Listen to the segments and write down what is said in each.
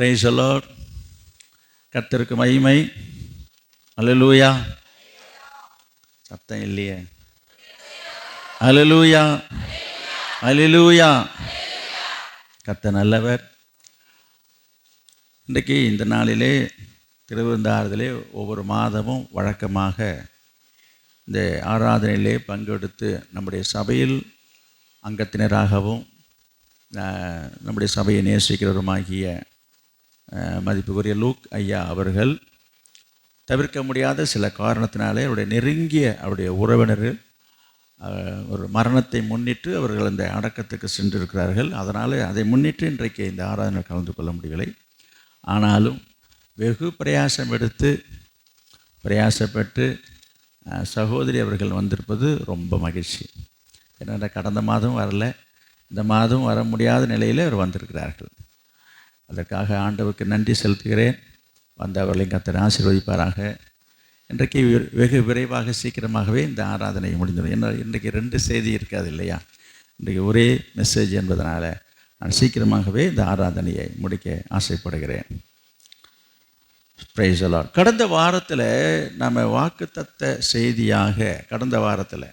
Price the Lord. கர்த்தருக்கு மகிமை. அல்லேலூயா. சத்தம் இல்லையே. அல்லேலூயா, அல்லேலூயா. கர்த்தர் நல்லவர். இன்றைக்கு இந்த நாளிலே திருவிருந்தாறுதலே ஒவ்வொரு மாதமும் வழக்கமாக இந்த ஆராதனையிலே பங்கெடுத்து நம்முடைய சபையில் அங்கத்தினராகவும் நம்முடைய சபையை நேசிக்கிறவருமாகிய மதிப்புக்குரிய லூக் ஐயா அவர்கள் தவிர்க்க முடியாத சில காரணத்தினாலே அவருடைய நெருங்கிய அவருடைய உறவினர்கள் ஒரு மரணத்தை முன்னிட்டு அவர்கள் அந்த அடக்கத்துக்கு சென்றிருக்கிறார்கள். அதனால் அதை முன்னிட்டு இன்றைக்கு இந்த ஆராதனை கலந்து கொள்ள முடியவில்லை. ஆனாலும் வெகு பிரயாசப்பட்டு சகோதரி அவர்கள் வந்திருப்பது ரொம்ப மகிழ்ச்சி. ஏன்னா கடந்த மாதம் வரல, இந்த மாதம் வர முடியாத நிலையில் அவர் வந்திருக்கிறார்கள். அதற்காக ஆண்டவருக்கு நன்றி செலுத்துகிறேன். வந்தவர்களையும் கர்த்தர் ஆசீர்வதிப்பாராக. இன்றைக்கு வெகு விரைவாக சீக்கிரமாகவே இந்த ஆராதனை முடிந்துடும். ஏன்னா இன்றைக்கு 2 செய்தி இருக்காது இல்லையா? இன்றைக்கு ஒரே மெசேஜ் என்பதனால் நான் சீக்கிரமாகவே இந்த ஆராதனையை முடிக்க ஆசைப்படுகிறேன். Price the Lord. கடந்த வாரத்தில் நம்ம வாக்குத்தத்த செய்தியாக கடந்த வாரத்தில்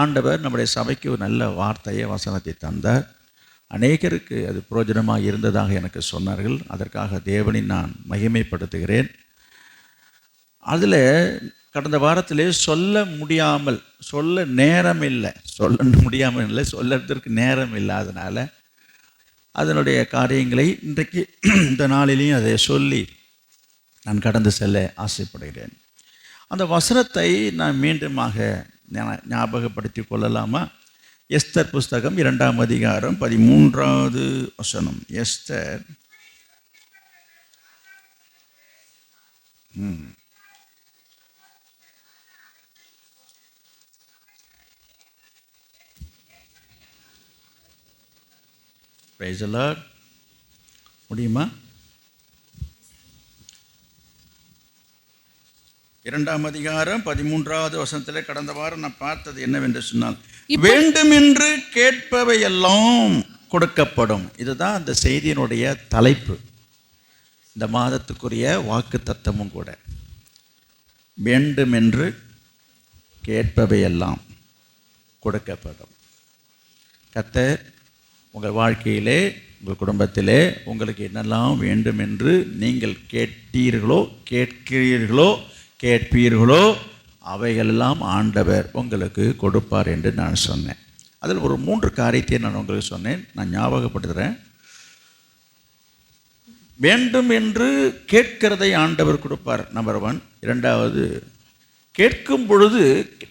ஆண்டவர் நம்முடைய சபைக்கு ஒரு நல்ல வார்த்தையை வசனத்தை தந்தார். அநேகருக்கு அது பிரயோஜனமாக இருந்ததாக எனக்கு சொன்னார்கள். அதற்காக தேவனை நான் மகிமைப்படுத்துகிறேன். அதில் கடந்த வாரத்திலே சொல்ல நேரம் இல்லை, சொல்லறதுக்கு நேரம் இல்லாதனால அதனுடைய காரியங்களை இன்றைக்கு இந்த நாளிலையும் அதை சொல்லி நான் கடந்து செல்ல ஆசைப்படுகிறேன். அந்த வசனத்தை நான் மீண்டுமாக ஞாபகப்படுத்தி கொள்ளலாமா? எஸ்தர் புஸ்தகம் 2ஆம் அதிகாரம் 13வது வசனம். Esther price the Lord. முடியுமா? 2ஆம் அதிகாரம் 13வது வசனத்தில் கடந்த வாரம் நான் பார்த்தது என்னவென்று சொன்னால், வேண்டுமென்று கேட்பவையெல்லாம் கொடுக்கப்படும். இதுதான் அந்த செய்தியினுடைய தலைப்பு, இந்த மாதத்துக்குரிய வாக்கு தத்தமும் கூட. வேண்டுமென்று கேட்பவையெல்லாம் கொடுக்கப்படும். கர்த்தர் உங்கள் வாழ்க்கையிலே, உங்கள் குடும்பத்திலே உங்களுக்கு என்னெல்லாம் வேண்டும் என்று நீங்கள் கேட்பீர்களோ அவைகளெல்லாம் ஆண்டவர் உங்களுக்கு கொடுப்பார் என்று நான் சொன்னேன். அதில் ஒரு 3 காரியத்தை நான் உங்களுக்கு சொன்னேன். நான் ஞாபகப்படுத்துகிறேன். வேண்டும் என்று கேட்கிறதை ஆண்டவர் கொடுப்பார், நம்பர் 1. 2வது, கேட்கும் பொழுது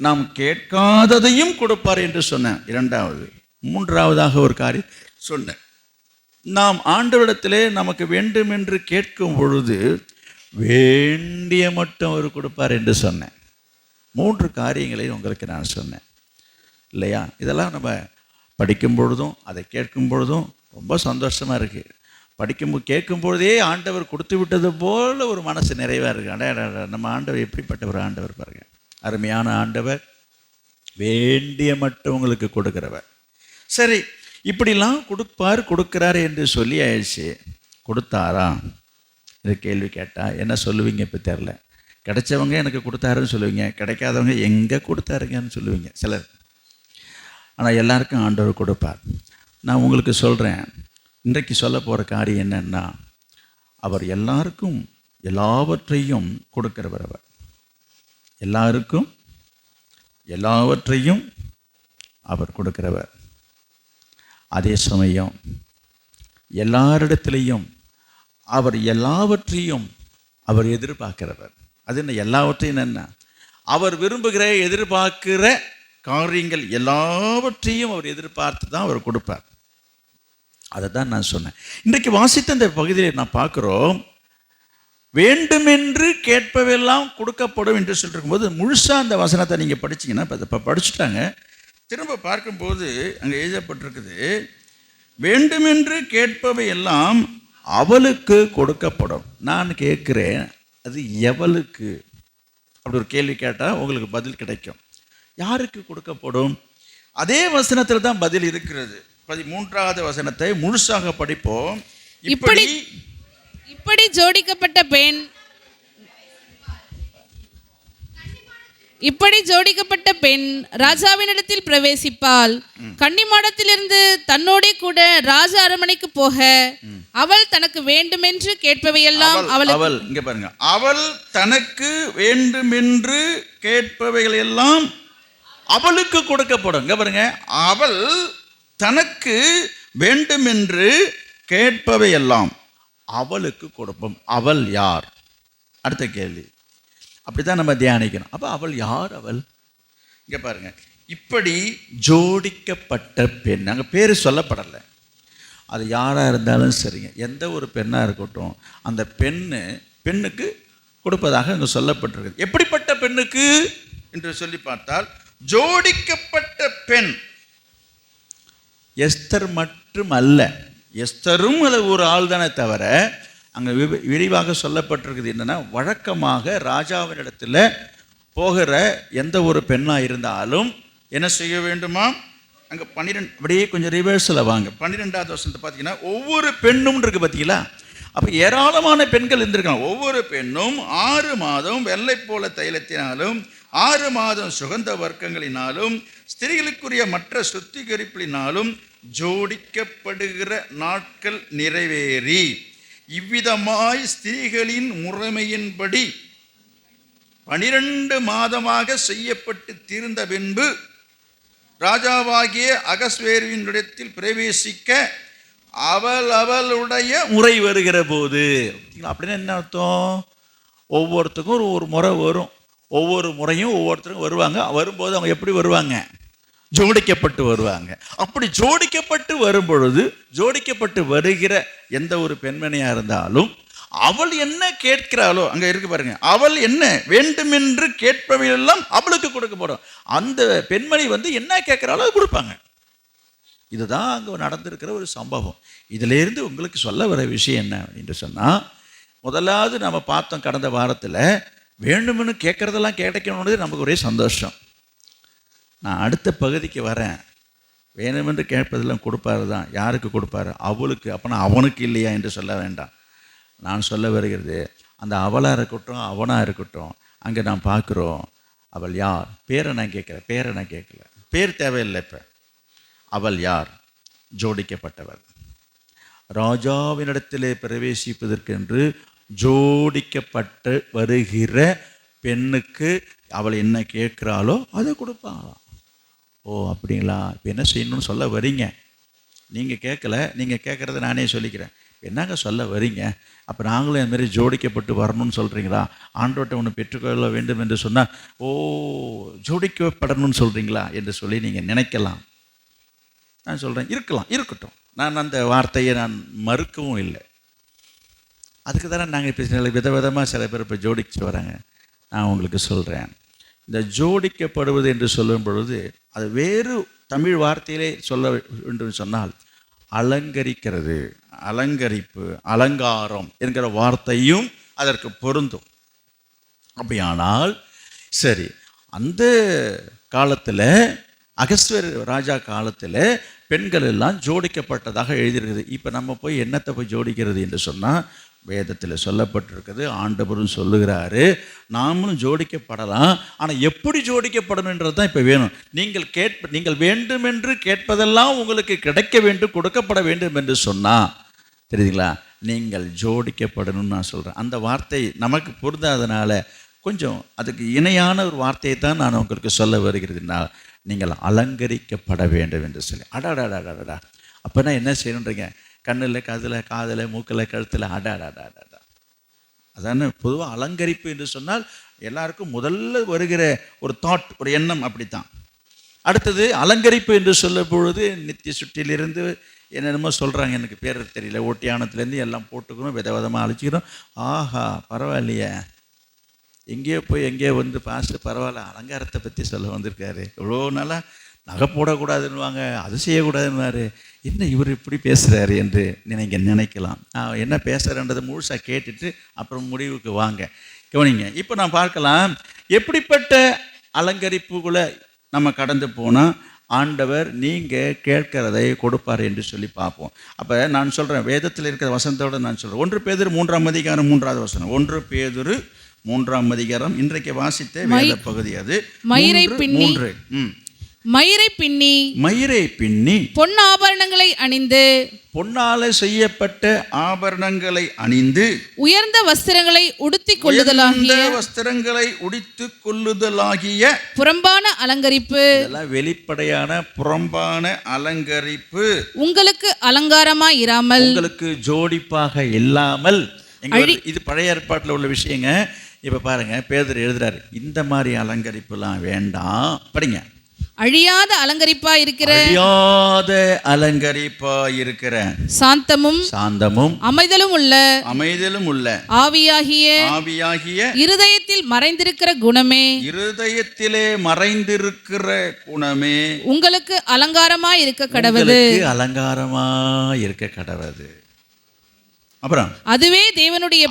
நாம் கேட்காததையும் கொடுப்பார் என்று சொன்னேன், 2வது. 3வதாக ஒரு காரியம் சொன்னேன். நாம் ஆண்டவரிடத்திலே நமக்கு வேண்டும் என்று கேட்கும் பொழுது வேண்டிய மட்டும் அவர் கொடுப்பார் என்று சொன்னேன். 3 காரியங்களை உங்களுக்கு நான் சொன்னேன் இல்லையா? இதெல்லாம் நம்ம படிக்கும் பொழுதும் அதை கேட்கும் பொழுதும் ரொம்ப சந்தோஷமாக இருக்குது. கேட்கும் பொழுதே ஆண்டவர் கொடுத்து விட்டது போல் ஒரு மனசு நிறைவாக இருக்குது. அட நம்ம ஆண்டவர் எப்படிப்பட்ட ஒரு ஆண்டவர் பாருங்க. அருமையான ஆண்டவர், வேண்டிய மட்டும் உங்களுக்கு கொடுக்கிறவர். சரி, இப்படிலாம் கொடுக்கிறாரு என்று சொல்லி ஆயிடுச்சு. கொடுத்தாரா? இது கேள்வி கேட்டால் என்ன சொல்லுவீங்க? இப்போ தெரில. கிடைச்சவங்க எனக்கு கொடுத்தாருன்னு சொல்லுவீங்க, கிடைக்காதவங்க எங்கே கொடுத்தாருங்கன்னு சொல்லுவீங்க சிலர். ஆனால் எல்லாருக்கும் ஆண்டவர் கொடுப்பார். நான் உங்களுக்கு சொல்கிறேன், இன்றைக்கு சொல்ல போகிற காரியம் என்னன்னா, அவர் எல்லாருக்கும் எல்லாவற்றையும் கொடுக்கிறவர். அவர் எல்லாருக்கும் எல்லாவற்றையும் அவர் கொடுக்கிறவர். அதே சமயம் எல்லாரிடத்திலையும் அவர் எல்லாவற்றையும் அவர் எதிர்பார்க்கிறவர். அது என்ன? எல்லாவற்றையும் என்ன? அவர் விரும்புகிற எதிர்பார்க்கிற காரியங்கள் எல்லாவற்றையும் அவர் எதிர்பார்த்து தான் அவர் கொடுப்பார். அதை தான் நான் சொன்னேன். இன்றைக்கு வாசித்த இந்த பகுதியில் நான் பார்க்குறோம், வேண்டுமென்று கேட்பவெல்லாம் கொடுக்கப்படும் என்று சொல்லிருக்கும்போது முழுசாக அந்த வசனத்தை நீங்கள் படிச்சிங்கன்னா, இப்போ படிச்சுட்டாங்க, திரும்ப பார்க்கும்போது அங்கே எழுதப்பட்டிருக்குது, வேண்டுமென்று கேட்பவை எல்லாம் அவளுக்கு கொடுக்கப்படும். நான் கேட்குறேன், அது எவளுக்கு? அப்படி ஒரு கேள்வி கேட்டால் உங்களுக்கு பதில் கிடைக்கும். யாருக்கு கொடுக்கப்படும்? அதே வசனத்தில் தான் பதில் இருக்கிறது. 13வது வசனத்தை முழுசாக படிப்போம். இப்படி இப்படி ஜோடிக்கப்பட்ட பெண் ராஜாவினிடத்தில் பிரவேசிப்பாள். கன்னிமாடத்திலிருந்து தன்னோடே கூட ராஜ அரண்மனைக்கு போக அவள் தனக்கு வேண்டுமென்று கேட்பவையெல்லாம் அவள் இங்க பாருங்க, அவள் தனக்கு வேண்டுமென்று கேட்பவைகள் எல்லாம் அவளுக்கு கொடுக்கப்படும். இங்க பாருங்க, அவள் தனக்கு வேண்டுமென்று கேட்பவை எல்லாம் அவளுக்கு கொடுப்போம். அவள் யார்? அடுத்த கேள்வி. அப்படித்தான் நம்ம தியானிக்கணும். அப்போ அவள் யார்? அவள் இங்கே பாருங்க, இப்படி ஜோடிக்கப்பட்ட பெண், அங்கே பேர் சொல்லப்படலை. அது யாராக இருந்தாலும் சரிங்க, எந்த ஒரு பெண்ணாக இருக்கட்டும், அந்த பெண்ணுக்கு கொடுப்பதாக அங்கே சொல்லப்பட்டிருக்கு. எப்படிப்பட்ட பெண்ணுக்கு என்று சொல்லி பார்த்தால், ஜோடிக்கப்பட்ட பெண். எஸ்தர் மட்டும் அல்ல, எஸ்தரும் ஒரு ஆள் தானே தவிர, அங்கே விரிவாக சொல்லப்பட்டிருக்குது என்னென்னா, வழக்கமாக ராஜாவினிடத்தில் போகிற எந்த ஒரு பெண்ணாக இருந்தாலும் என்ன செய்ய வேண்டுமா? அங்கே 12, அப்படியே கொஞ்சம் ரிவர்ஸில் வாங்க, 12வது வசனத்தை பார்த்தீங்கன்னா, ஒவ்வொரு பெண்ணும் இருக்குது பார்த்தீங்களா? அப்போ ஏராளமான பெண்கள் இருந்திருக்காங்க. ஒவ்வொரு பெண்ணும் 6 மாதம் வெள்ளை போல தைலத்தினாலும் 6 மாதம் சுகந்த வர்க்கங்களினாலும் ஸ்திரீகளுக்குரிய மற்ற சுத்திகரிப்பினாலும் ஜோடிக்கப்படுகிற நாட்கள் நிறைவேறி இவ்விதமாய் ஸ்திரீகளின் முறைமையின்படி 12 மாதமாக செய்யப்பட்டு தீர்ந்த பின்பு ராஜாவாகிய அகஸ்வேருவினிடத்தில் பிரவேசிக்க அவளுடைய முறை வருகிற போது. அப்படின்னா என்ன அர்த்தம்? ஒவ்வொருத்தருக்கும் ஒரு முறை வரும். ஒவ்வொரு முறையும் ஒவ்வொருத்தருக்கும் வருவாங்க. வரும்போது அவங்க எப்படி வருவாங்க? ஜோடிக்கப்பட்டு வருவாங்க. அப்படி ஜோடிக்கப்பட்டு வரும் பொழுது, ஜோடிக்கப்பட்டு வருகிற எந்த ஒரு பெண்மணியாக இருந்தாலும் அவள் என்ன கேட்கிறாளோ, அங்கே இருக்கு பாருங்க, அவள் என்ன வேண்டுமென்று கேட்பவையெல்லாம் அவளுக்கு கொடுக்கப்படும். அந்த பெண்மணி என்ன கேட்கிறாளோ அது கொடுப்பாங்க. இதுதான் அங்கே நடந்திருக்கிற ஒரு சம்பவம். இதிலேருந்து உங்களுக்கு சொல்ல வர விஷயம் என்ன அப்படின்னு சொன்னால், முதலாவது நம்ம பார்த்தோம் கடந்த வாரத்தில், வேண்டுமென்னு கேட்குறதெல்லாம் கிடைக்கணுன்றது நமக்கு ஒரே சந்தோஷம். நான் அடுத்த பகுதிக்கு வரேன். வேணுமென்று கேட்பதெல்லாம் கொடுப்பாரு தான். யாருக்கு கொடுப்பாரு? அவளுக்கு. அப்போனா அவனுக்கு இல்லையா என்று சொல்ல வேண்டாம். நான் சொல்ல வருகிறது, அந்த அவளாக இருக்கட்டும் அவனாக இருக்கட்டும், அங்கே நான் பார்க்குறோம். அவள் யார்? பேரை நான் கேட்குறேன், பேரை நான் கேட்கல. பேர் தேவையில்லை. இப்போ அவள் யார்? ஜோடிக்கப்பட்டவள். ராஜாவினிடத்திலே பிரவேசிப்பதற்கென்று ஜோடிக்கப்பட்டு வருகிற பெண்ணுக்கு அவள் என்ன கேட்குறாளோ அதை கொடுப்பாங்களாம். ஓ அப்படிங்களா? இப்போ என்ன செய்யணும்னு சொல்ல வரீங்க? நீங்கள் கேட்கல, நீங்கள் கேட்குறத நானே சொல்லிக்கிறேன். என்னங்க சொல்ல வரீங்க? அப்போ நாங்களும் இதுமாரி ஜோடிக்கப்பட்டு வரணும்னு சொல்கிறீங்களா? ஆண்டவர்கிட்ட ஒன்று பெற்றுக்கொள்ள வேண்டும் என்று சொன்னால், ஓ ஜோடிக்கப்படணும்னு சொல்கிறீங்களா என்று சொல்லி நீங்கள் நினைக்கலாம். நான் சொல்கிறேன், இருக்கட்டும். நான் அந்த வார்த்தையை நான் மறுக்கவும் இல்லை. அதுக்கு தானே நாங்கள் இப்போ விதவிதமாக சில பேர் இப்போ ஜோடிச்சு வராங்க. நான் உங்களுக்கு சொல்கிறேன், இந்த ஜோடிக்கப்படுவது என்று சொல்லும் பொழுது அது வேறு தமிழ் வார்த்தையிலே சொல்ல வேண்டும் சொன்னால், அலங்கரிக்கிறது, அலங்கரிப்பு, அலங்காரம் என்கிற வார்த்தையும் அதற்கு பொருந்தும். அப்படியானால் சரி, அந்த காலத்தில் அகஸ்வேரு ராஜா காலத்தில் பெண்கள் எல்லாம் ஜோடிக்கப்பட்டதாக எழுதியிருக்குது. இப்போ நம்ம போய் என்னத்தை போய் ஜோடிக்கிறது என்று சொன்னால், வேதத்தில் சொல்லப்பட்டிருக்குது, ஆண்டவரும் சொல்லுகிறாரு, நாமளும் ஜோடிக்கப்படலாம். ஆனால் எப்படி ஜோடிக்கப்படணுன்றது தான் இப்போ வேணும். நீங்கள் வேண்டுமென்று கேட்பதெல்லாம் உங்களுக்கு கிடைக்க வேண்டும், கொடுக்கப்பட வேண்டும் என்று சொன்னால், தெரியுதுங்களா, நீங்கள் ஜோடிக்கப்படணும்னு நான் சொல்கிறேன். அந்த வார்த்தை நமக்கு பொருந்தாதனால கொஞ்சம் அதுக்கு இணையான ஒரு வார்த்தையை தான் நான் உங்களுக்கு சொல்ல வருகிறதுனா, நீங்கள் அலங்கரிக்கப்பட வேண்டும் என்று சொல்லி. அடாடாடாடாடா, அப்போனா என்ன செய்யணுன்றீங்க? கண்ணில், காதில், மூக்கில், கழுத்தில், அடாடாடாடா. அதான பொதுவாக அலங்கரிப்பு என்று சொன்னால் எல்லாருக்கும் முதல்ல வருகிற ஒரு தாட், ஒரு எண்ணம் அப்படித்தான். அடுத்தது அலங்கரிப்பு என்று சொல்லும் பொழுது நித்திய சுற்றிலிருந்து என்னென்னமோ சொல்கிறாங்க, எனக்கு பேர் தெரியல, ஓட்டியானத்துலேருந்து எல்லாம் போட்டுக்கணும், விதவிதமாக அழிச்சிக்கிறோம். ஆஹா பரவாயில்லையே, எங்கேயோ போய் எங்கேயோ பாஸ்டர் பரவாயில்ல அலங்காரத்தை பற்றி சொல்ல வந்திருக்காரு, எவ்வளோ நாளாக நகை போடக்கூடாதுன்னுவாங்க, அது செய்யக்கூடாதுன்னுவார், என்ன இவர் இப்படி பேசுகிறாரு என்று நினைக்கலாம். நான் என்ன பேசுகிறேன்றதை முழுசாக கேட்டுட்டு அப்புறம் முடிவுக்கு வாங்க, கவனிங்க. இப்போ நான் பார்க்கலாம் எப்படிப்பட்ட அலங்கரிப்புகளை நம்ம கடந்து போனால் ஆண்டவர் நீங்கள் கேட்கிறதை கொடுப்பார் என்று சொல்லி பார்ப்போம். அப்போ நான் சொல்கிறேன், வேதத்தில் இருக்கிற வசனத்தோடு நான் சொல்கிறேன். 1 பேதுரு 3ஆம் அதிகாரம் 3வது வசனம். 1 பேதுரு 3ஆம் அதிகாரம் இன்றைக்கு வாசித்த வேத பகுதி. அது மயிரை பின்னி பொன் ஆபரணங்களை அணிந்து, பொன்னால செய்யப்பட்ட ஆபரணங்களை அணிந்து, உயர்ந்த வஸ்திரங்களை உடுத்திக் கொள்ளுதலாகிய புறம்பான அலங்கரிப்பு, வெளிப்படையான புறம்பான அலங்கரிப்பு உங்களுக்கு அலங்காரமாய் இராமல், உங்களுக்கு ஜோடிப்பாக இல்லாமல். இது பழைய ஏற்பாட்டில் உள்ள விஷயங்க. இப்ப பாருங்க, பேதுரு எழுதுறாரு, இந்த மாதிரி அலங்கரிப்புலாம் வேண்டாம். படிங்க. அழியாத அலங்கரிப்பா இருக்கிற சாந்தமும் அமைதலும் உள்ள ஆவியாகிய இருதயத்தில் மறைந்திருக்கிற குணமே, உங்களுக்கு அலங்காரமாய் இருக்க கடவது. அப்புறம் அதுவே தேவனுடைய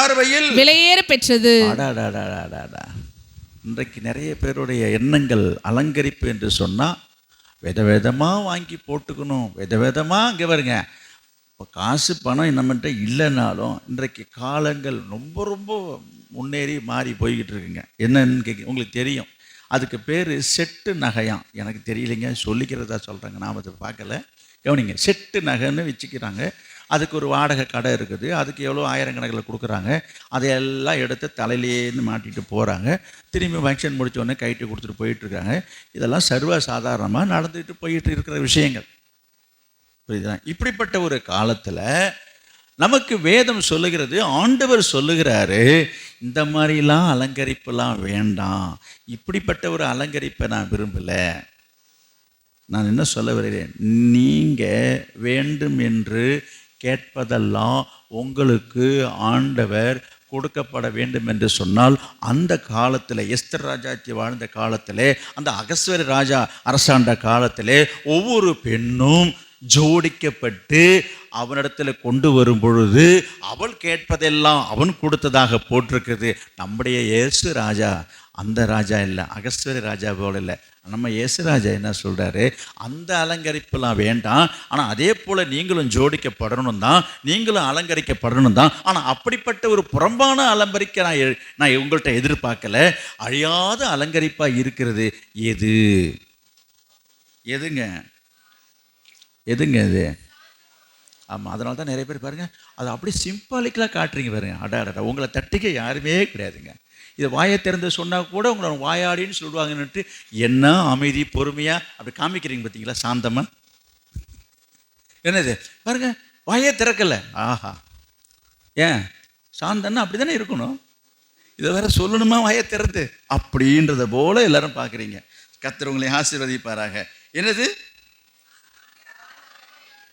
பார்வையில் விலையேற பெற்றது. இன்றைக்கு நிறைய பேருடைய எண்ணங்கள் அலங்கரிப்பு என்று சொன்னால் விதவிதமாக வாங்கி போட்டுக்கணும், விதவிதமாக. இங்கே வருங்க, இப்போ காசு பணம் நம்மகிட்ட இல்லைனாலும் இன்றைக்கு காலங்கள் ரொம்ப ரொம்ப முன்னேறி மாறி போய்கிட்டு இருக்குங்க. என்னன்னு உங்களுக்கு தெரியும், அதுக்கு பேர் செட்டு நகையாம். எனக்கு தெரியலைங்க, சொல்லிக்கிறதா சொல்கிறாங்க, நாம் அதை பார்க்கல. கவனிங்க, செட்டு நகைன்னு வச்சுக்கிறாங்க. அதுக்கு ஒரு வாடகை கடை இருக்குது, அதுக்கு எவ்வளோ ஆயிரக்கணக்கில் கொடுக்குறாங்க. அதையெல்லாம் எடுத்து தலையிலேருந்து மாட்டிட்டு போகிறாங்க. திரும்பி ஃபங்க்ஷன் முடித்தோடனே கைட்டு கொடுத்துட்டு போயிட்டுருக்காங்க. இதெல்லாம் சர்வ சாதாரணமாக நடந்துட்டு போயிட்டு இருக்கிற விஷயங்கள். புரியுதுதான்? இப்படிப்பட்ட ஒரு காலத்தில் நமக்கு வேதம் சொல்லுகிறது, ஆண்டவர் சொல்லுகிறாரு, இந்த மாதிரிலாம் அலங்கரிப்பெல்லாம் வேண்டாம், இப்படிப்பட்ட ஒரு அலங்கரிப்பை நான் விரும்பலை. நான் என்ன சொல்ல வருகிறேன், நீங்கள் வேண்டும் என்று கேட்பதெல்லாம் உங்களுக்கு ஆண்டவர் கொடுக்கப்பட வேண்டும் என்று சொன்னால், அந்த காலத்தில் எஸ்தர் ராஜாச்சி வாழ்ந்த காலத்திலே, அந்த அகஸ்வேரு ராஜா அரசாண்ட காலத்திலே ஒவ்வொரு பெண்ணும் ஜோடிக்கப்பட்டு அவனிடத்தில் கொண்டு வரும் பொழுது அவள் கேட்பதெல்லாம் அவன் கொடுத்ததாக போட்டிருக்குது. நம்முடைய இயேசு ராஜா அந்த ராஜா இல்லை, அகஸ்வேரு ராஜா போல இல்லை. நம்ம இயேசு ராஜா என்ன சொல்கிறாரு, அந்த அலங்கரிப்புலாம் வேண்டாம், ஆனால் அதே போல் நீங்களும் ஜோடிக்கப்படணும் தான், நீங்களும் அலங்கரிக்கப்படணும் தான். ஆனால் அப்படிப்பட்ட ஒரு புறம்பான அலங்கரிக்க நான் உங்கள்கிட்ட எதிர்பார்க்கல. அழியாத அலங்கரிப்பாக இருக்கிறது எதுங்க இது? ஆமாம், அதனால தான் நிறைய பேர் பாருங்கள், அதை அப்படி சிம்பாலிக்கலாக காட்டுறீங்க பாருங்க. அடாடா, உங்களை தட்டிக்க யாருமே கிடையாதுங்க. இதை வாயை திறந்து சொன்னால் கூட உங்களை வாயாடின்னு சொல்லுவாங்கன்னுட்டு என்ன அமைதி பொறுமையாக அப்படி காமிக்கிறீங்க பார்த்தீங்களா, சாந்தமாக. என்னது பாருங்க, வாயே திறக்கலை. ஆஹா, ஏன் சாந்தன்னா அப்படி தானே இருக்கணும், இதை வேற சொல்லணுமா வாயை திறந்து அப்படின்றத போல எல்லாரும் பார்க்குறீங்க. கர்த்தர் உங்களை ஆசீர்வதிப்பாராக. என்னது,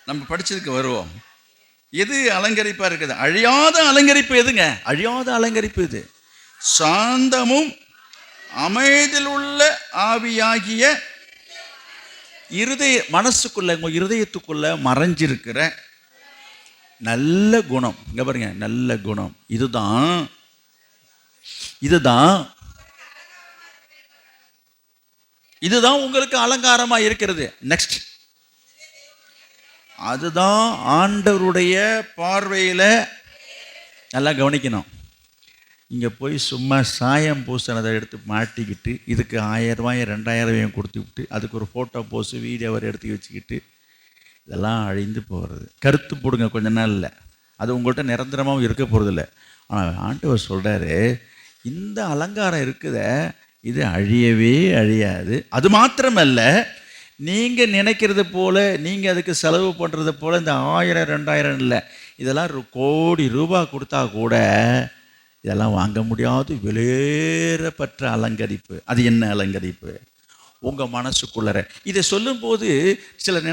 நம்ம படிச்சதுக்கு வருவோம். எது அலங்கரிப்பாக இருக்குது? அழியாத அலங்கரிப்பு எதுங்க? அழியாத அலங்கரிப்பு இது. சாந்தமும் அமைதியில் உள்ள ஆவியாகிய மனசுக்குள்ள, உங்க இருதயத்துக்குள்ள மறைஞ்சிருக்கிற நல்ல குணம். இங்க பாருங்க, நல்ல குணம். இதுதான் உங்களுக்கு அலங்காரமா இருக்கிறது. நெக்ஸ்ட், அதுதான் ஆண்டவருடைய பார்வையில். நல்லா கவனிக்கணும். இங்கே போய் சும்மா சாயம் பூசினதை எடுத்து மாட்டிக்கிட்டு, இதுக்கு 1000 ரூபாய் 2000 கொடுத்து விட்டு, அதுக்கு ஒரு ஃபோட்டோ போஸ்ட் வீடியோவை எடுத்து வச்சுக்கிட்டு, இதெல்லாம் அழிந்து போகிறது. கருத்து போடுங்க கொஞ்ச நாளில், அது உங்கள்கிட்ட நிரந்தரமாகவும் இருக்க போகிறதில்ல. ஆனால் ஆண்டவர் சொல்கிறாரு, இந்த அலங்காரம் இருக்குத, இது அழியவே அழியாது. அது மாத்திரமல்ல, நீங்கள் நினைக்கிறது போல், நீங்கள் அதுக்கு செலவு பண்ணுறது போல் இந்த 1000 2000 இல்லை, இதெல்லாம் 1 கோடி ரூபாய் கொடுத்தா கூட இதெல்லாம் வாங்க முடியாது விலையேறப்பட்ட அலங்கரிப்பு. அது என்ன அலங்கரிப்பு? உங்கள் மனசுக்குள்ளற. இதை சொல்லும்போது சிலர்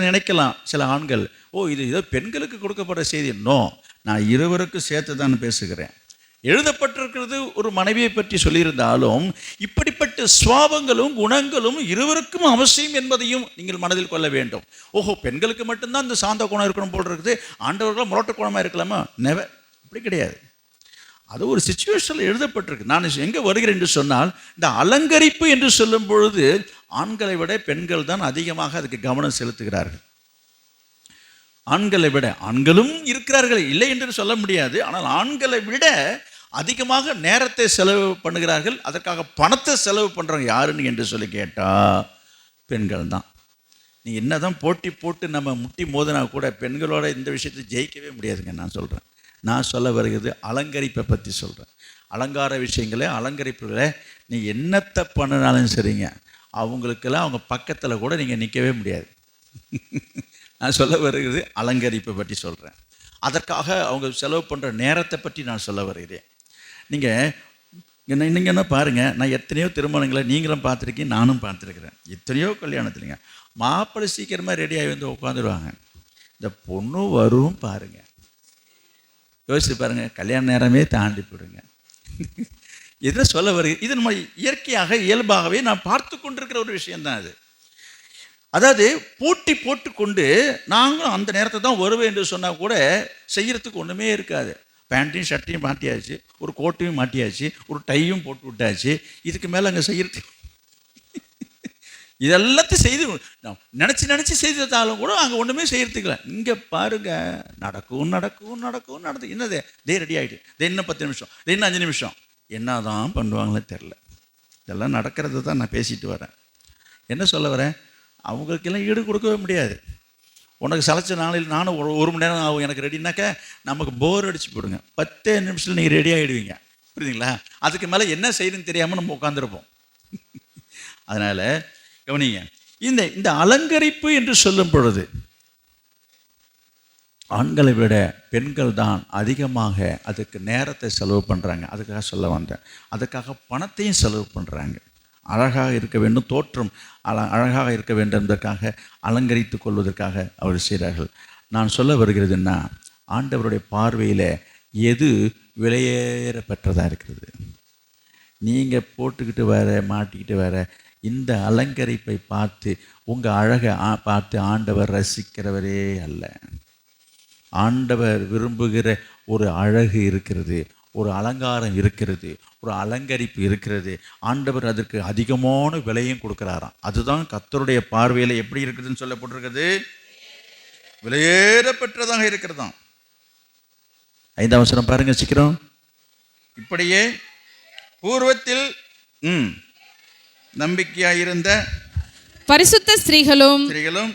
நினைக்கலாம், சில ஆண்கள், இது ஏதோ பெண்களுக்கு கொடுக்கப்படுற செய்தி. நான் இருவருக்கும் சேர்த்து தான் பேசுகிறேன். எழுதப்பட்டிருக்கிறது ஒரு மனைவியை பற்றி சொல்லியிருந்தாலும், இப்படிப்பட்ட சுவாபங்களும் குணங்களும் இருவருக்கும் அவசியம் என்பதையும் நீங்கள் மனதில் கொள்ள வேண்டும். பெண்களுக்கு மட்டும்தான் இந்த சாந்த குணம் இருக்கணும் போல் இருக்குது, ஆண்டவர்கள் முரட்டு குணமாக இருக்கலாமா? நெவர். அப்படி கிடையாது. அது ஒரு சிச்சுவேஷனில் எழுதப்பட்டிருக்கு. நான் எங்கே வருகிறேன் என்று சொன்னால், இந்த அலங்கரிப்பு என்று சொல்லும் பொழுது ஆண்களை விட பெண்கள் தான் அதிகமாக அதுக்கு கவனம் செலுத்துகிறார்கள். ஆண்களை விட, ஆண்களும் இருக்கிறார்கள், இல்லை என்று சொல்ல முடியாது, ஆனால் ஆண்களை விட அதிகமாக நேரத்தை செலவு பண்ணுகிறார்கள். அதற்காக பணத்தை செலவு பண்ணுறவங்க யாருன்னு என்று சொல்லி கேட்டால் பெண்கள் தான். நீ என்ன தான் போட்டி போட்டு நம்ம முட்டி மோதினா கூட பெண்களோட இந்த விஷயத்தை ஜெயிக்கவே முடியாதுங்க. நான் சொல்ல வருகிறது அலங்கரிப்பை பற்றி சொல்கிறேன். அலங்கார விஷயங்களே, அலங்கரிப்புகளை நீ என்னத்தை பண்ணினாலும் சரிங்க, அவங்களுக்கெல்லாம் அவங்க பக்கத்தில் கூட நீங்கள் நிற்கவே முடியாது. நான் சொல்ல வருகிறது அலங்கரிப்பை பற்றி சொல்கிறேன். அதற்காக அவங்க செலவு பண்ணுற நேரத்தை பற்றி நான் சொல்ல வருகிறேன். நீங்கள் என்ன பாருங்கள், நான் எத்தனையோ திருமணங்களை நீங்களும் பார்த்துருக்கீங்க, நானும் பார்த்துருக்குறேன். எத்தனையோ கல்யாணத்துலைங்க மாப்பிள்ளை சீக்கிரமாக ரெடியாகி வந்து உட்காந்துருவாங்க. இந்த பொண்ணு வரும் பாருங்கள், யோசிச்சு பாருங்கள், கல்யாண நேரமே தாண்டி போடுங்க. இதை சொல்ல வருது. இது நம்ம இயற்கையாக இயல்பாகவே நான் பார்த்து கொண்டிருக்கிற ஒரு விஷயந்தான் அது. அதாவது போட்டி போட்டுக்கொண்டு நாங்களும் அந்த நேரத்தை தான் வருவேன் என்று சொன்னால் கூட செய்கிறதுக்கு ஒன்றுமே இருக்காது. பேண்ட்டையும் ஷர்ட்டையும் மாட்டியாச்சு, ஒரு கோட்டையும் மாட்டியாச்சு, ஒரு டையும் போட்டு விட்டாச்சு. இதுக்கு மேலே அங்கே செய்கிறதுக்கு இதெல்லாத்தையும் செய்து நினச்சி செய்தாலும் கூட அங்கே ஒன்றுமே செய்கிறதுக்குல. இங்கே பாருங்கள், நடக்கும் என்னது ரெடி ஆகிட்டு, இன்னும் 10 நிமிஷம், இன்னும் 5 நிமிஷம், என்ன தான் பண்ணுவாங்களே தெரில. இதெல்லாம் நடக்கிறது தான் நான் பேசிட்டு வரேன். என்ன சொல்ல வரேன், அவங்களுக்கெல்லாம் ஈடு கொடுக்கவே முடியாது. உனக்கு சளைச்ச நாளில் நானும் 1 மணி நேரம் ஆகும் எனக்கு ரெடினாக்க நமக்கு போர் அடிச்சு போடுங்க. 10 நிமிஷத்தில் நீங்கள் ரெடி ஆகிடுவீங்க, புரியுதுங்களா? அதுக்கு மேலே என்ன செய்யணும்னு தெரியாமல் நம்ம உட்காந்துருப்போம். அதனால் கவனிங்க, இந்த அலங்கரிப்பு என்று சொல்லும் பொழுது ஆண்களை விட பெண்கள் தான் அதிகமாக அதுக்கு நேரத்தை செலவு பண்ணுறாங்க. அதுக்காக சொல்ல வந்தேன். அதுக்காக பணத்தையும் செலவு பண்ணுறாங்க. அழகாக இருக்க வேண்டும், தோற்றம் அழகாக இருக்க வேண்டும் என்பதற்காக, அலங்கரித்து கொள்வதற்காக அவர் செய்கிறார்கள். நான் சொல்ல வருகிறதுன்னா, ஆண்டவருடைய பார்வையில் எது விலையேற பெற்றதாக இருக்கிறது? நீங்கள் போட்டுக்கிட்டு மாட்டிக்கிட்டு வர இந்த அலங்கரிப்பை பார்த்து உங்கள் அழகை பார்த்து ஆண்டவர் ரசிக்கிறவரே அல்ல. ஆண்டவர் விரும்புகிற ஒரு அழகு இருக்கிறது, ஒரு அலங்காரம் இருக்கிறது, ஒரு அலங்கரிப்பு இருக்கிறது. ஆண்டவர் அதற்கு அதிகமான விலையும் கொடுக்குறாராம். அதுதான் கர்த்தருடைய பார்வையில் எப்படி இருக்குதுன்னு சொல்லப்பட்டிருக்கிறது, விலையேற பெற்றதாக இருக்கிறதாம். 5ஆம் வசனம் பாருங்க சீக்கிரம். இப்படியே பூர்வத்தில் நம்பிக்கையாயிருந்த பரிசுத்த ஸ்திரீகளும்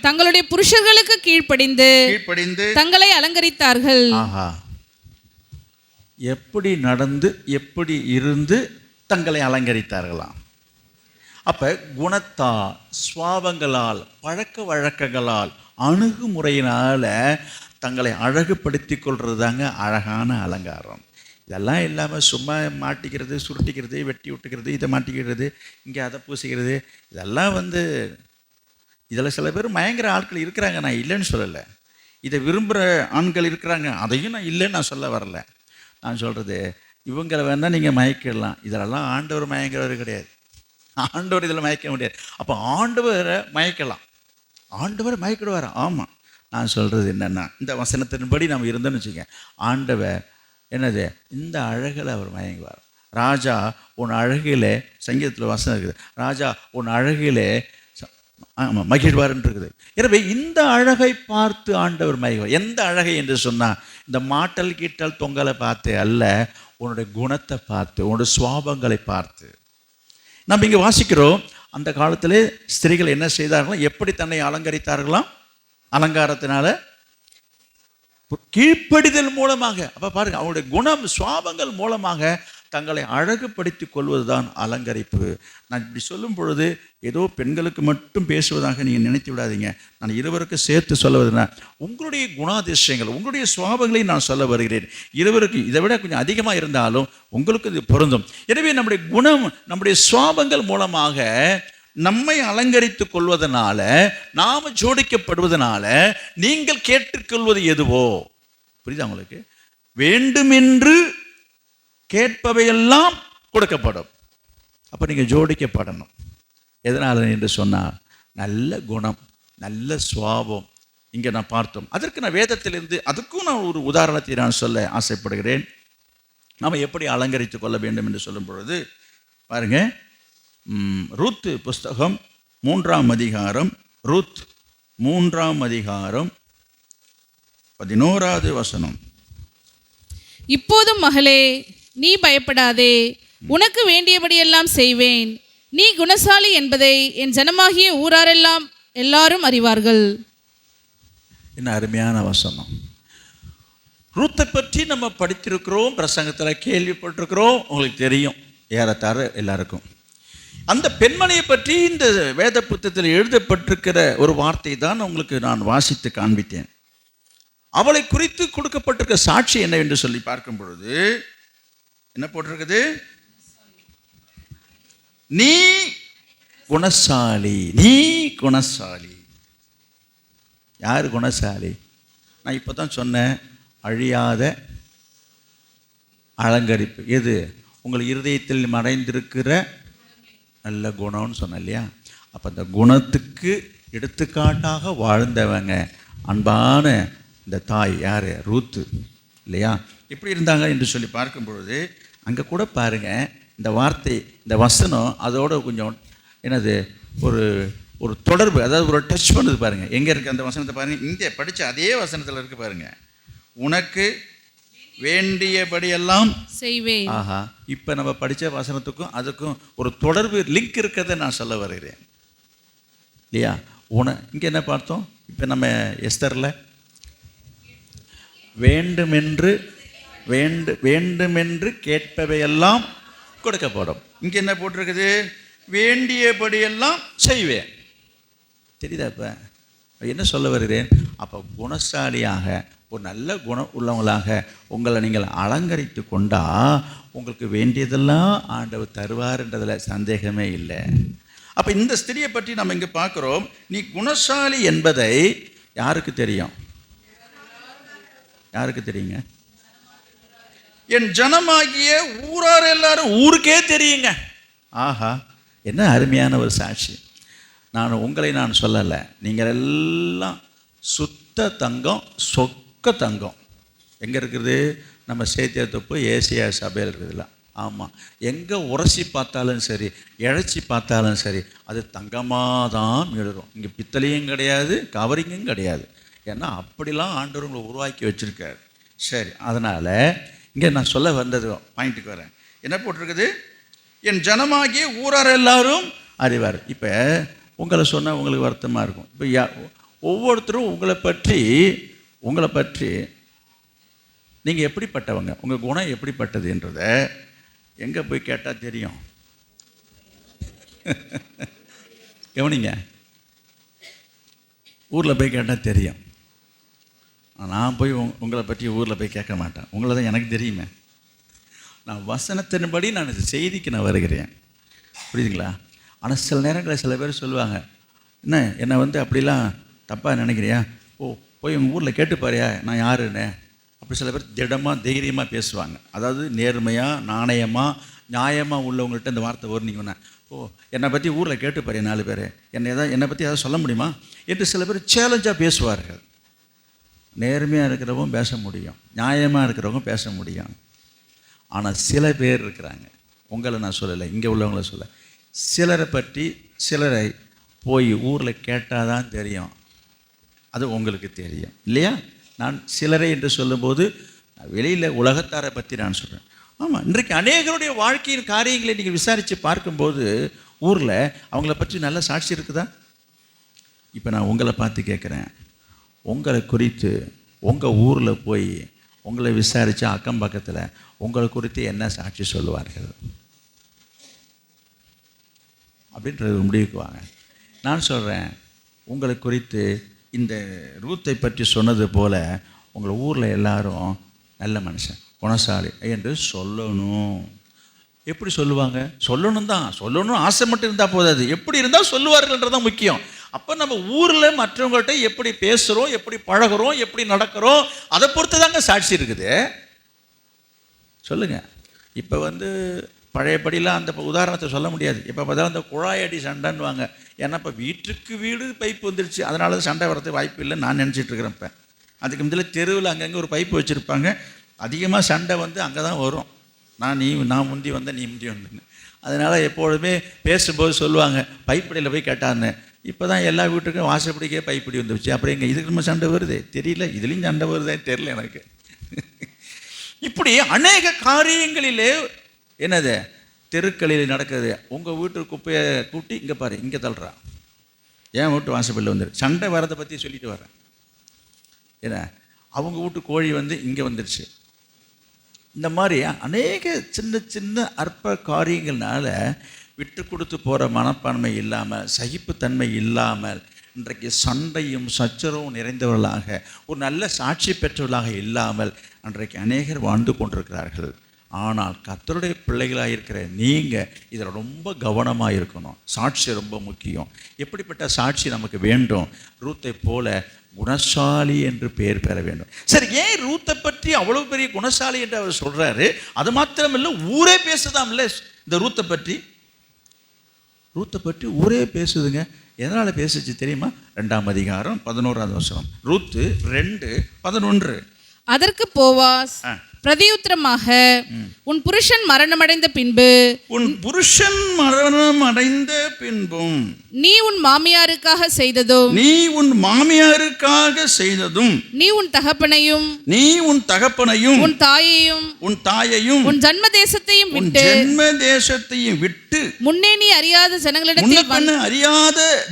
தங்களுடைய புருஷர்களுக்கு கீழ்ப்படிந்து தங்களை அலங்கரித்தார்கள். ஆஹா, எப்படி நடந்து எப்படி இருந்து தங்களை அலங்கரித்தார்களாம். அப்போ குணத்தால், சுவாபங்களால், பழக்க வழக்கங்களால், அணுகுமுறையினால் தங்களை அழகுபடுத்தி கொள்வது தாங்க அழகான அலங்காரம். இதெல்லாம் இல்லாமல் சும்மா மாட்டிக்கிறது, சுருட்டிக்கிறது, வெட்டி விட்டுக்கிறது, இதை மாட்டிக்கிறது, இங்கே அதை பூசிக்கிறது, இதெல்லாம் இதில் சில பேர் மயங்கிற ஆட்கள் இருக்கிறாங்க, நான் இல்லைன்னு சொல்லலை. இதை விரும்புகிற ஆண்கள் இருக்கிறாங்க, அதையும் நான் இல்லைன்னு நான் சொல்ல வரல. நான் சொல்கிறது, இவங்களை வேணால் நீங்கள் மயக்கிடலாம், இதெல்லாம் ஆண்டவர் மயங்கிறவர் கிடையாது. ஆண்டவர் இதில் மயக்க முடியாது. அப்போ ஆண்டவரை மயக்கலாம், ஆண்டவர் மயக்கிடுவார். ஆமாம், நான் சொல்கிறது என்னென்னா, இந்த வசனத்தின்படி நம்ம இருந்தோன்னு வச்சுக்கோங்க, ஆண்டவர் என்னது இந்த அழகில் அவர் மயங்குவார். ராஜா உன் அழகிலே, சங்கீதத்தில் வசனம் இருக்குது, ராஜா உன் அழகிலே மகிழ்வார்ன்னு இருக்குது. எனவே இந்த அழகை பார்த்து ஆண்டவர் மயங்குவார். எந்த அழகை என்று சொன்னால், இந்த மாட்டல் கீட்டல் தொங்கலை பார்த்து அல்ல, உன்னுடைய குணத்தை பார்த்து, உன்னுடைய சுவாபங்களை பார்த்து. நம்ம இங்கே வாசிக்கிறோம், அந்த காலத்திலே ஸ்திரீகள் என்ன செய்தார்களாம், எப்படி தன்னை அலங்கரித்தார்களாம், அலங்காரத்தினால கீழ்ப்படிதல் மூலமாக. அப்போ பாருங்கள், அவங்களுடைய குணம் சுவாபங்கள் மூலமாக தங்களை அழகுபடுத்தி கொள்வது தான் அலங்கரிப்பு. நான் இப்படி சொல்லும் பொழுது ஏதோ பெண்களுக்கு மட்டும் பேசுவதாக நீங்கள் நினைத்து விடாதீங்க. நான் இருவருக்கும் சேர்த்து சொல்லுவதுன்னா, உங்களுடைய குணாதிசயங்கள், உங்களுடைய சுவாபங்களை நான் சொல்ல வருகிறேன். இருவருக்கு இதை விட கொஞ்சம் அதிகமாக இருந்தாலும் உங்களுக்கு இது பொருந்தும். எனவே நம்முடைய குணம், நம்முடைய சுவாபங்கள் மூலமாக நம்மை அலங்கரித்து கொள்வதனால, நாம் ஜோடிக்கப்படுவதனால நீங்கள் கேட்டுக்கொள்வது எதுவோ, புரியுதா உங்களுக்கு? வேண்டுமென்று கேட்பவையெல்லாம் கொடுக்கப்படும். அப்போ நீங்கள் ஜோடிக்கப்படணும். எதனால் என்று சொன்னால், நல்ல குணம், நல்ல சுவாபம் இங்கே நான் பார்த்தோம். அதற்கு நான் வேதத்திலிருந்து அதுக்கும் நான் ஒரு உதாரணத்தை நான் சொல்ல ஆசைப்படுகிறேன். நாம் எப்படி அலங்கரித்து கொள்ள வேண்டும் என்று சொல்லும் பொழுது பாருங்க, ரூத் புஸ்தகம் 3ஆம் அதிகாரம், ரூத் 3ஆம் அதிகாரம் 11வது வசனம். இப்போதும் மகளே, நீ பயப்படாதே, உனக்கு வேண்டியபடியெல்லாம் செய்வேன். நீ குணசாலி என்பதை என் ஜனமாகிய ஊராரெல்லாம் எல்லாரும் அறிவார்கள். என்ன அருமையான வசனம். ரூத்தை பற்றி நம்ம படித்திருக்கிறோம், பிரசங்கத்தில் கேள்விப்பட்டிருக்கிறோம், உங்களுக்கு தெரியும் ஏறத்தாழ எல்லாருக்கும். அந்த பெண்மணியை பற்றி இந்த வேத புத்தகத்தில் எழுதப்பட்டிருக்கிற ஒரு வார்த்தை தான் உங்களுக்கு நான் வாசித்து காண்பித்தேன். அவளை குறித்து கொடுக்கப்பட்டிருக்க சாட்சி என்னவென்று சொல்லி பார்க்கும் பொழுது என்ன போட்டிருக்குது? நீ குணசாலி, நீ குணசாலி. யார் குணசாலி? நான் இப்போ தான் சொன்னேன், அழியாத அலங்கரிப்பு. எது? உங்கள் இருதயத்தில் மறைந்திருக்கிற நல்ல குணம்னு சொன்னேன் இல்லையா? அப்போ அந்த குணத்துக்கு எடுத்துக்காட்டாக வாழ்ந்தவங்க அன்பான இந்த தாய் யார்? ரூத்து இல்லையா? எப்படி இருந்தாங்க என்று சொல்லி பார்க்கும் பொழுது அங்கே கூட பாருங்கள், இந்த வார்த்தை, இந்த வசனம் அதோட கொஞ்சம் என்னது ஒரு ஒரு தொடர்பு, அதாவது ஒரு டச் பண்ணுது பாருங்கள். எங்கே இருக்குது அந்த வசனத்தை பாருங்கள், இங்கே படித்த அதே வசனத்தில் இருக்குது பாருங்கள். உனக்கு வேண்டியபடியெல்லாம் செய்வேன். ஆஹா, இப்போ நம்ம படித்த வசனத்துக்கும் அதுக்கும் ஒரு தொடர்பு, லிங்க் இருக்கிறத நான் சொல்ல வருகிறேன் இல்லையா? இங்கே என்ன பார்த்தோம்? இப்போ நம்ம எஸ்தரில் வேண்டுமென்று கேட்பவையெல்லாம் கொடுக்கப்படும். இங்கே என்ன போட்டிருக்குது? வேண்டியபடியெல்லாம் செய்வேன். தெரியுதா? இப்போ என்ன சொல்ல வருகிறேன்? அப்போ குணசாலியாக, ஒரு நல்ல குணம் உள்ளவங்களாக உங்களை நீங்கள் அலங்கரித்து கொண்டா உங்களுக்கு வேண்டியதெல்லாம் ஆண்டவர் தருவார்ன்றதில் சந்தேகமே இல்லை. அப்போ இந்த ஸ்திரியை பற்றி நம்ம இங்கே பார்க்குறோம். நீ குணசாலி என்பதை யாருக்கு தெரியும்? யாருக்கு தெரியுங்க? என் ஜனமாகிய ஊரார் எல்லாரும், ஊருக்கே தெரியுங்க. ஆஹா, என்ன அருமையான ஒரு சாட்சி. உங்களை நான் சொல்லலை, நீங்கள் எல்லாம் சுத்த தங்கம், சொக்க தங்கம். எங்கே இருக்குது? நம்ம சேத்தியத்தொப்பு ஏசியா சபையில் இருக்குதுல்ல. ஆமாம், எங்கே உரசி பார்த்தாலும் சரி, இழைச்சி பார்த்தாலும் சரி, அது தங்கமாக தான் எழுதும். இங்கே பித்தளையும் கிடையாது, கவரிங்கும் கிடையாது. ஏன்னா அப்படிலாம் ஆண்டவர் உங்களை உருவாக்கி வச்சுருக்காரு. சரி, அதனால் இங்கே நான் சொல்ல வந்தது பாயிண்ட்டுக்கு வரேன். என்ன போட்டிருக்குது? என் ஜனமாகிய ஊரார் எல்லாரும் அறிவார். இப்போ உங்களை சொன்னால் உங்களுக்கு வருத்தமாக இருக்கும். இப்போ ஒவ்வொருத்தரும் உங்களை பற்றி நீங்கள் எப்படிப்பட்டவங்க, உங்கள் குணம் எப்படிப்பட்டதுன்றதை எங்கே போய் கேட்டால் தெரியும்? கவனிங்க, ஊரில் போய் கேட்டால் தெரியும். நான் போய் உங்களை பற்றி ஊரில் போய் கேட்க மாட்டேன். உங்களை தான் எனக்கு தெரியுமே. நான் வசனத்தின்படி நான் செய்திக்கு நான் வருகிறேன், புரியுதுங்களா? ஆனால் சில நேரங்களில் சில பேர் சொல்லுவாங்க, என்னை அப்படிலாம் தப்பாக நினைக்கிறியா? போய் உங்கள் ஊரில் கேட்டுப்பாரியா நான் யாருன்னு. அப்படி சில பேர் திடமாக தைரியமாக பேசுவாங்க. அதாவது நேர்மையாக, நாணயமாக, நியாயமாக உள்ளவங்கள்ட்ட இந்த வார்த்தை வருனீங்கன்னா, என்னை பற்றி ஊரில் கேட்டுப்பாரியா 4 பேர், என்னை பற்றி ஏதாவது சொல்ல முடியுமா என்று சில பேர் சேலஞ்சாக பேசுவார்கள். நேர்மையாக இருக்கிறவங்க பேச முடியும், நியாயமாக இருக்கிறவங்க பேச முடியும். ஆனால் சில பேர் இருக்கிறாங்க, உங்களை நான் சொல்லலை, இங்கே உள்ளவங்கள சொல்ல, சிலரை போய் ஊரில் கேட்டால் தான் தெரியும். அது உங்களுக்கு தெரியும் இல்லையா? நான் சிலரை என்று சொல்லும்போது வெளியில் உலகத்தாரை பற்றி நான் சொல்கிறேன். ஆமாம், இன்றைக்கு அநேகருடைய வாழ்க்கையின் காரியங்களை நீங்கள் விசாரித்து பார்க்கும்போது ஊரில் அவங்கள பற்றி நல்ல சாட்சி இருக்குதா? இப்போ நான் உங்களை பார்த்து கேட்குறேன், உங்களை குறித்து உங்கள் ஊரில் போய் உங்களை விசாரித்து அக்கம் பக்கத்தில் உங்களை குறித்து என்ன சாட்சி சொல்லுவார்கள் அப்படின்றது முடிவுக்கு வாங்க. நான் சொல்கிறேன், உங்களை குறித்து இந்த ரூத்தை பற்றி சொன்னது போல் உங்கள் ஊரில் எல்லாரும் நல்ல மனுஷன், குணசாலி என்று சொல்லணும். எப்படி சொல்லுவாங்க? சொல்லணும் ஆசை மட்டும் இருந்தால் போதாது, எப்படி இருந்தால் சொல்லுவார்கள்ன்றதான் முக்கியம். அப்போ நம்ம ஊரில் மற்றவங்கள்ட்ட எப்படி பேசுகிறோம், எப்படி பழகிறோம், எப்படி நடக்கிறோம், அதை பொறுத்து தாங்க சாட்சி இருக்குது. சொல்லுங்கள். இப்போ பழையபடிலாம் அந்த உதாரணத்தை சொல்ல முடியாது. இப்போ பார்த்தா அந்த குழாயடி சண்டைன்னுவாங்க. ஏன்னா இப்போ வீட்டுக்கு வீடு பைப்பு வந்துடுச்சு, அதனால சண்டை வரதுக்கு வாய்ப்பு இல்லைன்னு நான் நினச்சிட்ருக்கிறேன். இப்போ அதுக்கு முதல்ல தெருவில் அங்கங்கே ஒரு பைப்பு வச்சுருப்பாங்க, அதிகமாக சண்டை அங்கே தான் வரும். நான் முந்தி வந்தேன், நீ முந்தி வந்தேன்னு. அதனால் எப்பொழுதுமே பேசும்போது சொல்லுவாங்க, பைப்படியில் போய் கேட்டான்னு. இப்போ தான் எல்லா வீட்டுக்கும் வாசப்படிக்கே பைப்படி வந்துருச்சு. அப்புறம் எங்கே இதுக்கு நம்ம சண்டை வருது தெரியல, இதுலேயும் சண்டை வருதே தெரியல எனக்கு. இப்படி அநேக காரியங்களிலே என்னது தெருக்களில் நடக்குது. உங்கள் வீட்டு குப்பையை கூட்டி இங்கே பாரு, இங்கே தள்ளுறா, என் வீட்டு வாசப்படியில் வந்துரு. சண்டை வரதை பற்றி சொல்லிட்டு வரேன். ஏன்னா அவங்க வீட்டு கோழி இங்கே வந்துடுச்சு. இந்த மாதிரி அநேக சின்ன சின்ன அற்ப காரியங்கள்னால விட்டு கொடுத்து போகிற மனப்பான்மை இல்லாமல், சகிப்புத்தன்மை இல்லாமல், இன்றைக்கு சண்டையும் சச்சரவும் நிறைந்தவர்களாக, ஒரு நல்ல சாட்சி பெற்றவர்களாக இல்லாமல் அன்றைக்கு அநேகர் வாழ்ந்து கொண்டிருக்கிறார்கள். ஆனால் கர்த்தருடைய பிள்ளைகளாக இருக்கிற நீங்கள் இதில் ரொம்ப கவனமாக இருக்கணும். சாட்சி ரொம்ப முக்கியம். எப்படிப்பட்ட சாட்சி நமக்கு வேண்டும்? ரூத்தை போல குணசாலி என்று பெயர் பெற வேண்டும். சரி, ஏன் ரூத்தை பற்றி அவ்வளோ பெரிய குணசாலி என்று அவர் சொல்கிறாரு? அது மாத்திரமில்லை, ஊரே பேசுதாம் இல்லை இந்த ரூத்தை பற்றி ஊரே பேசுதுங்க. எதனால் பேசுச்சு தெரியுமா? 2ஆம் அதிகாரம் 11ஆவது வசனம். ரூத்து 2:11. அதற்கு போவாஸ் பிரதியுத்தரமாக, உன் புருஷன் மரணமடைந்த பின்பும் நீ உன் மாமியாருக்காக செய்ததும் நீ உன் தகப்பனையும் உன் தாயையும் உன் ஜன்ம தேசத்தையும் விட்டு முன்னே நீ அறியாத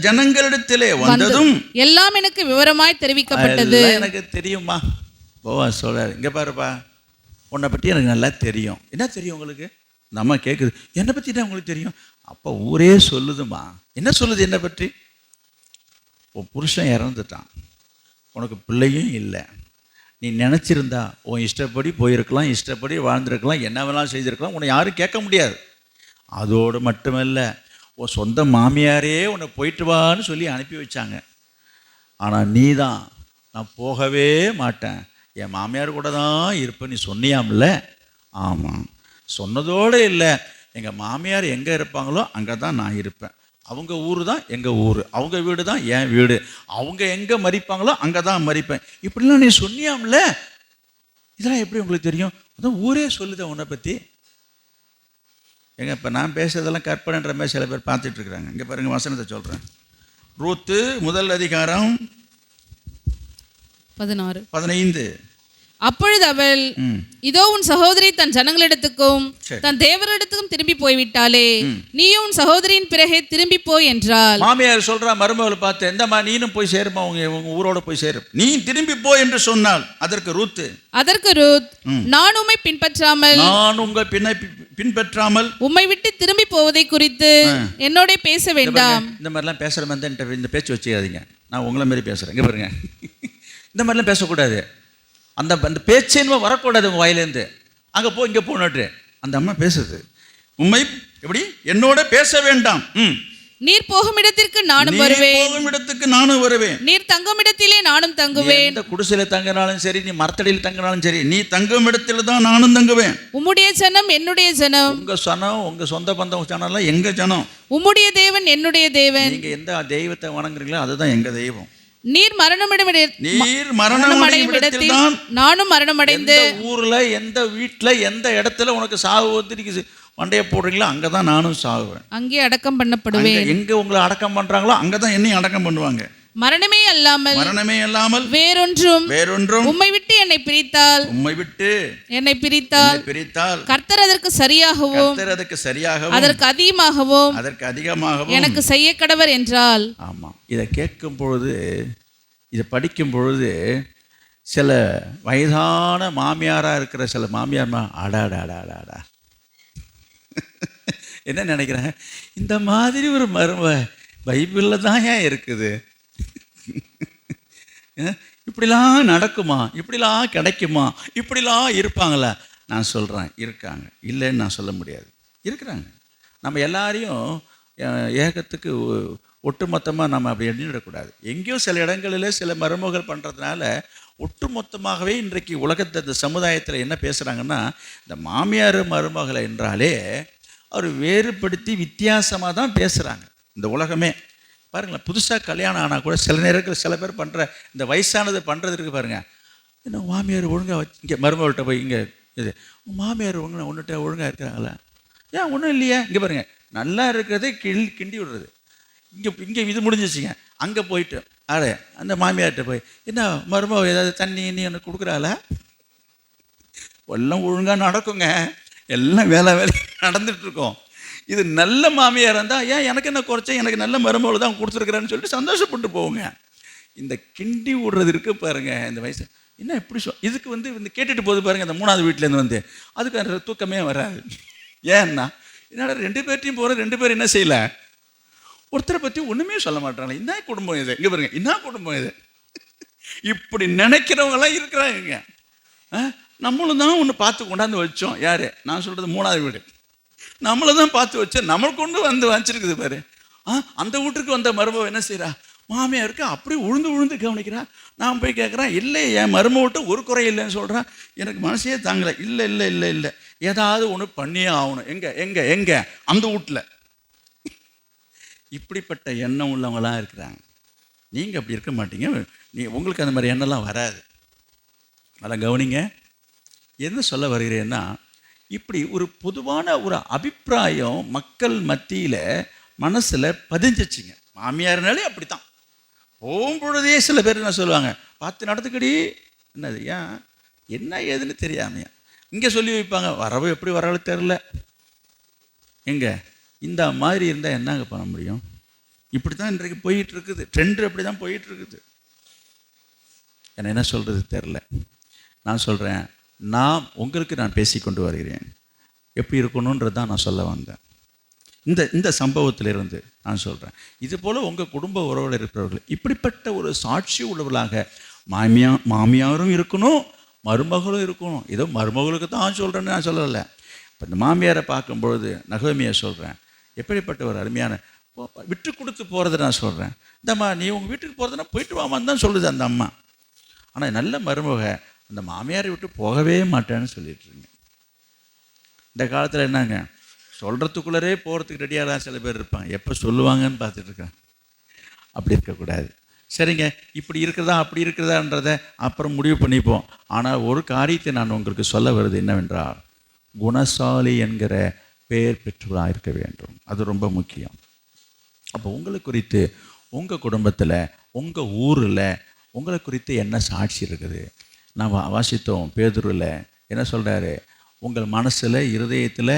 ஜனங்களிடத்திலே வந்ததும் எல்லாம் எனக்கு விவரமாய் தெரிவிக்கப்பட்டது. எனக்கு தெரியுமா? போவாஸ் சொல்றாரு, இங்க பாருப்பா, உன்னை பற்றி எனக்கு நல்லா தெரியும். என்ன தெரியும் உங்களுக்கு? நம்ம கேட்குது, என்னை பற்றி தான் உங்களுக்கு தெரியும். அப்போ ஊரே சொல்லுதுமா. என்ன சொல்லுது என்னை பற்றி? உன் புருஷன் இறந்துட்டான், உனக்கு பிள்ளையும் இல்லை, நீ நினச்சிருந்தா உன் இஷ்டப்படி போயிருக்கலாம், இஷ்டப்படி வாழ்ந்துருக்கலாம், என்ன வேணாலும் செய்திருக்கலாம், உன்னை யாரும் கேட்க முடியாது. அதோடு மட்டுமல்ல, உன் சொந்த மாமியாரே உன்னை போயிட்டு வான்னு சொல்லி அனுப்பி வச்சாங்க. ஆனால் நீ தான், நான் போகவே மாட்டேன், என் மாமியார் கூட தான் இருப்பேன் நீ சொன்னியாம்ல. ஆமாம், சொன்னதோடு இல்லை, எங்கள் மாமியார் எங்கே இருப்பாங்களோ அங்கே தான் நான் இருப்பேன். அவங்க ஊர் தான் எங்கள் ஊர், அவங்க வீடு தான் என் வீடு, அவங்க எங்கே மறிப்பாங்களோ அங்கே தான் மறிப்பேன். இப்படிலாம் நீ சொன்னியாம்ல. இதெல்லாம் எப்படி உங்களுக்கு தெரியும்? அதான் ஊரே சொல்லுதேன் உன்னை பற்றி. இப்போ நான் பேசுறதெல்லாம் கற்பனைன்ற மாதிரி சில பேர் பார்த்துட்டு இருக்கிறாங்க. இங்கே பாருங்கள், வசனத்தை சொல்கிறேன். ரூத்து 1 அதிகாரம் 15. அப்பொழுது அவள், இதோ உன் சகோதரி தன் ஜனங்களிடத்துக்கும் தன் தேவரிடத்துக்கும் திரும்பி போய்விட்டாளே, நீயும் உன் சகோதரியின் பிறகே திரும்பி போய் என்றாள். மாமியார் சொல்றா மருமகளை பார்த்து, எந்தம்மா நீனும் போய் சேருமா, உங்க ஊரோட போய் சேரு, நீ திரும்பி போய் என்று சொன்னாள். அதற்கு ரூத், நான் உம்மை பின்பற்றாமல் உம்மை விட்டு திரும்பி போவதை குறித்து என்னோட பேச வேண்டாம். இந்த மாதிரிலாம் பேசுற மாதிரி இந்த பேச்சு வச்சுக்காதீங்க. நான் உங்களை மாதிரி பேசுறேன். இங்க பாருங்க, இந்த மாதிரிலாம் பேசக்கூடாது. அந்த பேச்சே வரக்கூடாது உங்கள் வாயிலேருந்து. அங்கே போ இங்கே போனட்டு அந்த அம்மா பேசுது. உண்மை எப்படி என்னோட பேச வேண்டாம். நீர் போகும் இடத்திற்கு நானும் வருவேன், நீர் தங்கும் இடத்திலே நானும் தங்குவேன். இந்த குடிசையில் தங்கினாலும் சரி, நீ மரத்தடியில் தங்கினாலும் சரி, நீ தங்கும் இடத்துல தான் நானும் தங்குவேன். உம்முடைய ஜனம் என்னுடைய ஜனம், உங்க சனம் உங்க சொந்த பந்தம் ஜனம் எங்க ஜனம். உம்முடைய தேவன் என்னுடைய தேவன், நீங்க எந்த தெய்வத்தை வணங்குறீங்களோ அதுதான் எங்க தெய்வம். நீர் மரணமடைந்த நானும் மரணமடைந்து, ஊர்ல எந்த வீட்டுல எந்த இடத்துல உனக்கு சாவு வந்து மண்டைய போடுறீங்களோ அங்கதான் நானும் சாகுவேன், அங்கே அடக்கம் பண்ணப்படுவேன். எங்க உங்களை அடக்கம் பண்றாங்களோ அங்கதான் என்னையும் அடக்கம் பண்ணுவாங்க. மரணமே அல்லாமல் வேறொன்றும் உம்மை விட்டு என்னை பிரித்தால் கர்த்தர் அதற்கு சரியாகவும் அதற்கு அதிகமாகவும் எனக்கு செய்ய கடவர் என்றால். ஆமா, இதை கேட்கும் பொழுது, இதை படிக்கும் பொழுது, சில வயதான மாமியாரா இருக்கிற சில மாமியார் அடாடாடாடா என்ன நினைக்கிறாங்க, இந்த மாதிரி ஒரு மரும பைபிளில் தான் ஏன் இருக்குது, இப்படிலாம் நடக்குமா, இப்படிலாம் கிடைக்குமா, இப்படிலாம் இருப்பாங்களா? நான் சொல்கிறேன், இருக்காங்க, இல்லைன்னு நான் சொல்ல முடியாது, இருக்கிறாங்க. நம்ம எல்லாரையும் ஏகத்துக்கு ஒட்டுமொத்தமாக நம்ம அப்படி எண்ணிடக்கூடாது. எங்கேயோ சில இடங்களில் சில மருமகள் பண்ணுறதுனால ஒட்டுமொத்தமாகவே இன்றைக்கு உலகத்தை, இந்த சமுதாயத்தில் என்ன பேசுகிறாங்கன்னா, இந்த மாமியார் மருமகளை என்றாலே அவர் வேறுபடுத்தி வித்தியாசமாக தான் பேசுகிறாங்க இந்த உலகமே. பாருங்களேன், புதுசாக கல்யாணம் ஆனால் கூட சில நேரத்தில் சில பேர் பண்ணுற இந்த வயசானது பண்ணுறதுக்கு பாருங்கள், என்ன மாமியார் ஒழுங்காக இங்கே மருமகள்கிட்ட போய் இங்கே இது மாமியார் ஒன்றுட்ட ஒழுங்காக இருக்கிறாங்களா? ஏன் ஒன்றும் இல்லையா? இங்கே பாருங்கள், நல்லா இருக்கிறதே கிண்டி விடுறது. இங்கே இது முடிஞ்சிச்சிங்க. அங்கே போயிட்டு அந்த மாமியார்கிட்ட போய் என்ன மருமக ஏதாவது தண்ணி எனக்கு கொடுக்குறாளா? எல்லாம் ஒழுங்காக நடக்குங்க, எல்லாம் வேலை நடந்துகிட்ருக்கோம். இது நல்ல மாமியார் இருந்தால் ஏன் எனக்கு என்ன குறைச்சேன், எனக்கு நல்ல மருமகள் தான் கொடுத்துருக்குறேன்னு சொல்லிட்டு சந்தோஷப்பட்டு போவோங்க. இந்த கிண்டி விடுறது இருக்குது பாருங்கள், இந்த வயசு என்ன எப்படி இதுக்கு இந்த கேட்டுட்டு போகுது பாருங்கள், இந்த 3வது வீட்டிலேருந்து அதுக்கு அந்த தூக்கமே வராது. ஏன்னா என்னடா 2 பேர்ட்டையும் போகிற 2 பேர் என்ன செய்யலை, ஒருத்தரை பற்றி ஒன்றுமே சொல்ல மாட்டாங்களே. என்ன குடும்பம் இது? இங்கே பாருங்க, என்ன குடும்பம் இது? இப்படி நினைக்கிறவங்களாம் இருக்கிறாங்க. நம்மளும் தான் ஒன்று பார்த்து கொண்டாந்து வச்சோம். யார்? நான் சொல்கிறது 3வது வீடு. நம்மளை தான் பார்த்து வச்சோம், நம்மளுக்கு கொண்டு வச்சிருக்குது பாரு. அந்த வீட்டுக்கு வந்த மருமக என்ன செய்கிறா, மாமியாருக்கு அப்படி உழுந்து கவனிக்கிறா. நான் போய் கேட்குறேன், இல்லை என் மருமக விட்டு ஒரு குறை இல்லைன்னு சொல்கிறான். எனக்கு மனசே தாங்கலை. இல்லை ஏதாவது ஒன்று பண்ணியே ஆகணும். எங்கே அந்த வீட்டில். இப்படிப்பட்ட எண்ணம் உள்ளவங்களாம் இருக்கிறாங்க. நீங்கள் அப்படி இருக்க மாட்டீங்க. உங்களுக்கு அந்த மாதிரி எண்ணம்லாம் வராது. அதெல்லாம் கவனிங்க. என்ன சொல்ல வருகிறேன்னா, இப்படி ஒரு பொதுவான ஒரு அபிப்பிராயம் மக்கள் மத்தியில் மனசில் பதிஞ்சிச்சிங்க. மாமியார்னாலே அப்படி தான். போகும்பொழுதே சில பேர் என்ன சொல்லுவாங்க, பார்த்து நடந்துக்கடி. என்னது ஏன் என்ன ஏதுன்னு தெரியாமையா இங்கே சொல்லி வைப்பாங்க. வரவு எப்படி வரவு தெரில. எங்கே இந்த மாதிரி இருந்தால் என்னங்க பண்ண முடியும்? இப்படி தான் இன்றைக்கு போயிட்டுருக்குது. ட்ரெண்டு அப்படி தான் போயிட்டுருக்குது. என்ன சொல்கிறது தெரில. நான் சொல்கிறேன், உங்களுக்கு நான் பேசி கொண்டு வருகிறேன். எப்படி இருக்கணுன்றது தான் நான் சொல்ல வந்தேன். இந்த சம்பவத்திலிருந்து நான் சொல்கிறேன், இது போல் உங்கள் குடும்ப உறவில் இருக்கிறவர்கள் இப்படிப்பட்ட ஒரு சாட்சி உள்ளவர்களாக மாமியாரும் இருக்கணும், மருமகளும் இருக்கணும். ஏதோ மருமகளுக்கு தான் சொல்கிறேன்னு நான் சொல்லலை. இப்போ இந்த மாமியாரை பார்க்கும்பொழுது நகோமியை சொல்கிறேன், எப்படிப்பட்ட ஒரு அருமையான விட்டு கொடுத்து போகிறத நான் சொல்கிறேன். இந்தம்மா நீ உங்கள் வீட்டுக்கு போகிறதுனா போயிட்டு வாமான்னு தான் சொல்லுது அந்த அம்மா. ஆனால் நல்ல மருமக அந்த மாமியாரை விட்டு போகவே மாட்டேன்னு சொல்லிட்டுருங்க. இந்த காலத்தில் என்னங்க, சொல்கிறதுக்குள்ளரே போகிறதுக்கு ரெடியாக தான் சில பேர் இருப்பாங்க. எப்போ சொல்லுவாங்கன்னு பார்த்துட்ருக்காங்க. அப்படி இருக்கக்கூடாது. சரிங்க, இப்படி இருக்கிறதா அப்படி இருக்கிறதான்றதை அப்புறம் முடிவு பண்ணிப்போம். ஆனால் ஒரு காரியத்தை நான் உங்களுக்கு சொல்ல வருது என்னவென்றால், குணசாலி என்கிற பெயர் பெற்றவராக இருக்க வேண்டும். அது ரொம்ப முக்கியம். அப்போ உங்களை குறித்து உங்கள் குடும்பத்தில் உங்கள் ஊரில் உங்களை குறித்து என்ன சாட்சி இருக்குது? நான் வாசித்தோம் பேதுருவில் என்ன சொல்கிறாரு, உங்கள் மனசில் இருதயத்தில்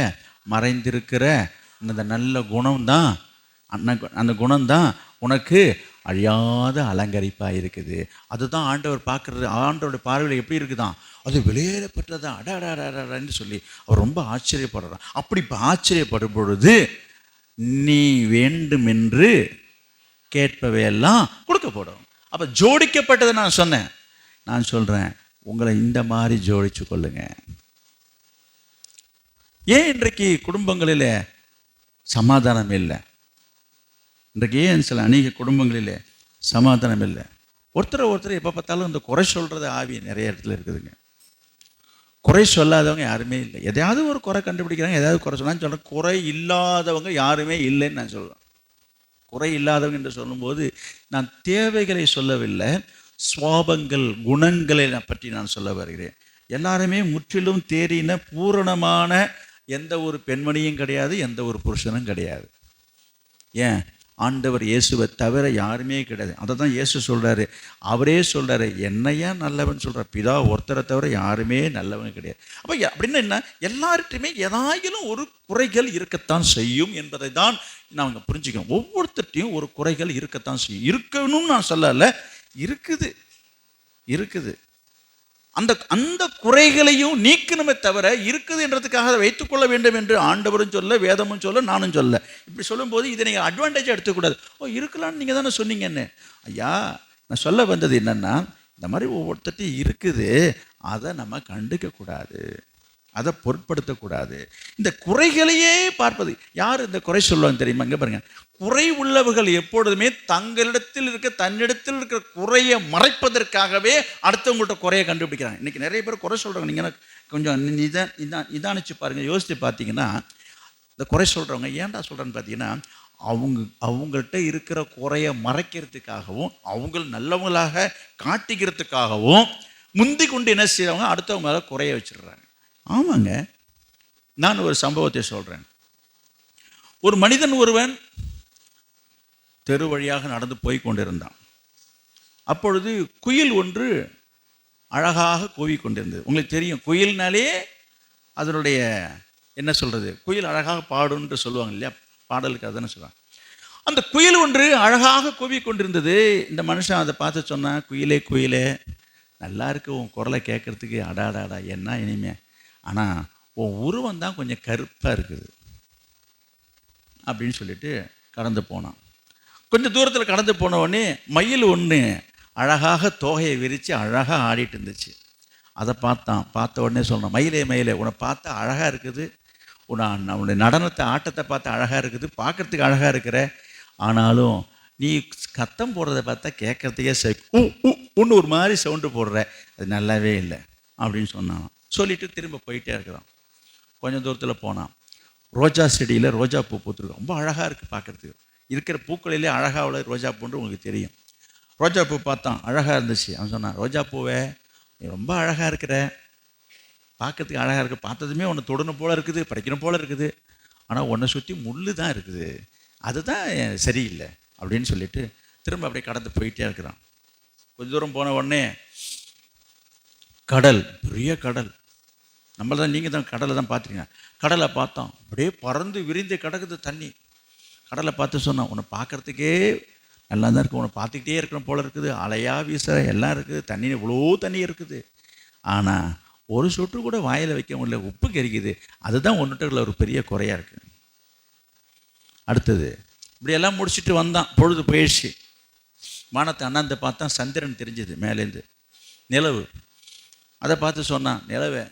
மறைந்திருக்கிற அந்த நல்ல குணம்தான், அந்த குணம்தான் உனக்கு அழியாத அலங்கரிப்பாக இருக்குது. அதுதான் ஆண்டவர் பார்க்குறது. ஆண்டவருடைய பார்வையில் எப்படி இருக்குதான், அது வெளியேறப்பட்டதா அடாடாடாடான்னு சொல்லி அவர் ரொம்ப ஆச்சரியப்படுறான். அப்படி இப்போ ஆச்சரியப்படும் பொழுது நீ வேண்டுமென்று கேட்பவையெல்லாம் கொடுக்கப்படும். அப்போ ஜோடிக்கப்பட்டதை நான் சொன்னேன். நான் சொல்கிறேன், உங்களை இந்த மாதிரி ஜோடிச்சு கொள்ளுங்க. ஏன் இன்றைக்கு குடும்பங்களில் சமாதானம் இல்லை? இன்றைக்கு ஏன் சில அநேக குடும்பங்களில் சமாதானம் இல்லை? ஒருத்தர் எப்போ பார்த்தாலும் இந்த குறை சொல்கிறது ஆவி நிறைய இடத்துல இருக்குதுங்க. குறை சொல்லாதவங்க யாருமே இல்லை. எதையாவது ஒரு குறை கண்டுபிடிக்கிறாங்க, எதாவது குறை சொல்லான்னு சொல்கிறேன். குறை இல்லாதவங்க யாருமே இல்லைன்னு நான் சொல்கிறேன். குறை இல்லாதவங்க என்று சொல்லும்போது நான் தேவைகளை சொல்லவில்லை, சுவாபங்கள் குணங்களை பற்றி நான் சொல்ல வருகிறேன். எல்லாருமே முற்றிலும் தேறின பூரணமான எந்த ஒரு பெண்மணியும் கிடையாது, எந்த ஒரு புருஷனும் கிடையாது. ஏன்? ஆண்டவர் இயேசுவை தவிர யாருமே கிடையாது. அதை தான் இயேசு சொல்கிறாரு. அவரே சொல்கிறாரு, என்னையா நல்லவன் சொல்கிறார், பிதா ஒருத்தரை தவிர யாருமே நல்லவன் கிடையாது. அப்போ அப்படின்னு என்ன, எல்லார்ட்டையுமே ஏதாயிலும் ஒரு குறைகள் இருக்கத்தான் செய்யும் என்பதை தான் நாங்கள் புரிஞ்சுக்கணும். ஒவ்வொருத்தட்டையும் ஒரு குறைகள் இருக்கத்தான் செய்யும். இருக்கணும்னு நான் சொல்லலை, இருக்குது. அந்த குறைகளையும் நீக்கணுமே தவிர இருக்குது என்றதுக்காக அதை வைத்துக்கொள்ள வேண்டும் என்று ஆண்டவரும் சொல்ல, வேதமும் சொல்ல, நானும் சொல்ல. இப்படி சொல்லும்போது இதை நீங்கள் அட்வான்டேஜாக எடுத்துக்கூடாது. இருக்கலான்னு நீங்கள் தானே சொன்னீங்கன்னு. ஐயா, நான் சொல்ல வந்தது என்னென்னா, இந்த மாதிரி ஒவ்வொருத்தையும் இருக்குது, அதை நம்ம கண்டுக்கக்கூடாது, அதை பொருட்படுத்தக்கூடாது. இந்த குறைகளையே பார்ப்பது. யார் இந்த குறை சொல்லுவாங்க தெரியுமா? இங்கே பாருங்க, குறை உள்ளவர்கள் எப்பொழுதுமே தன்னிடத்தில் இருக்கிற குறையை மறைப்பதற்காகவே அடுத்தவங்கள்ட்ட குறையை கண்டுபிடிக்கிறாங்க. இன்றைக்கி நிறைய பேர் குறை சொல்கிறாங்க. நீங்கள் கொஞ்சம் நிதானிச்சு பாருங்கள், யோசித்து பார்த்தீங்கன்னா, இந்த குறை சொல்கிறவங்க ஏன்டா சொல்கிறேன்னு பார்த்தீங்கன்னா, அவங்கள்ட்ட இருக்கிற குறையை மறைக்கிறதுக்காகவும் அவங்க நல்லவங்களாக காட்டிக்கிறதுக்காகவும் முந்தி கொண்டு என்ன செய்வாங்க, அடுத்தவங்க மேலே குறைய வச்சிடுறாங்க. ஆமாங்க. நான் ஒரு சம்பவத்தை சொல்கிறேன். ஒரு மனிதன் ஒருவன் தெரு வழியாக நடந்து போய் கொண்டிருந்தான். அப்பொழுது குயில் ஒன்று அழகாக கூவிக்கொண்டிருந்தது. உங்களுக்கு தெரியும், குயில்னாலே அதனுடைய என்ன சொல்கிறது, குயில் அழகாக பாடுன்னு சொல்லுவாங்க இல்லையா, பாடலுக்கு அதுன்னு சொல்லுவாங்க. அந்த குயில் ஒன்று அழகாக கூவிக்கொண்டிருந்தது. இந்த மனுஷன் அதை பார்த்து சொன்னான், குயிலே குயிலே, நல்லா இருக்கு உன் குரலை கேட்குறதுக்கு, அடாடாடா என்ன இனிமே, ஆனால் உன் உருவம் தான் கொஞ்சம் கருப்பாக இருக்குது அப்படின்னு சொல்லிட்டு கடந்து போனான். கொஞ்சம் தூரத்தில் கடந்து போன உடனே மயில் ஒன்று அழகாக தோகையை விரித்து அழகாக ஆடிட்டு இருந்துச்சு. அதை பார்த்த உடனே சொன்னான், மயிலே மயிலே, உன்னை பார்த்தா அழகாக இருக்குது, உன்னுடைய நடனத்தை ஆட்டத்தை பார்த்து அழகாக இருக்குது, பார்க்குறதுக்கு அழகாக இருக்கிற, ஆனாலும் நீ கத்தம் போடுறத பார்த்தா கேட்குறதுக்கே ஒன்று ஒரு மாதிரி சவுண்டு போடுற, அது நல்லாவே இல்லை அப்படின்னு சொன்னான். சொல்லிவிட்டு திரும்ப போயிட்டே இருக்கிறான். கொஞ்சம் தூரத்தில் போனான். ரோஜா செடியில் ரோஜா பூ பூத்துருக்கு, ரொம்ப அழகாக இருக்குது பார்க்குறதுக்கு. இருக்கிற பூக்களிலே அழகாக உள்ள ரோஜா பூன்னு உங்களுக்கு தெரியும். ரோஜா பூ பார்த்தான், அழகாக இருந்துச்சு. அவன் சொன்னான், ரோஜா பூவே நீ ரொம்ப அழகாக இருக்கிற, பார்க்கறதுக்கு அழகாக இருக்குது, பார்த்ததுமே உன்னை தொடணும் போல் இருக்குது, படைக்கணும் போல் இருக்குது, ஆனால் உன்னை சுற்றி முள் தான் இருக்குது, அதுதான் சரியில்லை அப்படின்னு சொல்லிட்டு திரும்ப அப்படியே கடந்து போயிட்டே இருக்கிறான். கொஞ்ச தூரம் போன உடனே கடல், பெரிய கடல், நம்மள தான், நீங்கள் தான் கடலை தான் பார்த்துருங்க. கடலை பார்த்தோம், அப்படியே பறந்து விரிந்து கிடக்குது தண்ணி. கடலை பார்த்து சொன்னான், உன்னை பார்க்குறதுக்கே நல்லா தான் இருக்குது, உன்னை பார்த்துக்கிட்டே இருக்கணும் போல் இருக்குது, அலையாக வீசுகிற எல்லாம் இருக்குது, தண்ணி இவ்வளோ தண்ணி இருக்குது, ஆனால் ஒரு சொட்டு கூட வாயில் வைக்க முடியல, உப்பு கறிக்குது, அதுதான் ஒன்றுட்டுல ஒரு பெரிய குறையாக இருக்குது. அடுத்தது இப்படியெல்லாம் முடிச்சுட்டு வந்தான். பொழுது போயிடுச்சு. வானத்தை அண்ணாந்து பார்த்தா சந்திரன் தெரிஞ்சுது மேலேருந்து, நிலவு. அதை பார்த்து சொன்னான், நிலவே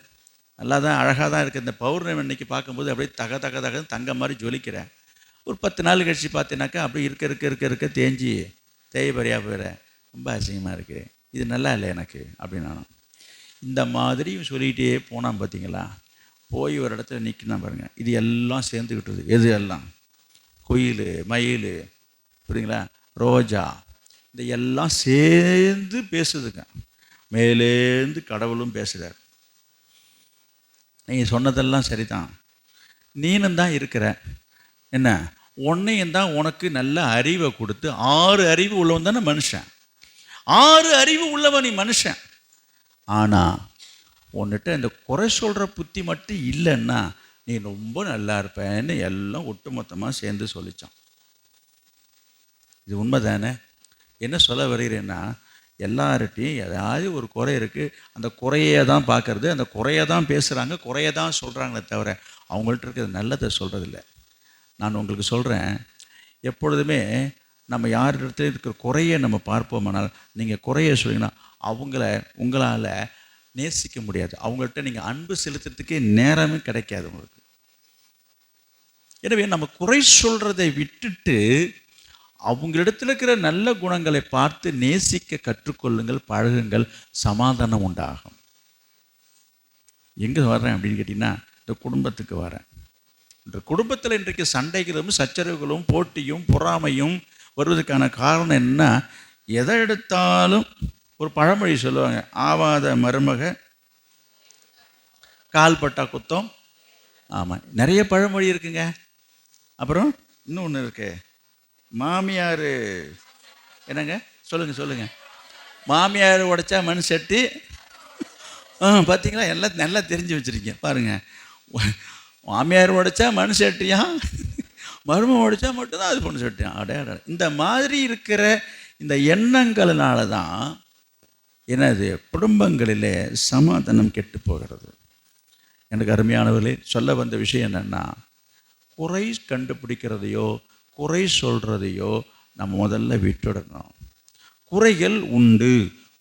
நல்லா தான் அழகாக தான் இருக்குது, இந்த பௌர்ணமி அன்னைக்கு பார்க்கும்போது அப்படியே தக தக தக தங்க மாதிரி ஜொலிக்கிறேன், ஒரு 10 நாள் கழிச்சு பார்த்தீங்கன்னாக்கா அப்படியே இருக்க தேஞ்சி தேய்பறியாக போயிட, ரொம்ப அசிங்கமாக இருக்குது, இது நல்லா இல்லை எனக்கு அப்படின்னு நானும். இந்த மாதிரி சொல்லிகிட்டே போனான். பார்த்தீங்களா, போய் ஒரு இடத்துல நிற்கினா பாருங்கள், இது எல்லாம் சேர்ந்துக்கிட்டுது. எது எல்லாம்? குயில், மயில், புரியுங்களா, ரோஜா, இந்த எல்லாம் சேர்ந்து பேசுதுங்க. மேலேருந்து கடவுளும் பேசுகிறார், நீங்கள் சொன்னதெல்லாம் சரிதான், நீனும் தான் இருக்கிற, என்ன உன்னையும் தான் உனக்கு நல்ல அறிவை கொடுத்து, 6 அறிவு உள்ளவன் தானே மனுஷன், 6 அறிவு உள்ளவன் நீ மனுஷன், ஆனால் உன்னிட்ட இந்த குறை சொல்கிற புத்தி மட்டும் இல்லைன்னா நீ ரொம்ப நல்லா இருப்பேன்னு எல்லாம் ஒட்டுமொத்தமாக சேர்ந்து சொல்லித்தான். இது உண்மை தானே? என்ன சொல்ல வருகிறேன்னா, எல்லார்ட்டையும் ஏதாவது ஒரு குறை இருக்குது, அந்த குறையை தான் பார்க்குறது, அந்த குறையை தான் பேசுகிறாங்க, குறையை தான் சொல்கிறாங்களே தவிர அவங்கள்ட்ட இருக்கிறது நல்லதை சொல்கிறதில்ல. நான் உங்களுக்கு சொல்கிறேன், எப்பொழுதுமே நம்ம யாரிடத்துல இருக்கிற குறையை நம்ம பார்ப்போமானால், நீங்கள் குறையை சொன்னீங்கன்னா உங்களால் நேசிக்க முடியாது, அவங்கள்ட்ட நீங்கள் அன்பு செலுத்துறதுக்கே நேரமே கிடைக்காது உங்களுக்கு. எனவே நம்ம குறை சொல்கிறதை விட்டுட்டு அவங்களிடத்தில் இருக்கிற நல்ல குணங்களை பார்த்து நேசிக்க கற்றுக்கொள்ளுங்கள், பழகுங்கள், சமாதானம் உண்டாகும். எங்கே வர்றேன் அப்படின்னு கேட்டிங்கன்னா, இந்த குடும்பத்துக்கு வரேன். இந்த குடும்பத்தில் இன்றைக்கு சண்டைகளும் சச்சரவுகளும் போட்டியும் பொறாமையும் வருவதற்கான காரணம் என்ன? எதை எடுத்தாலும் ஒரு பழமொழி சொல்லுவாங்க, ஆவாத மருமக கால்பட்டா குத்தம். ஆமாம், நிறைய பழமொழி இருக்குங்க. அப்புறம் இன்னொன்று இருக்கு, மாமியார் என்னங்க, சொல்லுங்கள், மாமியார் உடைச்சா மண் சட்டி. பார்த்தீங்களா, எல்லாம் நல்லா தெரிஞ்சு வச்சுருக்கீங்க பாருங்கள். மாமியார் உடைச்சா மண் சட்டியா, மருமம் உடைச்சா மட்டும்தான் அது பொண்ணு சட்டியா. அடையாட இந்த மாதிரி இருக்கிற இந்த எண்ணங்களினால தான் என்னது குடும்பங்களிலே சமாதானம் கெட்டு போகிறது. எனக்கு அருமையானவர்களே, சொல்ல வந்த விஷயம் என்னென்னா, குறை கண்டுபிடிக்கிறதையோ குறை சொல்கிறதையோ நம்ம முதல்ல விட்டுடணும். குறைகள் உண்டு,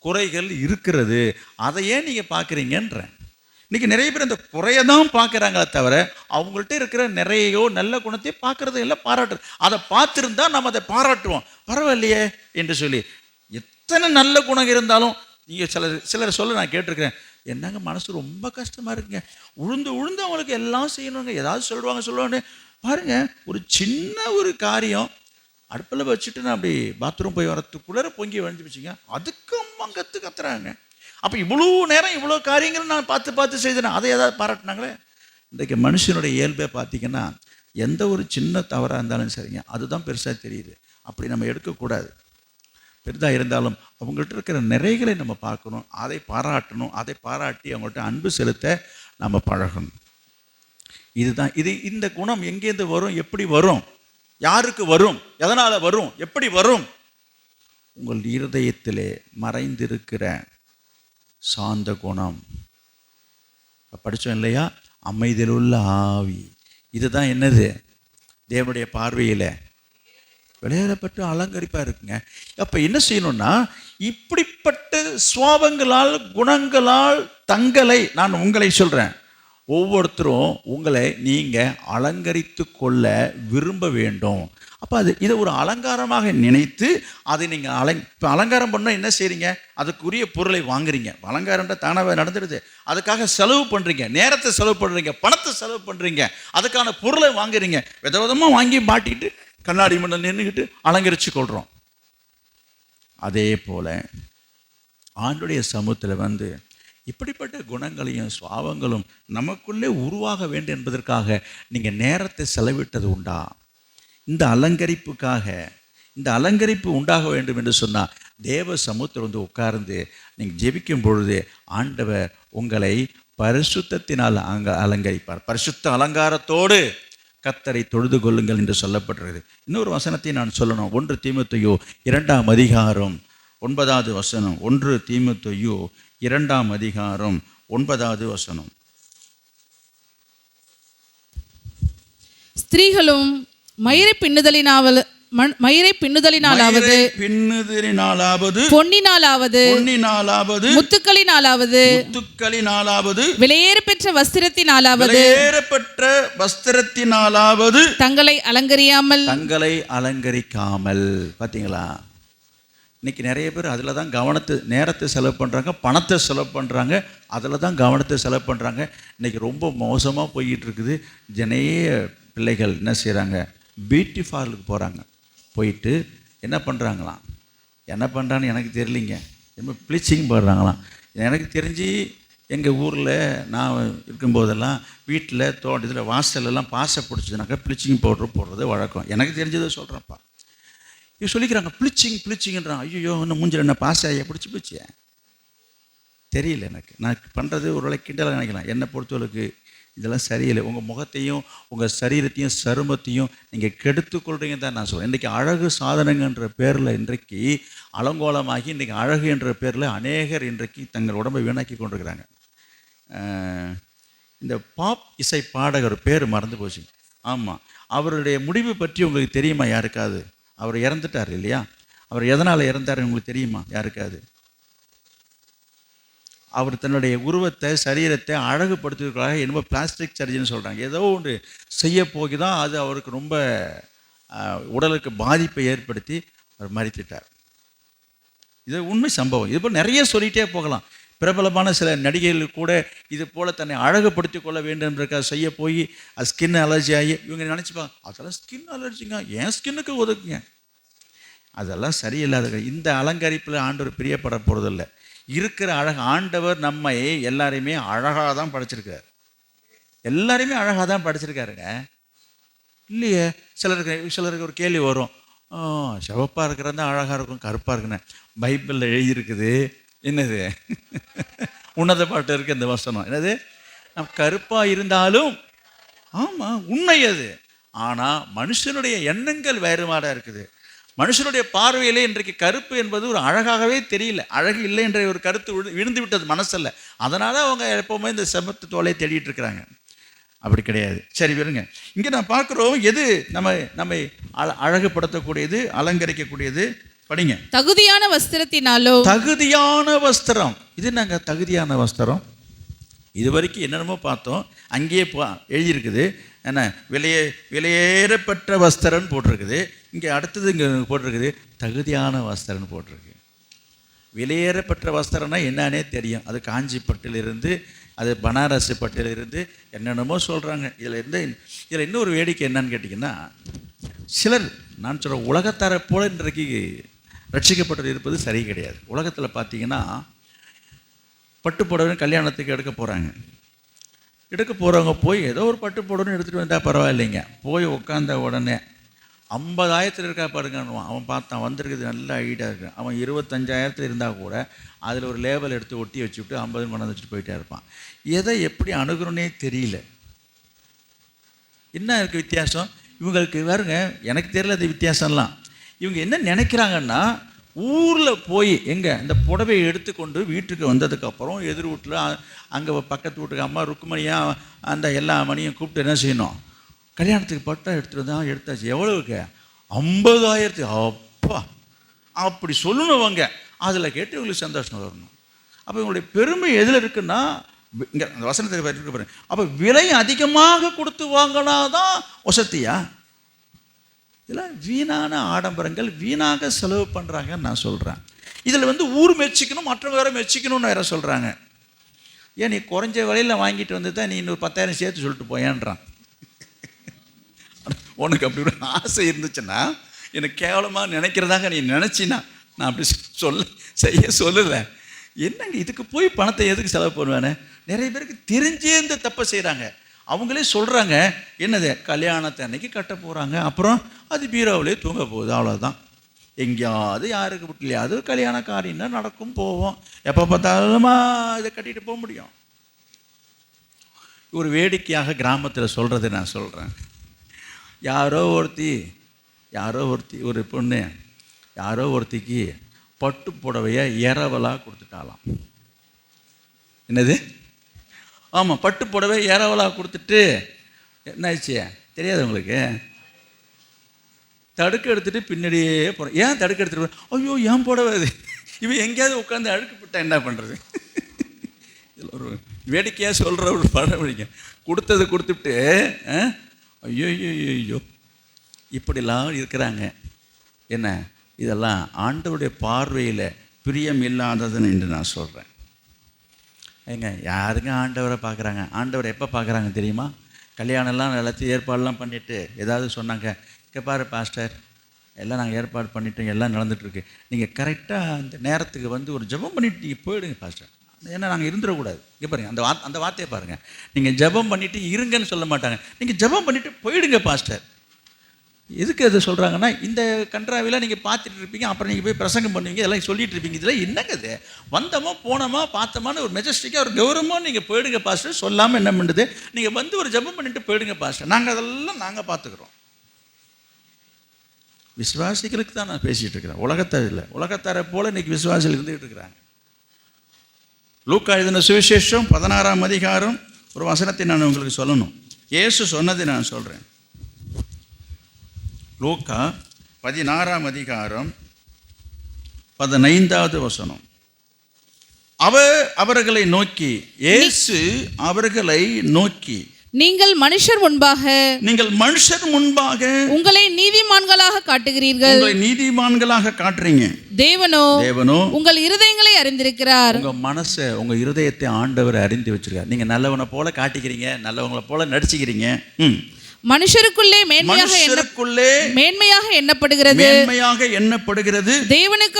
குறைகள் இருக்கிறது, அதை ஏன் நீங்கள் பார்க்குறீங்கன்றேன். இன்றைக்கி நிறைய பேர் அந்த குறையை தான் பார்க்குறாங்களே தவிர அவங்கள்ட்ட இருக்கிற நிறையோ நல்ல குணத்தை பார்க்குறது எல்லாம் பாராட்டு. அதை பார்த்துருந்தா நம்ம அதை பாராட்டுவோம், பரவாயில்லையே என்று சொல்லி. எத்தனை நல்ல குணம் இருந்தாலும் நீங்கள் சிலர் சொல்ல நான் கேட்டிருக்கிறேன், என்னங்க மனசு ரொம்ப கஷ்டமாக இருக்குங்க, உழுந்து அவங்களுக்கு எல்லாம் செய்யணுங்க, ஏதாவது சொல்லுவாங்க பாருங்கள். ஒரு சின்ன ஒரு காரியம் அடுப்பில் வச்சுட்டு நான் அப்படி பாத்ரூம் போய் வரத்துக்குள்ளே பொங்கி வழிஞ்சு வச்சுங்க, அதுக்கு அம்மா கத்துறாங்க. அப்போ இவ்வளோ நேரம் இவ்வளோ காரியங்கள் நான் பார்த்து செய்தேன், அதை ஏதாவது பாராட்டினாங்களே? இன்றைக்கு மனுஷனுடைய இயல்பை பார்த்திங்கன்னா எந்த ஒரு சின்ன தவறாக இருந்தாலும் சரிங்க, அதுதான் பெருசாக தெரியுது. அப்படி நம்ம எடுக்கக்கூடாது. பெரிதாக இருந்தாலும் அவங்கள்ட்ட இருக்கிற நிறைகளை நம்ம பார்க்கணும், அதை பாராட்டணும், அதை பாராட்டி அவங்கள்ட்ட அன்பு செலுத்த நம்ம பழகணும். இதுதான் இந்த குணம் எங்கேருந்து வரும், எப்படி வரும், யாருக்கு வரும், எதனால் வரும், எப்படி வரும்? உங்கள் இருதயத்திலே மறைந்திருக்கிற சாந்த குணம். படித்தோம் இல்லையா, அமைதியில் உள்ள ஆவி. இதுதான் என்னது? தேவனுடைய பார்வையில் விளையாடப்பட்டு அலங்கரிப்பாக இருக்குங்க. அப்போ என்ன செய்யணும்னா, இப்படிப்பட்ட சுவாபங்களால் குணங்களால் தங்களை, நான் உங்களை சொல்கிறேன், ஒவ்வொருத்தரும் உங்களை நீங்கள் அலங்கரித்து கொள்ள விரும்ப வேண்டும். அப்போ இதை ஒரு அலங்காரமாக நினைத்து அதை நீங்கள் இப்போ அலங்காரம் பண்ணால் என்ன செய்கிறீங்க? அதுக்குரிய பொருளை வாங்குறீங்க. அலங்காரம்ன்ற தானாகவே நடந்துடுது. அதுக்காக செலவு பண்ணுறீங்க, நேரத்தை செலவு பண்ணுறீங்க, பணத்தை செலவு பண்ணுறீங்க, அதுக்கான பொருளை வாங்குறீங்க, விதவிதமாக வாங்கி மாட்டிட்டு கண்ணாடி முன்ன நின்றுக்கிட்டு அலங்கரித்து கொள்கிறோம். அதே போல் ஆண்டுடைய சமூகத்தில் இப்படிப்பட்ட குணங்களையும் சுவாபங்களும் நமக்குள்ளே உருவாக வேண்டும் என்பதற்காக நீங்கள் நேரத்தை செலவிட்டது உண்டா? இந்த அலங்கரிப்புக்காக, இந்த அலங்கரிப்பு உண்டாக வேண்டும் என்று சொன்னால் தேவ சமூகத்தில் உட்கார்ந்து நீங்கள் ஜெபிக்கும் பொழுது ஆண்டவர் உங்களை பரிசுத்தத்தினால் அலங்கரிப்பார். பரிசுத்த அலங்காரத்தோடு கர்த்தரை தொழுது கொள்ளுங்கள் என்று சொல்லப்பட்டிருக்கிறது. இன்னொரு வசனத்தை நான் சொல்லணும். 1 தீமோத்தேயு 2ஆம் அதிகாரம் 9வது வசனம். 1 தீமோத்தேயு 2ஆம் அதிகாரம் 9வது வசனம். ஸ்திரீகளும் மயிரை பின்னுதலினாவது பொன்னினாலாவது முத்துக்களினாலாவது விலையேற பெற்ற வஸ்திரத்தினாலாவது தங்களை அலங்கரிக்காமல். பார்த்தீங்களா, இன்னைக்கு நிறைய பேர் அதில் தான் நேரத்தை செலவு பண்ணுறாங்க, பணத்தை செலவு பண்ணுறாங்க, அதில் தான் கவனத்தை செலவு பண்ணுறாங்க. இன்றைக்கி ரொம்ப மோசமாக போய்கிட்டு இருக்குது. நிறைய பிள்ளைகள் என்ன செய்கிறாங்க, பியூட்டி பார்லருக்கு போகிறாங்க. போயிட்டு என்ன பண்ணுறான்னு எனக்கு தெரியலிங்க, என்ன ப்ளீச்சிங் போடுறாங்களாம். எனக்கு தெரிஞ்சு எங்கள் ஊரில் நான் இருக்கும்போதெல்லாம் வீட்டில் தோட்டத்தில் வாசலெல்லாம் பாசை பிடிச்சதுனாக்கா ப்ளீச்சிங் பவுடர் போடுறது வழக்கம். எனக்கு தெரிஞ்சதை சொல்கிறேன்ப்பா. இது சொல்லிக்கிறாங்க, ப்ளீச்சிங்கிறான். ஐயோ, இன்னும் மூஞ்சில் என்ன பாசையை பிடிச்சி தெரியல எனக்கு. நான் பண்ணுறது ஒரு கிண்டலாக நினைக்கலாம். என்னை பொறுத்தவரைக்கு இதெல்லாம் சரியில்லை. உங்கள் முகத்தையும் உங்கள் சரீரத்தையும் சருமத்தையும் நீங்கள் கெடுத்துக்கொள்கிறீங்க தான் நான் சொல்கிறேன். இன்றைக்கி அழகு சாதனங்கன்ற பேரில் இன்றைக்கு அலங்கோலமாகி இன்றைக்கி அழகு என்ற பேரில் அநேகர் இன்றைக்கு தங்கள் உடம்பை வீணாக்கி கொண்டிருக்கிறாங்க. இந்த பாப் இசை பாடகர் பேர் மறந்து போச்சு. ஆமாம், அவருடைய முடிவு பற்றி உங்களுக்கு தெரியுமா யாருக்காவது? அவர் இறந்துட்டார் இல்லையா? அவர் எதனால் இறந்தார் உங்களுக்கு தெரியுமா யாருக்காவது? அவர் தன்னுடைய உருவத்தை, சரீரத்தை அழகுபடுத்துவதற்காக என்னமோ பிளாஸ்டிக் சர்ஜரின்னு சொல்கிறாங்க, ஏதோ ஒன்று செய்ய போகி தான் அது அவருக்கு ரொம்ப உடலுக்கு பாதிப்பை ஏற்படுத்தி அவர் மரித்துட்டார். இது உண்மை சம்பவம். இது போல் நிறைய சொல்லிகிட்டே போகலாம். பிரபலமான சில நடிகைகள் கூட இது போல் தன்னை அழகுபடுத்தி கொள்ள வேண்டும் என்றதுக்காக செய்ய போய் அது ஸ்கின் அலர்ஜி ஆகி இவங்க நினச்சிப்பாங்க, அதெல்லாம் ஸ்கின் அலர்ஜிங்க, ஏன் ஸ்கின்னுக்கு ஒதுக்குங்க. அதெல்லாம் சரியில்லாத. இந்த அலங்கரிப்பில் ஆண்டவர் பிரியப்பட போகிறதில்லை. இருக்கிற அழகு, ஆண்டவர் நம்மை எல்லாரையுமே அழகாக தான் படைச்சிருக்கார். எல்லாரையுமே அழகாக தான் படைச்சிருக்காருங்க. இல்லையே, சிலருக்கு ஒரு கேள்வி வரும், சிவப்பாக இருக்கிறது தான் அழகாக இருக்கும், கருப்பாக இருக்குன்னு பைபிளில் எழுதியிருக்குது. என்னது உன்னத பாட்டு இருக்குது இந்த வசனம். என்னது, நம் கருப்பாக இருந்தாலும் ஆமாம் உண்மை அது. ஆனால் மனுஷனுடைய எண்ணங்கள் வேறுபாடாக இருக்குது. மனுஷனுடைய பார்வையிலே இன்றைக்கு கருப்பு என்பது ஒரு அழகாகவே தெரியல. அழகு இல்லை என்ற ஒரு கருத்து விழுந்து விட்டது மனசில். அதனால் அவங்க எப்போவுமே இந்த செமத்து தோலை தேடிட்டு இருக்கிறாங்க. அப்படி கிடையாது. சரி விருங்க, இங்கே நான் பார்க்குறோம் எது நம்மை அழகுபடுத்தக்கூடியது, அலங்கரிக்கக்கூடியது. படிங்க. தகுதியான வஸ்திரத்தினாலோ. தகுதியான வஸ்திரம். இது நாங்கள் தகுதியான வஸ்திரம் இது வரைக்கும் என்னென்னமோ பார்த்தோம். அங்கேயே எழுதியிருக்குது என்ன, விலையேறப்பெற்ற வஸ்திரம்னு போட்டிருக்குது. இங்கே அடுத்தது இங்கே போட்டிருக்குது தகுதியான வஸ்திரம்னு போட்டிருக்கு. விலையேறப்பெற்ற வஸ்திரம்னா என்னன்னே தெரியும். அது காஞ்சி பட்டிலிருந்து, அது பனாரஸ் பட்டிலிருந்து என்னென்னமோ சொல்கிறாங்க. இதில் இன்னொரு வேடிக்கை என்னன்னு கேட்டிங்கன்னா, சிலர் நான் சொல்கிற உலகத்தாரை போல இன்றைக்கு ரட்சிக்கப்பட்டு இருப்பது சரி கிடையாது. உலகத்தில் பார்த்தீங்கன்னா பட்டு புடவை கல்யாணத்துக்கு எடுக்க போகிறவங்க போய் ஏதோ ஒரு பட்டு புடவை எடுத்துகிட்டு வந்தால் பரவாயில்லைங்க. போய் உட்காந்த உடனே 50,000 இருக்கா பாருங்கன்னுவான். அவன் பார்த்தான், வந்திருக்குது நல்ல ஐடியா இருக்கு. அவன் 25,000 இருந்தால் கூட அதில் ஒரு லேபல் எடுத்து ஒட்டி வச்சுவிட்டு 50 கொண்டு வச்சுட்டு போயிட்டே இருப்பான். எதை எப்படி அணுகிறோன்னே தெரியல. என்ன இருக்குது வித்தியாசம் இவங்களுக்கு? பாருங்க, எனக்கு தெரியல அது வித்தியாசம்லாம். இவங்க என்ன நினைக்கிறாங்கன்னா, ஊரில் போய் எங்கே இந்த புடவையை எடுத்துக்கொண்டு வீட்டுக்கு வந்ததுக்கப்புறம் எதிர் வீட்டில் அங்கே பக்கத்து வீட்டுக்கு அம்மா ருக்குமணியாக அந்த எல்லா மணியும் கூப்பிட்டு என்ன செய்யணும், கல்யாணத்துக்கு பட்டா எடுத்துகிட்டு தான் எடுத்தாச்சு. எவ்வளவுக்கு? 50,000. அப்பா அப்படி சொல்லணுவங்க. அதில் கேட்டு இவங்களுக்கு சந்தோஷம் வரணும். அப்போ இவங்களுடைய பெருமை எதில் இருக்குன்னா, இங்கே அந்த வசனத்துக்கு இருக்க பாருங்க. அப்போ விலை அதிகமாக கொடுத்து வாங்கினாதான் வசதியா? இதெல்லாம் வீணான ஆடம்பரங்கள், வீணாக செலவு பண்ணுறாங்கன்னு நான் சொல்கிறேன். இதில் ஊர் மெச்சிக்கணும், மற்றவங்க வேறு மெச்சிக்கணும்னு வேறு சொல்கிறாங்க. ஏன் நீ குறைஞ்ச விலையில் வாங்கிட்டு வந்து தான் நீ இன்னொரு 10,000 சேர்த்து சொல்லிட்டு போயேன்றான். உனக்கு அப்படி ஒரு ஆசை இருந்துச்சுன்னா, எனக்கு கேவலமாக நினைக்கிறதாக நீ நினச்சின்னா, நான் அப்படி செய்ய சொல்லலை. என்னங்க இதுக்கு போய் பணத்தை எதுக்கு செலவு பண்ணுவேன்னு நிறைய பேருக்கு தெரிஞ்சே இந்த தப்பை செய்கிறாங்க. அவங்களே சொல்கிறாங்க, என்னது கல்யாணத்தை அன்னைக்கு கட்ட போகிறாங்க, அப்புறம் அது பீரோவிலே தூங்க போகுது, அவ்வளோதான். எங்கேயாவது யாருக்கு வீட்லையாவது கல்யாண காரியம்னா நடக்கும், போவோம். எப்போ பார்த்தாலுமா இதை கட்டிட்டு போக முடியும். ஒரு வேடிக்கையாக கிராமத்தில் சொல்கிறது நான் சொல்கிறேன். யாரோ ஒருத்தி ஒரு பொண்ணு யாரோ ஒருத்திக்கு பட்டு புடவையை இரவலாக கொடுத்துட்டாலாம். என்னது? ஆமாம், பட்டு புடவை இரவலாக கொடுத்துட்டு என்னாச்சு தெரியாது உங்களுக்கு? தடுக்க எடுத்துகிட்டு பின்னாடியே போகிறேன். ஏன் தடுக்க எடுத்துகிட்டு? ஐயோ ஏன் புடவை அது, இவன் எங்கேயாவது உட்காந்து அழுக்குப்பட்டா என்ன பண்ணுறது? இதில் ஒரு வேடிக்கையாக சொல்கிற ஒரு படம் பிடிக்கும். கொடுத்ததை கொடுத்துட்டு ஐயோ ஐயோ ஐயோ இப்படிலாம் இருக்கிறாங்க. என்ன இதெல்லாம் ஆண்டவருடைய பார்வையில் பிரியம் இல்லாததுன்னு என்று நான் சொல்கிறேன். ஏங்க யாருங்க ஆண்டவரை பார்க்குறாங்க? ஆண்டவரை எப்போ பார்க்குறாங்க தெரியுமா? கல்யாணம்லாம் எல்லாத்தையும் ஏற்பாடெல்லாம் பண்ணிவிட்டு ஏதாவது சொன்னாங்க, இங்கே பாரு பாஸ்டர், எல்லாம் நாங்கள் ஏற்பாடு பண்ணிட்டோம், எல்லாம் நடந்துகிட்ருக்கு, நீங்கள் கரெக்டாக அந்த நேரத்துக்கு ஒரு ஜெபம் பண்ணிவிட்டு நீங்கள் போயிடுங்க பாஸ்டர். ஏன்னா நாங்கள் இருந்துடக்கூடாது. இங்கே பாருங்கள், அந்த வார்த்தையை பாருங்கள். நீங்கள் ஜெபம் பண்ணிவிட்டு இருங்கன்னு சொல்ல மாட்டாங்க, நீங்கள் ஜெபம் பண்ணிவிட்டு போயிடுங்க பாஸ்டர். எதுக்கு அது சொல்கிறாங்கன்னா, இந்த கன்றாவிலாம் நீங்கள் பார்த்துட்டு இருப்பீங்க, அப்புறம் நீங்கள் போய் பிரசங்கம் பண்ணுவீங்க, இதெல்லாம் சொல்லிட்டு இருப்பீங்க. இதெல்லாம் என்னங்க இது? வந்தோமா போனோமா பார்த்தோமான ஒரு மெஜஸ்டிக்காக ஒரு கௌரவமாக நீங்கள் போயிடுங்க பாஸ்டர் சொல்லாமல் என்ன பண்ணுது? நீங்கள் ஒரு ஜெபம் பண்ணிட்டு போயிடுங்க பாஸ்டர், நாங்கள் அதெல்லாம் நாங்கள் பார்த்துக்குறோம். விசுவாசிகளுக்கு தான் நான் பேசிகிட்டு இருக்கிறேன், உலகத்தார் இல்லை. உலகத்தாரை போல் இன்றைக்கி விசுவாசிகள் இருந்துகிட்டு இருக்கிறாங்க. லூக்கா எழுதின சுவிசேஷம் 16ஆம் அதிகாரம் ஒரு வசனத்தை நான் உங்களுக்கு சொல்லணும். இயேசு சொன்னதை நான் சொல்கிறேன். லூக்கா 16ஆம் அதிகாரம் 15வது வசனம். அவர்களை நோக்கி, இயேசு அவர்களை நோக்கி, நீங்கள் மனுஷர் முன்பாக உங்களை நீதிமான்களாக காட்டுகிறீர்கள். உங்களை நீதிமான்களாக காட்டுறீங்க. தேவனோ உங்கள் இருதயங்களை அறிந்திருக்கிறார். உங்க மனசை, உங்க இருதயத்தை ஆண்டவர் அறிந்து வச்சிருக்கார். நீங்க நல்லவனை போல காட்டிக்கிறீங்க, நல்லவங்களை போல நடிச்சுக்கிறீங்க. மனுஷருக்குள்ளே மேன்மையாக எண்ணப்படுகிறது, தேவனுக்கு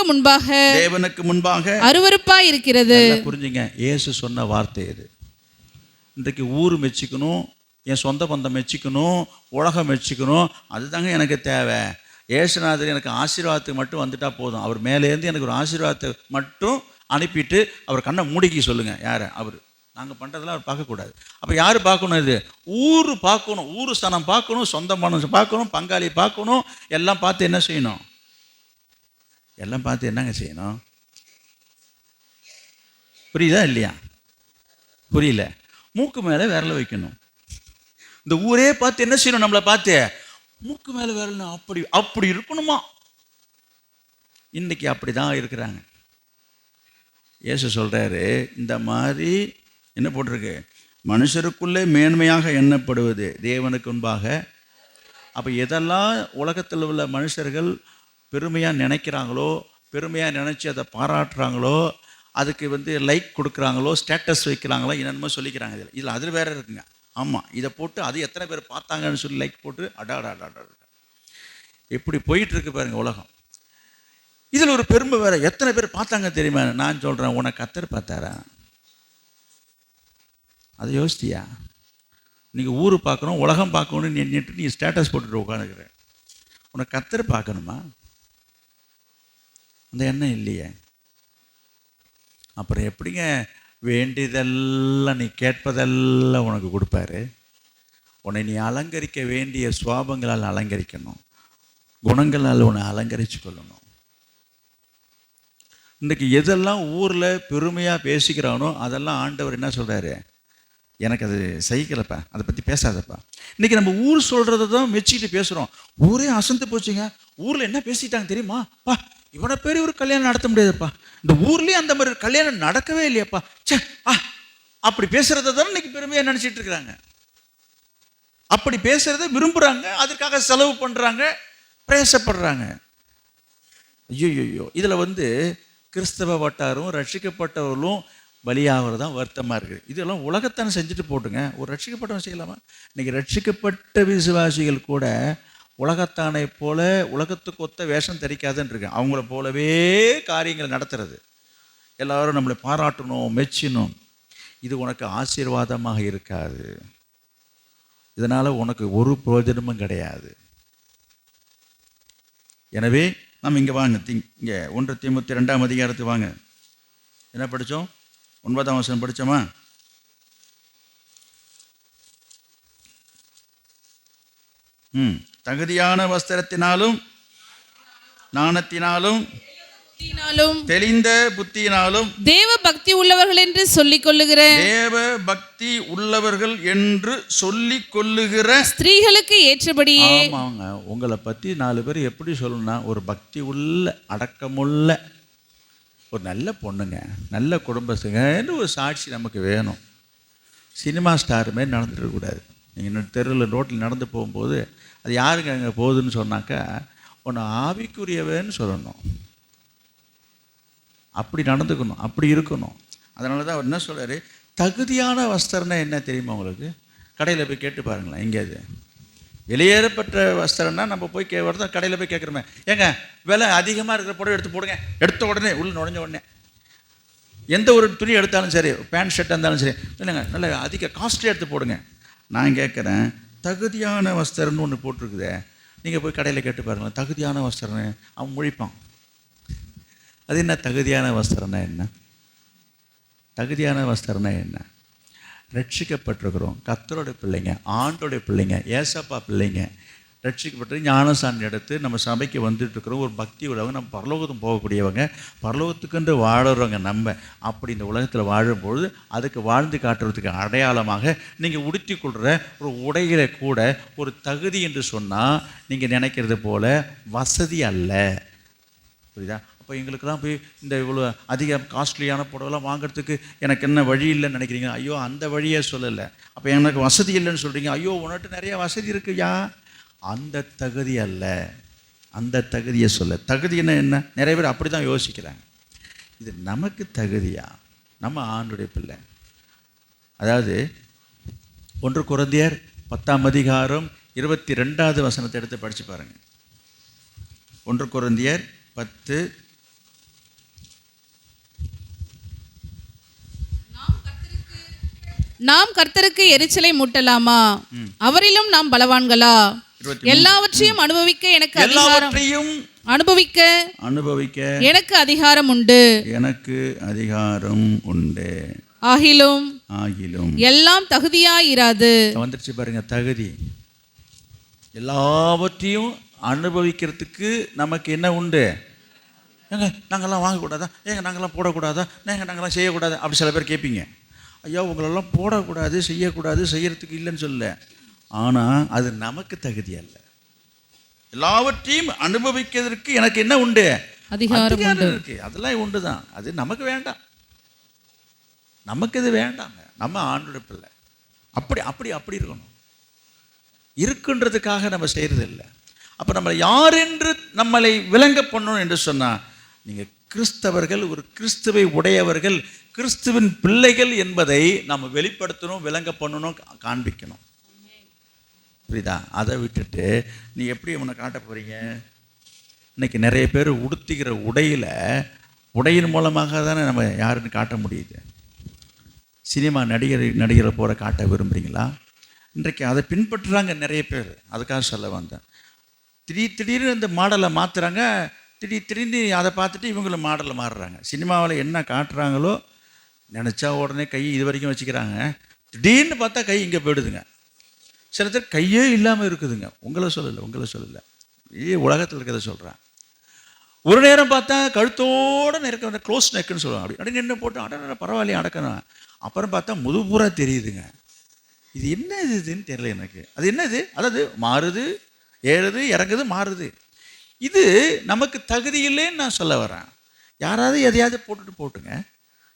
முன்பாக அருவருப்பாய் இருக்கிறது. புரிஞ்சுங்க, இயேசு சொன்ன வார்த்தை இது. இன்றைக்கு ஊர் மெச்சிக்கணும், என் சொந்த பந்தம் மெச்சிக்கணும், உலகம் மெச்சிக்கணும், அதுதாங்க எனக்கு தேவை. ஏசுநாதர் எனக்கு ஆசீர்வாதத்துக்கு மட்டும் வந்துட்டால் போதும். அவர் மேலேருந்து எனக்கு ஒரு ஆசீர்வாதத்தை மட்டும் அனுப்பிட்டு அவர் கண்ணை மூடிக்க சொல்லுங்கள். யார்? அவர். நாங்கள் பண்ணுறதெல்லாம் அவர் பார்க்கக்கூடாது. அப்போ யார் பார்க்கணும்? இது ஊர் பார்க்கணும், ஊர் ஸ்தானம் பார்க்கணும், சொந்த மனசு பார்க்கணும், பங்காளி பார்க்கணும். எல்லாம் பார்த்து என்ன செய்யணும்? எல்லாம் பார்த்து என்னங்க செய்யணும்? புரியுதா இல்லையா? புரியல. மூக்கு மேலே விரல வைக்கணும். இந்த ஊரே பார்த்து என்ன செய்யணும்? நம்மளை பார்த்து மூக்கு மேலே விரலணும். அப்படி இருக்கணுமா? இன்னைக்கு அப்படி தான் இருக்கிறாங்க. இயேசு சொல்கிறாரு, இந்த மாதிரி என்ன போட்டிருக்கு? மனுஷருக்குள்ளே மேன்மையாக எண்ணப்படுவது தேவனுக்கு முன்பாக. அப்போ எதெல்லாம் உலகத்தில் உள்ள மனுஷர்கள் பெருமையாக நினைக்கிறாங்களோ, பெருமையாக நினச்சி அதை பாராட்டுறாங்களோ, அதுக்கு லைக் கொடுக்குறாங்களோ, ஸ்டேட்டஸ் வைக்கிறாங்களோ, என்னென்னமோ சொல்லிக்கிறாங்க. இதில் அதில் வேறு இருக்குங்க. ஆமாம், இதை போட்டு அது எத்தனை பேர் பார்த்தாங்கன்னு சொல்லி லைக் போட்டு அடாடா எப்படி போயிட்டுருக்கு பாருங்கள் உலகம். இதில் ஒரு பெருமை வேறு. எத்தனை பேர் பார்த்தாங்க தெரியுமா? நான் சொல்கிறேன், உனக்கு கர்த்தர் பார்த்தாரா? அதை யோசித்தியா? நீங்கள் ஊர் பார்க்கணும், உலகம் பார்க்கணும்னு நின்றுட்டு நீ ஸ்டேட்டஸ் போட்டுட்டு உட்காந்துக்கிற. உனக்கு கர்த்தர் பார்க்கணுமா? அந்த எண்ணம் இல்லையே. அப்புறம் எப்படிங்க வேண்டியதெல்லாம் நீ கேட்பதெல்லாம் உனக்கு கொடுப்பாரு? உன்னை நீ அலங்கரிக்க வேண்டிய சுவாபங்களால் அலங்கரிக்கணும், குணங்களால் உன்னை அலங்கரித்து கொள்ளணும். இன்றைக்கி எதெல்லாம் ஊரில் பெருமையாக பேசிக்கிறானோ அதெல்லாம் ஆண்டவர் என்ன சொல்கிறாரு? எனக்கு அது சகிக்கலப்பா, அதை பற்றி பேசாதப்பா. இன்றைக்கி நம்ம ஊர் சொல்கிறத தான் வச்சுக்கிட்டு பேசுகிறோம். ஊரே அசந்து போச்சுங்க. ஊரில் என்ன பேசிட்டாங்க தெரியுமா? பா, இவனை பேர் ஒரு கல்யாணம் நடத்த முடியாதுப்பா, இந்த ஊர்லேயே அந்த மாதிரி கல்யாணம் நடக்கவே இல்லையாப்பா, சே அப்படி பேசுகிறத தான் இன்றைக்கி பெருமையாக நினச்சிட்டு இருக்கிறாங்க. அப்படி பேசுகிறத விரும்புகிறாங்க, அதற்காக செலவு பண்ணுறாங்க, பிரயாசப்படுறாங்க. ஐயோ, இதில் கிறிஸ்தவ வட்டாரும் ரட்சிக்கப்பட்டவர்களும் பலியாகிறது தான் வருத்தமாக இருக்குது. இதெல்லாம் உலகத்தானே செஞ்சுட்டு போட்டுங்க, ஒரு ரட்சிக்கப்பட்டவன் செய்யலாமா? இன்றைக்கி ரட்சிக்கப்பட்ட விசுவாசிகள் கூட உலகத்தானை போல உலகத்துக்கு ஒத்த வேஷம் தரிக்காதுன்னு இருக்கு. அவங்கள போலவே காரியங்களை நடத்துறது, எல்லாரும் நம்மளை பாராட்டணும், மெச்சினும். இது உனக்கு ஆசீர்வாதமாக இருக்காது. இதனால் உனக்கு ஒரு பிரயோஜனமும் கிடையாது. எனவே நம்ம இங்கே வாங்க, இங்கே 1 தீமோத்தேயு 2ஆம் அதிகாரத்துக்கு வாங்க. என்ன படித்தோம்? 9ஆம் வசனம் படித்தோமா? தகுதியான வஸ்திரத்தினாலும் ஞானத்தினாலும் தெளிந்த புத்தியினாலும் தேவ பக்தி உள்ளவர்கள் என்று சொல்லிக் கொள்ளுகிற ஸ்திரீகளுக்கு ஏற்றபடியே. ஆமாங்க, உங்களை பற்றி 4 பேர் எப்படி சொல்லணும்னா, ஒரு பக்தி உள்ள அடக்கமுள்ள ஒரு நல்ல பொண்ணுங்க, நல்ல குடும்பத்துங்கன்னு ஒரு சாட்சி நமக்கு வேணும். சினிமா ஸ்டார் மாதிரி நடந்துடக்கூடாது. நீங்கள் தெருவில் ரோட்டில் நடந்து போகும்போது அது யாருங்க அங்கே போகுதுன்னு சொன்னாக்கா ஒன்று ஆவிக்குரியவன்னு சொல்லணும். அப்படி நடந்துக்கணும், அப்படி இருக்கணும். அதனால தான் அவர் என்ன சொல்கிறாரு, தகுதியான வஸ்திரம்னா என்ன தெரியுமா உங்களுக்கு? கடையில் போய் கேட்டு பாருங்களேன். எங்கேயாவது வெளியேறப்பட்ட வஸ்திரம்னா நம்ம போய் வரதான் கடையில் போய் கேட்குறோமே, ஏங்க விலை அதிகமாக இருக்கிற புடவை எடுத்து போடுங்க, எடுத்த உடனே உள்ளே நுழைஞ்ச உடனே. எந்த ஒரு துணி எடுத்தாலும் சரி, பேண்ட் ஷர்ட் இருந்தாலும் சரி, இல்லைங்க நல்ல அதிக காஸ்ட்லியாக எடுத்து போடுங்க. நான் கேட்குறேன், தகுதியான வஸ்திரம்னு ஒன்று போட்டிருக்குதே, நீங்கள் போய் கடையில் கேட்டு பாருங்களேன், தகுதியான வஸ்திரம்னு. அவன் முழிப்பான். அது என்ன தகுதியான வஸ்திரம்னா என்ன? தகுதியான வஸ்திரம்னா என்ன? ரட்சிக்கப்பட்டிருக்கிறோம், கர்த்தருடைய பிள்ளைங்க, ஆண்டோடைய பிள்ளைங்க, ஏசப்பா பிள்ளைங்க, ரட்சிக்கப்பட்டு ஞானசான் எடுத்து நம்ம சபைக்கு வந்துட்டு இருக்கிறோம். ஒரு பக்தி உள்ளவங்க, நம்ம பரலோகத்துக்கு போகக்கூடியவங்க, பரலோகத்துக்குன்று வாழறவங்க. நம்ம அப்படி இந்த உலகத்தில் வாழும்பொழுது அதுக்கு வாழ்ந்து காட்டுறதுக்கு அடையாளமாக நீங்கள் உடுத்தி கொள்கிற ஒரு உடைகளை கூட ஒரு தகுதி என்று சொன்னால் நீங்கள் நினைக்கிறது போல் வசதி அல்ல. புரியுதா? அப்போ எங்களுக்கெல்லாம் போய் இந்த இவ்வளோ அதிக காஸ்ட்லியான புடவெல்லாம் வாங்குறதுக்கு எனக்கு என்ன வழி இல்லைன்னு நினைக்கிறீங்க? ஐயோ, அந்த வழியே சொல்லலை. அப்போ எனக்கு வசதி இல்லைன்னு சொல்கிறீங்க. ஐயோ, உன்கிட்ட நிறைய வசதி இருக்குயா. அந்த தகுதி அல்ல, அந்த தகுதியை சொல்ல. தகுதின்னா என்ன? நிறைய பேர் அப்படி தான் யோசிக்கிறாங்க. இது நமக்கு தகுதியா? நம்ம ஆண்டுடைய பிள்ளை. அதாவது 1 கொரிந்தியர் 10ஆம் அதிகாரம் 22வது வசனத்தை எடுத்து படித்து பாருங்கள். 1 கொரிந்தியர் 10. நாம் கர்த்தருக்கு எரிச்சலை மூட்டலாமா? அவரிலும் நாம் பலவான்களா? எல்லாவற்றையும் அனுபவிக்க எனக்கு எனக்கு அதிகாரம் உண்டு. எனக்கு அதிகாரம் உண்டு. ஆகிலும் எல்லாம் தகுதியாயிராது. வந்துருச்சு பாருங்க, தகுதி. எல்லாவற்றையும் அனுபவிக்கிறதுக்கு நமக்கு என்ன உண்டு? ஏங்க நாங்கள்லாம் வாங்கக்கூடாதா? ஏங்க நாங்கள்லாம் போடக்கூடாதா? நாங்கள்லாம் செய்யக்கூடாதா? அப்படி சில பேர் கேட்பீங்க. ஐயா, உங்களெல்லாம் போடக்கூடாது, செய்யக்கூடாது, செய்யறதுக்கு இல்லைன்னு சொல்ல. ஆனால் அது நமக்கு தகுதி அல்ல. எல்லாவற்றையும் அனுபவிக்கிறதுக்கு எனக்கு என்ன உண்டு? அதிகாரம் இருக்கு. அதெல்லாம் உண்டு தான். அது நமக்கு வேண்டாம், நமக்கு இது வேண்டாங்க. நம்ம ஆண்டோட பிள்ளை. அப்படி அப்படி அப்படி இருக்கணும். இருக்குன்றதுக்காக நம்ம செய்கிறது இல்லை. அப்போ நம்ம யார் என்று நம்மளை விளங்க பண்ணணும் என்று சொன்னால், நீங்கள் கிறிஸ்தவர்கள், ஒரு கிறிஸ்துவை உடையவர்கள், கிறிஸ்துவின் பிள்ளைகள் என்பதை நம்ம வெளிப்படுத்தணும், விளங்க பண்ணணும், காண்பிக்கணும். புரியுதா? அதை விட்டுட்டு நீ எப்படி உன்னை காட்ட போகிறீங்க? இன்றைக்கி நிறைய பேர் உடுத்திக்கிற உடையின் மூலமாக தானே நம்ம யாருன்னு காட்ட முடியுது. சினிமா நடிகரை போகிற காட்ட விரும்புகிறீங்களா? இன்றைக்கு அதை பின்பற்றுறாங்க நிறைய பேர். அதுக்காக சொல்ல வந்தேன். திடீர்னு இந்த மாடலை மாற்றுறாங்க. திடீர்னு அதை பார்த்துட்டு இவங்களும் மாடலில் மாறுறாங்க. சினிமாவில் என்ன காட்டுறாங்களோ நினச்சா உடனே கை இது வரைக்கும் வச்சுக்கிறாங்க. திடீர்னு பார்த்தா கை இங்கே போயிடுதுங்க. சில பேர் கையே இல்லாமல் இருக்குதுங்க. உங்களை சொல்லலை, உலகத்தில் இருக்கிறத சொல்கிறேன். ஒரு நேரம் பார்த்தா கழுத்தோடு நெருக்க க்ளோஸ் நெக்குன்னு சொல்லுவாங்க. அப்படி நின்று போட்டு அடன பரவாயில்லையே அடக்கணும். அப்புறம் பார்த்தா முதுபூரா தெரியுதுங்க. இது என்ன இதுன்னு தெரியல எனக்கு. அது என்னது? அதாவது மாறுது, ஏறுது, இறங்குது, மாறுது. இது நமக்கு தகுதி இல்லைன்னு நான் சொல்ல வரேன். யாராவது எதையாவது போட்டுங்க,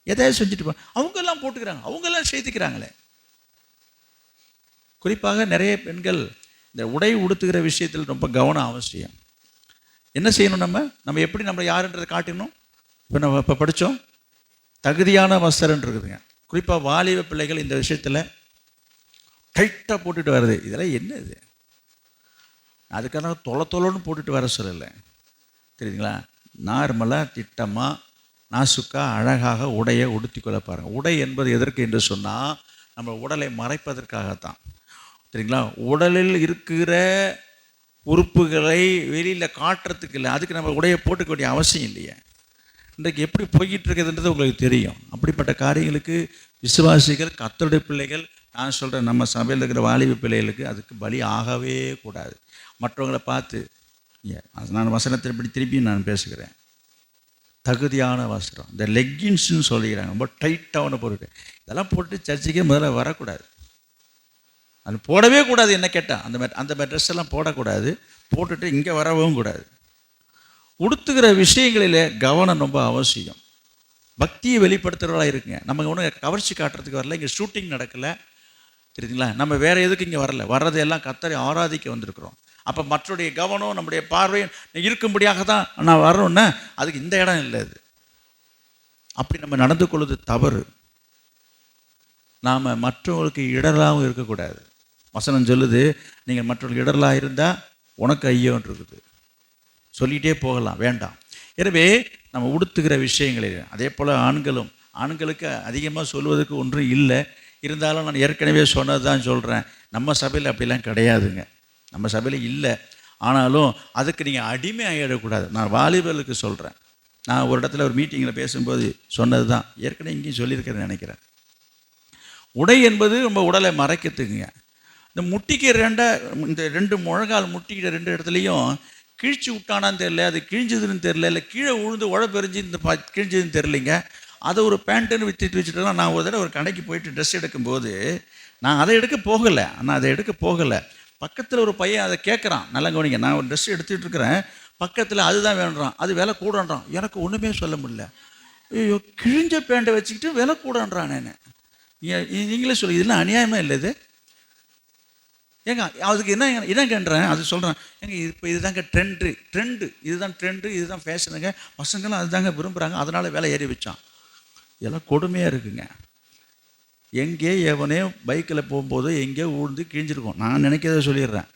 எதையாவது செஞ்சுட்டு அவங்கெல்லாம் போட்டுக்கிறாங்க, அவங்கெல்லாம் சேர்த்துக்கிறாங்களே. குறிப்பாக நிறைய பெண்கள் இந்த உடை உடுத்துகிற விஷயத்தில் ரொம்ப கவனம் அவசியம். என்ன செய்யணும்? நம்ம எப்படி நம்ம யாருன்றதை காட்டணும். இப்போ படித்தோம், தகுதியான வஸ்திரம் இருக்குதுங்க. குறிப்பாக வாலிப பிள்ளைகள் இந்த விஷயத்தில் டைட்டாக போட்டுட்டு வருது. இதெல்லாம் என்ன இது? அதுக்காக தொலைன்னு போட்டுட்டு வர சொல்லலை, தெரியுதுங்களா? நார்மலாக திட்டமாக நாசுக்காக அழகாக உடையை உடுத்தி கொள்ள பாருங்கள். உடை என்பது எதற்கு என்று சொன்னால் நம்ம உடலை மறைப்பதற்காகத்தான், சரிங்களா? உடலில் இருக்கிற உறுப்புகளை வெளியில் காட்டுறதுக்கு இல்லை. அதுக்கு நம்ம உடையை போட்டுக்க வேண்டிய அவசியம் இல்லையே. இன்றைக்கு எப்படி போய்கிட்டு இருக்குதுன்றது உங்களுக்கு தெரியும். அப்படிப்பட்ட காரியங்களுக்கு விசுவாசிகள், கர்த்தருடைய பிள்ளைகள், நான் சொல்கிறேன் நம்ம சபையில் இருக்கிற வாலிப பிள்ளைகளுக்கு அதுக்கு பலி ஆகவே கூடாது. மற்றவங்களை பார்த்து நான் வசனத்தை இப்படி திருப்பி நான் பேசுகிறேன். தகுதியான வஸ்திரம், இந்த லெக்கின்ஸ்ன்னு சொல்லிக்கிறாங்க, ரொம்ப டைட்டான பொருட்டு. இதெல்லாம் போட்டு சர்ச்சைக்கே முதல்ல வரக்கூடாது. அது போடவே கூடாது. என்ன கேட்டால் அந்த மாதிரி ட்ரெஸ் எல்லாம் போடக்கூடாது. போட்டுட்டு இங்கே வரவும் கூடாது. உடுத்துகிற விஷயங்களில் கவனம் ரொம்ப அவசியம். பக்தியை வெளிப்படுத்துகிறவர்களாக இருக்குங்க. நம்ம ஒன்றும் கவர்ச்சி காட்டுறதுக்கு வரல, இங்கே ஷூட்டிங் நடக்கலை, தெரியுதுங்களா? நம்ம வேறு எதுக்கு இங்கே வரல, வர்றதெல்லாம் கர்த்தரை ஆராதிக்க வந்திருக்கிறோம். அப்போ மற்றவருடைய கவனம், நம்முடைய பார்வையும் இருக்கும்படியாக தான் நான் வரணுன்னா அதுக்கு இந்த இடம் இல்லை. அது அப்படி நம்ம நடந்து கொள்வது தவறு. நாம் மற்றவங்களுக்கு இடராகவும் இருக்கக்கூடாது. வசனம் சொல்லுது, நீங்கள் மற்றவர்களுக்கு இடரலாக இருந்தால் உனக்கு ஐயோன்னு இருக்குது. சொல்லிகிட்டே போகலாம், வேண்டாம். எனவே நம்ம உடுத்துகிற விஷயங்களில் அதே போல் ஆண்களுக்கு அதிகமாக சொல்வதற்கு ஒன்றும் இல்லை. இருந்தாலும் நான் ஏற்கனவே சொன்னது தான் சொல்கிறேன். நம்ம சபையில் அப்படிலாம் கிடையாதுங்க, நம்ம சபையில் இல்லை. ஆனாலும் அதுக்கு நீங்கள் அடிமை ஆகிடக்கூடாது. நான் வாலிபர்களுக்கு சொல்கிறேன். நான் ஒரு இடத்துல ஒரு மீட்டிங்கில் பேசும்போது சொன்னது தான், ஏற்கனவே இங்கேயும் சொல்லியிருக்கிறேன்னு நினைக்கிறேன். உடை என்பது நம்ம உடலை மறைக்கிறதுக்குங்க. இந்த முட்டிக்கு இந்த 2 முழங்கால் முட்டிக்கிற 2 இடத்துலையும் கிழிச்சு விட்டானான்னு தெரில, அது கிழிஞ்சதுன்னு தெரில, இல்லை கீழே உழுந்து உழப்பெறிஞ்சு இந்த கிழிஞ்சதுன்னு தெரிலிங்க. அதை ஒரு பேண்ட்டுன்னு வச்சுட்டோம்னா, நான் ஒரு தடவை ஒரு கடைக்கு போயிட்டு ட்ரெஸ் எடுக்கும்போது நான் அதை எடுக்க போகலை. பக்கத்தில் ஒரு பையன் அதை கேட்குறான். நல்லா கவனிங்க, நான் ஒரு ட்ரெஸ் எடுத்துகிட்டு இருக்கிறேன், பக்கத்தில் அதுதான் வேணுறான், அது விலை கூடன்றான். எனக்கு ஒன்றுமே சொல்ல முடியல. ஐயோ, கிழிஞ்ச பேண்ட்டை வச்சுக்கிட்டு விலை கூடன்றான். நான் நீங்களே சொல்லி, இதெல்லாம் அநியாயமாக இல்லை இது ஏங்க? அதுக்கு என்னங்கன்றேன், அது சொல்கிறேன் ஏங்க, இப்போ இதுதாங்க ட்ரெண்டு, இதுதான் ஃபேஷனுங்க, பசங்களும் அதுதாங்க விரும்புகிறாங்க, அதனால் விலை ஏறி வச்சான். இதெல்லாம் கொடுமையாக இருக்குங்க. எங்கே எவனே பைக்கில் போகும்போது எங்கேயோ ஊழ்ந்து கிழிஞ்சிருக்கும். நான் நினைக்கிறத சொல்லிடுறேன்.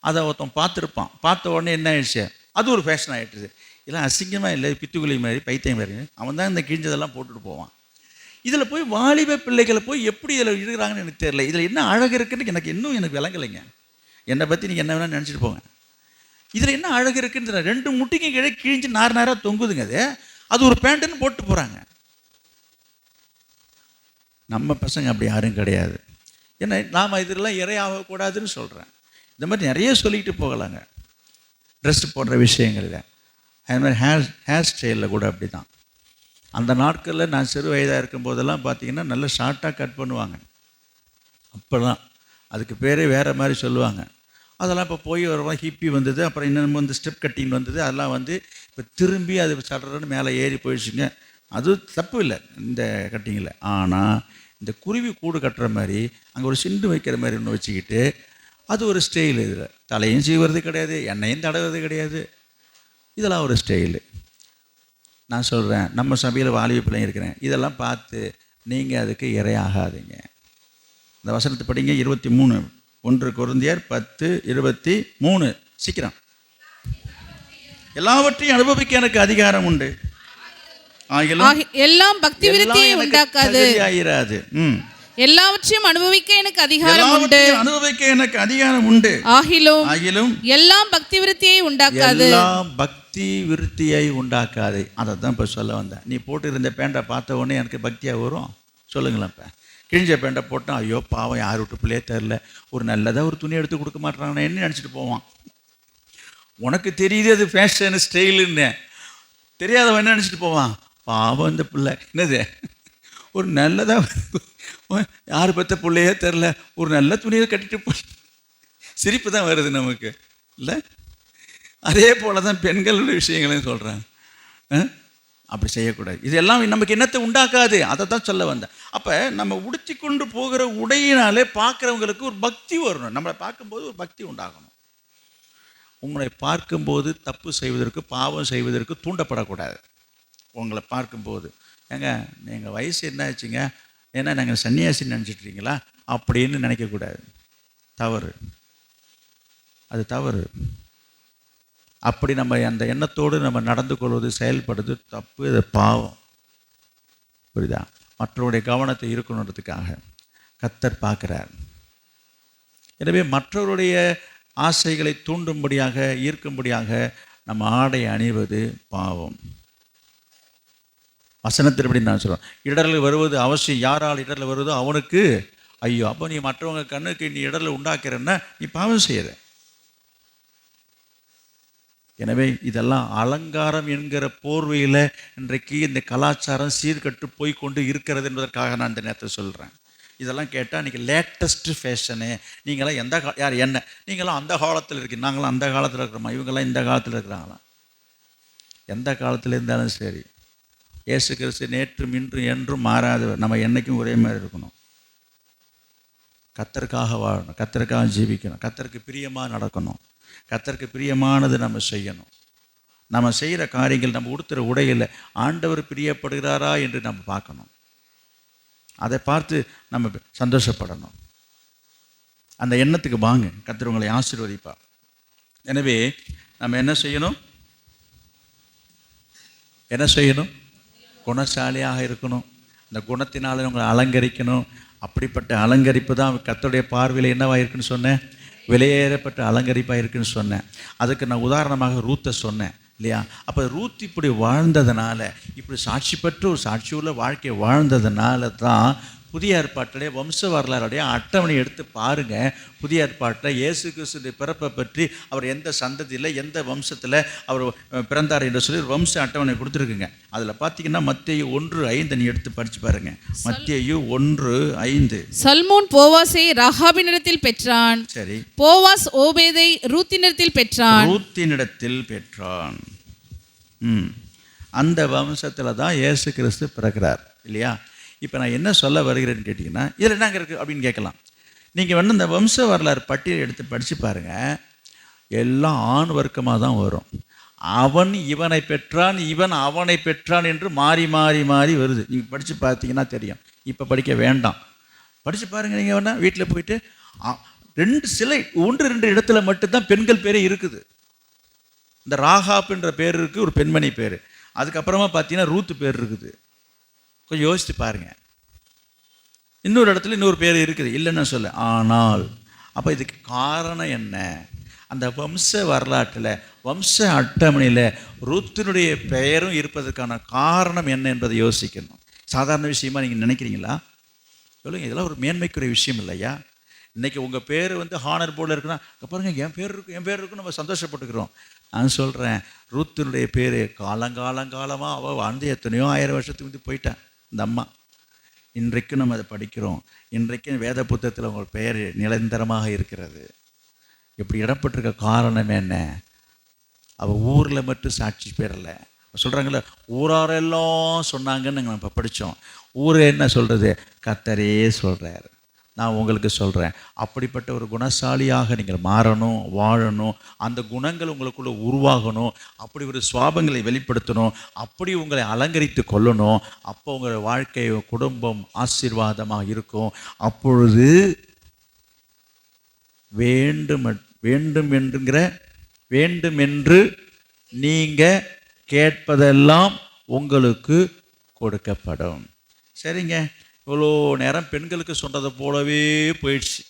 அதை ஒருத்தன் பார்த்துருப்பான். பார்த்த உடனே என்ன ஆயிடுச்சு, அது ஒரு ஃபேஷன் ஆகிட்டுது. இதெல்லாம் அசிங்கமாக இல்லை, பித்துக்குழி மாதிரி, பைத்தியம் மாதிரி. அவன் தான் இந்த கிழிஞ்சதெல்லாம் போட்டுட்டு போவான். இதில் போய் வாலிப பிள்ளைகளை போய் எப்படி இதில் இருக்கிறாங்கன்னு எனக்கு தெரியல. இதில் என்ன அழகு இருக்குன்னு எனக்கு விளங்கலைங்க. என்னை பற்றி நீங்கள் என்ன வேணால் நினச்சிட்டு போங்க. இதில் என்ன அழகு இருக்குன்னு 2 முட்டிக்கு கீழே கிழிஞ்சு நாராக தொங்குதுங்க. அது ஒரு பேண்ட்டுன்னு போட்டு போகிறாங்க. நம்ம பசங்க அப்படி யாரும் கிடையாது. ஏன்னா நாம் இதெல்லாம் இறையாகக்கூடாதுன்னு சொல்கிறேன். இந்த மாதிரி நிறைய சொல்லிக்கிட்டு போகலாங்க. ட்ரெஸ் போடுற விஷயங்களில், அது மாதிரி ஹேர் ஸ்டைலில் கூட அப்படி தான். அந்த நாட்களில் நான் சிறு வயதாக இருக்கும்போதெல்லாம் பார்த்தீங்கன்னா நல்லா ஷார்ட்டாக கட் பண்ணுவாங்க. அப்போல்லாம் அதுக்கு பேரே வேறு மாதிரி சொல்லுவாங்க. அதெல்லாம் இப்போ போய் வருவோம், ஹிப்பி வந்தது, அப்புறம் இன்னும் வந்து ஸ்டெப் கட்டிங் வந்தது. அதெல்லாம் வந்து இப்போ திரும்பி அது சடுறன்னு மேலே ஏறி போயிடுச்சுங்க. அது தப்பு இல்லை இந்த கட்டிங்கில். ஆனால் இந்த குருவி கூடு கட்டுற மாதிரி அங்கே ஒரு சிண்டு வைக்கிற மாதிரி ஒன்று வச்சுக்கிட்டு அது ஒரு ஸ்டைலு. இதில் தலையும் சீவுறது கிடையாது, எண்ணெயும் தடவுறது கிடையாது. இதெல்லாம் ஒரு ஸ்டைலு. நான் சொல்கிறேன், நம்ம சபையில் வாலிப பிள்ளைங்க இருக்கிறேன், இதெல்லாம் பார்த்து நீங்கள் அதுக்கு இரையாகாதீங்க. இந்த வசனத்தை படிங்க, 23, 1 கொரிந்தியர் 10:23. சீக்கிரம். எல்லாவற்றையும் அனுபவிக்க எனக்கு அதிகாரம் உண்டு, எல்லாம் பக்தி விருத்தியை உண்டாக்காது. ஆயிராது. எல்லாவற்றையும் அனுபவிக்க எனக்கு அதிகாரம் உண்டு. அனுபவிக்க எனக்கு அதிகாரம் உண்டு. ஆகிலும் எல்லாம் பக்தி விருத்தியை உண்டாக்காது. எல்லாம் பக்தி விருத்தியை உண்டாக்காது. அதை தான் இப்போ சொல்ல வந்தேன். நீ போட்டு இருந்த பேண்டை பார்த்த உடனே எனக்கு பக்தியாக வரும்? சொல்லுங்களேன். இப்போ கிழிஞ்ச பேண்டை போட்டான், ஐயோ பாவம் யார் விட்டு பிள்ளையே தெரில, ஒரு நல்லதாக ஒரு துணி எடுத்து கொடுக்க மாட்டாங்கன்னு என்ன நினச்சிட்டு போவான். உனக்கு தெரியுது அது ஃபேஷன் ஸ்டைலுன்னு, தெரியாதவன் என்ன நினச்சிட்டு போவான், பாவம் இந்த பிள்ளை என்னது ஒரு நல்லதாக யார் பற்ற பிள்ளையே தெரில ஒரு நல்ல துணியை கட்டிட்டு போய் சிரிப்பு தான் வருது நமக்கு இல்லை? அதே போல தான் பெண்களுடைய விஷயங்களையும் சொல்கிறாங்க. அப்படி செய்யக்கூடாது. இதெல்லாம் நமக்கு என்னத்தை உண்டாக்காது, அதை தான் சொல்ல வந்தேன். அப்போ நம்ம உடுத்தி கொண்டு போகிற உடையினாலே பார்க்குறவங்களுக்கு ஒரு பக்தி வரணும். நம்மளை பார்க்கும்போது ஒரு பக்தி உண்டாகணும். உங்களை பார்க்கும்போது தப்பு செய்வதற்கு பாவம் செய்வதற்கு தூண்டப்படக்கூடாது. உங்களை பார்க்கும்போது ஏங்க நீங்கள் வயசு என்ன ஆச்சுங்க, ஏன்னா நாங்கள் சன்னியாசின்னு நினச்சிட்றீங்களா அப்படின்னு நினைக்கக்கூடாது. தவறு, அது தவறு. அப்படி நம்ம அந்த எண்ணத்தோடு நம்ம நடந்து கொள்வது செயல்படுறது தப்பு, அது பாவம். புரியுதா? மற்றவருடைய கவனத்தை இருக்கணுன்றதுக்காக கர்த்தர் பார்க்குறார். எனவே மற்றவருடைய ஆசைகளை தூண்டும்படியாக ஈர்க்கும்படியாக நம்ம ஆடை அணிவது பாவம். வசனத்தின்படி நான் சொல்கிறேன், இடரில் வருவது அவசியம். யாரால் இடரில் வருவதோ அவனுக்கு ஐயோ. அப்போ நீ மற்றவங்க கண்ணுக்கு நீ இடரில் உண்டாக்குறன்னா நீ பாவம் செய்கிற. எனவே இதெல்லாம் அலங்காரம் என்கிற போர்வையில் இன்றைக்கு இந்த கலாச்சாரம் சீர்கட்டு போய்கொண்டு இருக்கிறது என்பதற்காக நான் இந்த நேரத்தை சொல்கிறேன். இதெல்லாம் கேட்டால் இன்றைக்கி லேட்டஸ்ட்டு ஃபேஷனு. நீங்களாம் யார் என்ன, நீங்களாம் அந்த காலத்தில் இருக்கீங்க, நாங்களாம் அந்த காலத்தில் இருக்கிறோமா, இவங்கெல்லாம் இந்த காலத்தில் இருக்கிறாங்களாம். எந்த காலத்தில் இருந்தாலும் சரி, இயேசு கிறிஸ்து நேற்றும் இன்றும் என்றும் மாறாதவர். நம்ம என்றைக்கும் ஒரே மாதிரி இருக்கணும். கர்த்தருக்காக வாழணும், கர்த்தருக்காக ஜீவிக்கணும், கர்த்தருக்கு பிரியமாக நடக்கணும், கர்த்தருக்கு பிரியமானது நம்ம செய்யணும். நம்ம செய்கிற காரியங்கள், நம்ம உடுத்துகிற உடையில் ஆண்டவர் பிரியப்படுகிறாரா என்று நம்ம பார்க்கணும். அதை பார்த்து நம்ம சந்தோஷப்படணும். அந்த எண்ணத்துக்கு வாங்க, கர்த்தர் உங்களை ஆசீர்வதிப்பார். எனவே நம்ம என்ன செய்யணும்? குணசாலியாக இருக்கணும். இந்த குணத்தினால உங்களை அலங்கரிக்கணும். அப்படிப்பட்ட அலங்கரிப்பு தான் கர்த்தருடைய பார்வையில் என்னவாக இருக்குன்னு சொன்னேன், விலையேறப்பட்ட அலங்கரிப்பாக இருக்குன்னு சொன்னேன். அதுக்கு நான் உதாரணமாக ரூத்தை சொன்னேன் இல்லையா? அப்போ ரூத் இப்படி வாழ்ந்ததுனால, இப்படி சாட்சி பெற்று ஒரு சாட்சியுள்ள வாழ்க்கையை வாழ்ந்ததுனால தான் புதிய ஏற்பாட்டிலே வம்ச வரலாறுடைய அட்டவணை எடுத்து பாருங்கள். புதிய ஏற்பாட்டில் இயேசு கிறிஸ்துடைய பிறப்பை பற்றி அவர் எந்த சந்ததியில் எந்த வம்சத்தில் அவர் பிறந்தார் என்று சொல்லி வம்ச அட்டவணை கொடுத்துருக்குங்க. அதில் பார்த்தீங்கன்னா மத்தேயு 1:5 நீ எடுத்து படித்து பாருங்கள். மத்தேயு 1:5. சல்மோன் போவாசை ராகாபினிடத்தில் பெற்றான். சரி. போவாஸ் ஓபேதை ரூத்தினிடத்தில் பெற்றான். அந்த வம்சத்தில் தான் இயேசு கிறிஸ்து பிறக்கிறார் இல்லையா? இப்போ நான் என்ன சொல்ல வருகிறேன்னு கேட்டிங்கன்னா, இதில் என்னங்க இருக்குது அப்படின்னு கேட்கலாம். நீங்கள் வந்து இந்த வம்ச வரலாறு பட்டியலை எடுத்து படித்து பாருங்கள். எல்லாம் ஆண் வர்க்கமாக தான் வரும். அவன் இவனை பெற்றான், இவன் அவனை பெற்றான் என்று மாறி மாறி மாறி வருது. நீங்கள் படித்து பார்த்தீங்கன்னா தெரியும். இப்போ படிக்க வேண்டாம், படித்து பாருங்கள். நீங்கள் வேணால் வீட்டில் போயிட்டு 1-2 இடத்துல மட்டும்தான் பெண்கள் பேரே இருக்குது. இந்த ராகாப்ன்ற பேர் இருக்குது, ஒரு பெண்மணி பேர். அதுக்கப்புறமா பார்த்தீங்கன்னா ரூத்து பேர் இருக்குது. கொஞ்சம் யோசித்து பாருங்கள். இன்னொரு இடத்துல இன்னொரு பேர் இருக்குது, இல்லைன்னு சொல்ல. ஆனால் அப்போ இதுக்கு காரணம் என்ன? அந்த வம்ச வரலாற்றில் வம்ச அட்டவணையில் ரூத்தினுடைய பெயரும் இருப்பதற்கான காரணம் என்ன என்பதை யோசிக்கணும். சாதாரண விஷயமா நீங்கள் நினைக்கிறீங்களா? சொல்லுங்கள். இதெல்லாம் ஒரு மேன்மைக்குரிய விஷயம் இல்லையா? இன்றைக்கி உங்கள் பேர் வந்து ஹானர் போர்டில் இருக்குன்னா, பாருங்கள் என் பேர் இருக்குன்னு நம்ம சந்தோஷப்பட்டுக்கிறோம். நான் சொல்கிறேன், ரூத்தினுடைய பேர் காலங்காலமாக அவள் வாழ்ந்து எத்தனையோ 1000 வருஷத்துக்கு வந்து போயிட்டான் இந்த அம்மா. இன்றைக்கும் நம்ம அதை படிக்கிறோம். இன்றைக்கும் வேத புத்தகத்தில் உங்கள் பெயர் நிரந்தரமாக இருக்கிறது. இப்படி இடப்பட்டிருக்க காரணம் என்ன? அவள் ஊரில் மட்டும் சாட்சி பெறலை. சொல்கிறாங்களே, ஊராரெல்லாம் சொன்னாங்கன்னு நாங்கள் இப்போ படித்தோம். ஊரே என்ன சொல்கிறது? கர்த்தரே சொல்கிறார். நான் உங்களுக்கு சொல்கிறேன், அப்படிப்பட்ட ஒரு குணசாலியாக நீங்கள் மாறணும், வாழணும். அந்த குணங்கள் உங்களுக்குள்ளே உருவாகணும். அப்படி ஒரு சுவாபங்களை வெளிப்படுத்தணும். அப்படி உங்களை அலங்கரித்து கொள்ளணும். அப்போ உங்கள் வாழ்க்கை, குடும்பம் ஆசீர்வாதமாக இருக்கும். அப்பொழுது வேண்டும் என்று நீங்கள் கேட்பதெல்லாம் உங்களுக்கு கொடுக்கப்படும். சரிங்க, இவ்வளோ நேரம் பெண்களுக்கு சொன்னதை போலவே போயிடுச்சு.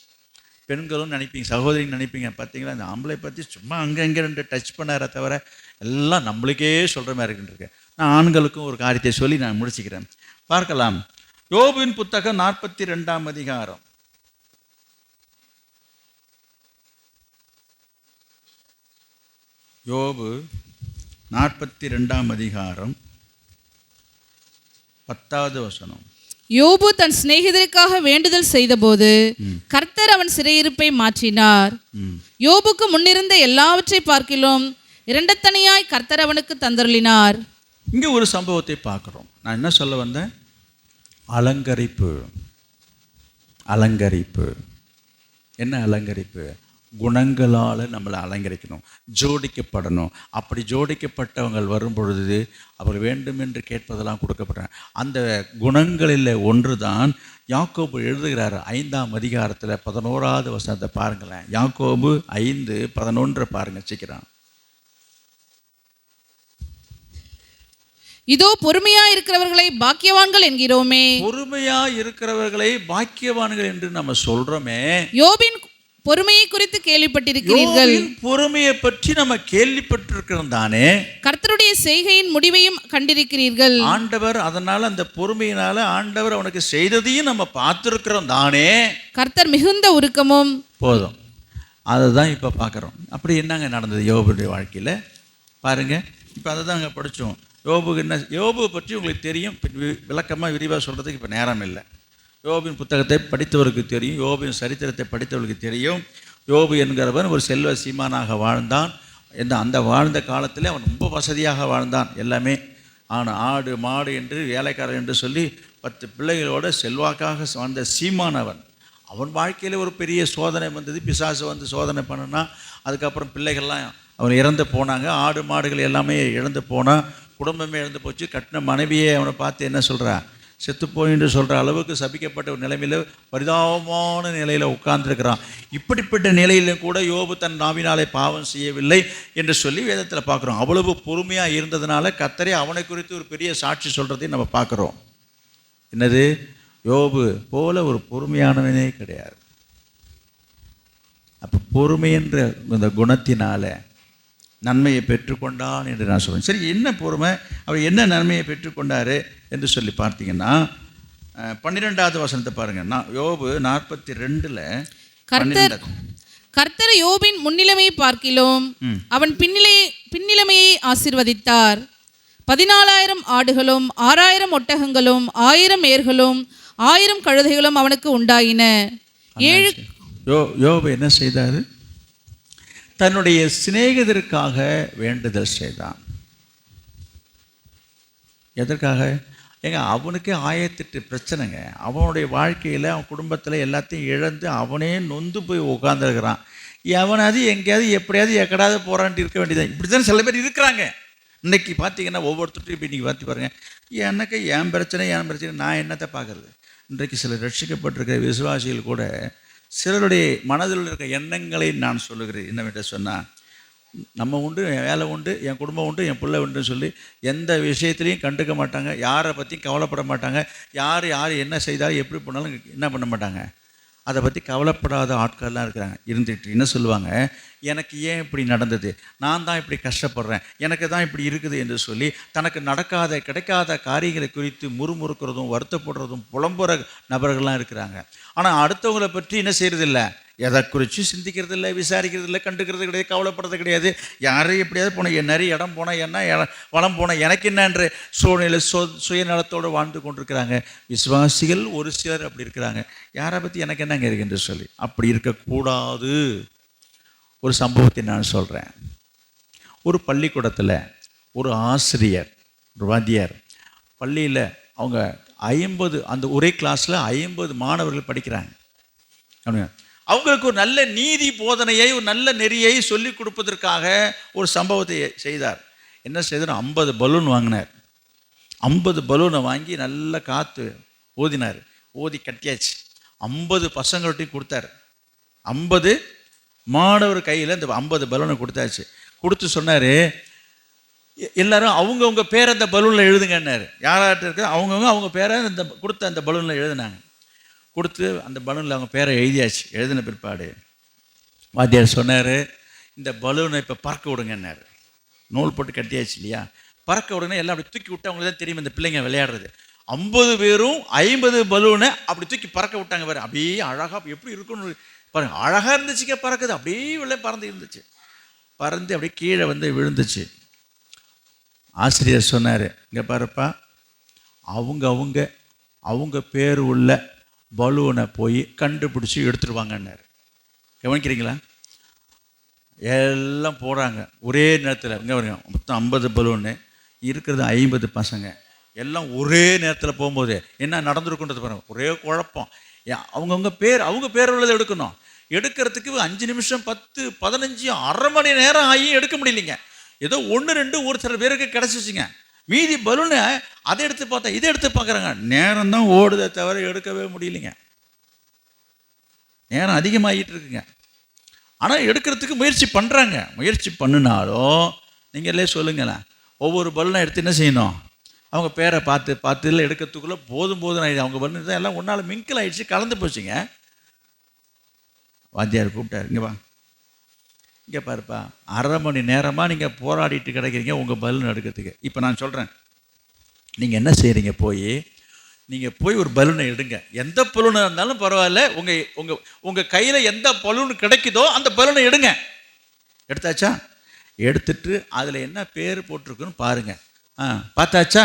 பெண்களும் நினைப்பீங்க, சகோதரின்னு நினைப்பீங்க, பார்த்தீங்களா இந்த ஆம்பளை பற்றி சும்மா அங்கே ரெண்டு டச் பண்ணார தவிர எல்லாம் நம்மளுக்கே சொல்கிற மாதிரி இருக்குன்றிருக்கேன். நான் ஆண்களுக்கும் ஒரு காரியத்தை சொல்லி நான் முடிச்சுக்கிறேன். பார்க்கலாம், யோபுவின் புத்தகம் 42ஆம் அதிகாரம். யோபு 42ஆம் அதிகாரம் 10வது வசனம். யோபு தன் சிநேகிதருக்காக வேண்டுதல் செய்தபோது கர்த்தர் அவன் சிறையிருப்பை மாற்றினார். யோபுக்கு முன்னிருந்த எல்லாவற்றை பார்க்கிலும் இரண்டத்தனையாய் கர்த்தர் அவனுக்கு தந்தருளினார். இங்கே ஒரு சம்பவத்தை பார்க்குறோம். நான் என்ன சொல்ல வந்தேன்? அலங்கரிப்பு. அலங்கரிப்பு என்ன அலங்கரிப்பு? குணங்களால் நம்மளை அலங்கரிக்கணும், ஜோடிக்கப்படணும். அப்படி ஜோடிக்கப்பட்டவங்கள் வரும் பொழுது அவர் வேண்டும் என்று கேட்பதெல்லாம் கொடுக்கப்படுறாங்க. அந்த குணங்களில் ஒன்று தான் யாக்கோபு எழுதுகிறார் 5ஆம் அதிகாரத்தில் 11வது வசனத்தை பாருங்களேன். யாக்கோபு 5:11 பாருங்க சீக்கிரம். இதோ பொறுமையா இருக்கிறவர்களை பாக்கியவான்கள் என்கிறோமே. பொறுமையா இருக்கிறவர்களை பாக்கியவான்கள் என்று நம்ம சொல்றோமே. யோபின் பொறுமையை குறித்து கேள்விப்பட்டிருக்கிறீர்கள். பொறுமையை பற்றி நம்ம கேள்விப்பட்டிருக்கிறோம் தானே. கர்த்தருடைய செய்கையின் முடிவையும் கண்டிருக்கிறீர்கள். ஆண்டவர் அதனால அந்த பொறுமையினால ஆண்டவர் அவனுக்கு செய்ததையும் நம்ம பார்த்திருக்கிறோம் தானே. கர்த்தர் மிகுந்த உருக்கமும். போதும், அதை தான் இப்போ பார்க்குறோம். அப்படி என்னங்க நடந்தது யோபுடைய வாழ்க்கையில் பாருங்க. இப்போ அதை தான் அங்கே படித்தோம். யோபுக்கு என்ன, யோபுவை பற்றி உங்களுக்கு தெரியும், விளக்கமாக விரிவாக சொல்கிறதுக்கு இப்போ நேரம் இல்லை. யோபின் புத்தகத்தை படித்தவருக்கு தெரியும், யோபின் சரித்திரத்தை படித்தவருக்கு தெரியும். யோபு என்கிறவன் ஒரு செல்வ சீமானாக வாழ்ந்தான். அந்த வாழ்ந்த காலத்தில் அவன் ரொம்ப வசதியாக வாழ்ந்தான். எல்லாமே ஆடு மாடு என்று வேலைக்காரன் என்று சொல்லி 10 பிள்ளைகளோட செல்வாக்காக வாழ்ந்த சீமானவன். அவன் வாழ்க்கையில் ஒரு பெரிய சோதனை வந்தது. பிசாசு வந்து சோதனை பண்ணுனா, அதுக்கப்புறம் பிள்ளைகள்லாம் அவன் இறந்து போனாங்க. ஆடு மாடுகள் எல்லாமே இழந்து போனான். குடும்பமே இழந்து போச்சு. கட்டின மனைவியே அவனை பார்த்து என்ன சொல்கிறா, செத்துப்போய் என்று சொல்கிற அளவுக்கு சபிக்கப்பட்ட ஒரு நிலைமையில், பரிதாபமான நிலையில் உட்கார்ந்துருக்கிறான். இப்படிப்பட்ட நிலையிலும் கூட யோபு தன் நாவினாலே பாவம் செய்யவில்லை என்று சொல்லி வேதத்தில் பார்க்குறோம். அவ்வளவு பொறுமையாக இருந்ததுனால கர்த்தரே அவனை குறித்து ஒரு பெரிய சாட்சி சொல்கிறதையும் நம்ம பார்க்குறோம். என்னது, யோபு போல ஒரு பொறுமையானவனே கிடையாது. அப்போ பொறுமை என்ற இந்த குணத்தினால நன்மையை பெற்றுக்கொண்டான் என்று நான் சொல்கிறேன். சரி, என்ன பொறுமை, அவர் என்ன நன்மையை பெற்றுக்கொண்டார் என்று சொல்லி பார்த்தீங்கன்னா 12வது வசனத்தை பாருங்க. யோபு 42 கர்த்தர் யோபின் முன்னிலைமையை பார்க்கிலும் அவன் பின்னிலைமையை ஆசீர்வதித்தார். 14,000 ஆடுகளும் 6,000 ஒட்டகங்களும் 1,000 ஏர்களும் 1,000 கழுதைகளும் அவனுக்கு உண்டாயின. யோபு என்ன செய்தார்? தன்னுடைய சிநேகிதருக்காக வேண்டுதல் செய்தான். எதற்காக? அவனுக்கே 1008 பிரச்சனைங்க. அவனுடைய வாழ்க்கையில் அவன் குடும்பத்தில் எல்லாத்தையும் இழந்து அவனே நொந்து போய் உட்காந்துருக்கிறான். எவனாவது எங்கேயாவது எப்படியாவது எக்கடாவது போராண்டி இருக்க வேண்டியதான். இப்படி தான் சில பேர் இருக்கிறாங்க. இன்றைக்கி பார்த்தீங்கன்னா ஒவ்வொருத்தரும் இப்போ இன்றைக்கி பார்த்து பாருங்கள், எனக்கு என் பிரச்சனை நான் என்னத்தை பார்க்குறது. இன்றைக்கு சில ரட்சிக்கப்பட்டிருக்கிற விசுவாசிகள் கூட சிலருடைய மனதில் இருக்க எண்ணங்களை நான் சொல்லுகிறேன். என்னவென்று சொன்னால், நம்ம உண்டு, என் வேலை உண்டு, என் குடும்பம் உண்டு, என் பிள்ளை உண்டுன்னு சொல்லி எந்த விஷயத்துலையும் கண்டுக்க மாட்டாங்க. யாரை பற்றியும் கவலைப்பட மாட்டாங்க. யார் என்ன செய்தாலும் எப்படி போனாலும் என்ன பண்ண மாட்டாங்க. அதை பற்றி கவலைப்படாத ஆட்கள்லாம் இருக்கிறாங்க. இருந்துட்டு என்ன சொல்லுவாங்க, எனக்கு ஏன் இப்படி நடந்தது, நான் தான் இப்படி கஷ்டப்படுறேன், எனக்கு தான் இப்படி இருக்குது என்று சொல்லி தனக்கு நடக்காத கிடைக்காத காரியங்களை குறித்து முறுமுறுக்கிறதும் வருத்தப்படுறதும் புலம்புற நபர்கள்லாம் இருக்கிறாங்க. ஆனால் அடுத்தவங்களை பற்றி என்ன செய்கிறதில்ல, எதை குறித்து சிந்திக்கிறது இல்லை, விசாரிக்கிறது இல்லை, கண்டுக்கிறது கிடையாது, கவலைப்படுறது கிடையாது. யாரும் எப்படியாவது போனால் நிறைய இடம் போனால் என்ன, வளம் போனால் எனக்கு என்னன்ற சூழ்நிலை சுயநலத்தோடு வாழ்ந்து கொண்டிருக்கிறாங்க. விசுவாசிகள் ஒரு சிலர் அப்படி இருக்கிறாங்க. யாரை பற்றி எனக்கு என்னங்க இருக்கு என்று சொல்லி அப்படி இருக்கக்கூடாது. ஒரு சம்பவத்தை நான் சொல்கிறேன். ஒரு பள்ளிக்கூடத்தில் ஒரு ஆசிரியர், ஒரு வாத்தியார், பள்ளியில் அவங்க 50 அந்த ஒரே கிளாஸில் 50 மாணவர்கள் படிக்கிறாங்க. அவங்களுக்கு ஒரு நல்ல நீதி போதனையை, ஒரு நல்ல நெறியை சொல்லிக் கொடுப்பதற்காக ஒரு சம்பவத்தை செய்தார். என்ன செய்தார்? 50 பலூன் வாங்கினார். 50 பலூனை வாங்கி நல்ல காற்று ஊதினார். ஊதி கட்டியாச்சு. 50 பசங்கள்ட்டையும் கொடுத்தார். 50 மாணவர் கையில் இந்த 50 பலூனை கொடுத்தாச்சு. கொடுத்து சொன்னார், எல்லாரும் அவங்கவுங்க பேரை அந்த பலூனில் எழுதுங்கன்னாரு. யாராட்ட இருக்க அவங்கவுங்க அவங்க பேரை இந்த கொடுத்த அந்த பலூனில் எழுதுனாங்க. கொடுத்து அந்த பலூனில் அவங்க பேரை எழுதியாச்சு. எழுதின பிற்பாடு வாத்தியார் சொன்னார், இந்த பலூனை இப்போ பறக்க விடுங்கன்னாரு. நூல் போட்டு கட்டியாச்சு இல்லையா, பறக்க விடுங்க. எல்லாம் அப்படி தூக்கி விட்டு அவங்களுக்கு தான் தெரியும் இந்த பிள்ளைங்க விளையாடுறது. 50 பேரும் 50 பலூனை அப்படி தூக்கி பறக்க விட்டாங்க. பாரு, அப்படியே அழகாக எப்படி இருக்குன்னு பாருங்க. அழகாக இருந்துச்சுங்க, பறக்குது. அப்படியே உள்ள பறந்து இருந்துச்சு. பறந்து அப்படியே கீழே வந்து விழுந்துச்சு. ஆசிரியர் சொன்னார், இங்கே பாருப்பா, அவங்க பேர் உள்ள பலூனை போய் கண்டுபிடிச்சி எடுத்துருவாங்கன்னாரு. கவனிக்கிறீங்களா? எல்லாம் போகிறாங்க ஒரே நேரத்தில். இங்கே வருங்க, மொத்தம் 50 பலூன்னு இருக்கிறது 50 பசங்க எல்லாம் ஒரே நேரத்தில் போகும்போது என்ன நடந்திருக்குன்றது பாருங்க. ஒரே குழப்பம். அவங்க பேர் உள்ளதை எடுக்கணும். எடுக்கிறதுக்கு 5 நிமிஷம் 10 15 1/2 மணி நேரம் ஆகி எடுக்க முடியலைங்க. ஏதோ 1 2 ஒரு சில பேருக்கு கிடச்சிச்சிங்க. மீதி பலூனை அதை எடுத்து பார்த்தா இதை எடுத்து பார்க்குறாங்க. நேரம் தான் ஓடுதே தவிர எடுக்கவே முடியலைங்க. நேரம் அதிகமாகிட்டு இருக்குங்க. ஆனால் எடுக்கிறதுக்கு முயற்சி பண்ணுறாங்க. முயற்சி பண்ணினாலும் நீங்களே சொல்லுங்களேன், ஒவ்வொரு பலூனை எடுத்து என்ன செய்யணும்? அவங்க பேரை பார்த்து இல்லை எடுக்கிறதுக்குள்ளே போதும் ஆகிடுது. அவங்க பலூன் தான் எல்லாம் ஒன்றால் மிங்கில் ஆகிடுச்சு, கலந்து போச்சுங்க. வாத்தியார் கூப்பிட்டார், இங்கே வா, இங்கே பாருப்பா, 1/2 மணி நேரமாக நீங்கள் போராடிட்டு கிடைக்கிறீங்க உங்கள் பலூன் எடுக்கிறதுக்கு. இப்போ நான் சொல்கிறேன், நீங்கள் என்ன செய்கிறீங்க? நீங்கள் போய் ஒரு பலூனை எடுங்க. எந்த பலூனாக இருந்தாலும் பரவாயில்ல, உங்கள் கையில் எந்த பலூன் கிடைக்குதோ அந்த பலூனை எடுங்க. எடுத்தாச்சா? எடுத்துட்டு அதில் என்ன பேர் போட்டிருக்குன்னு பாருங்கள். பார்த்தாச்சா?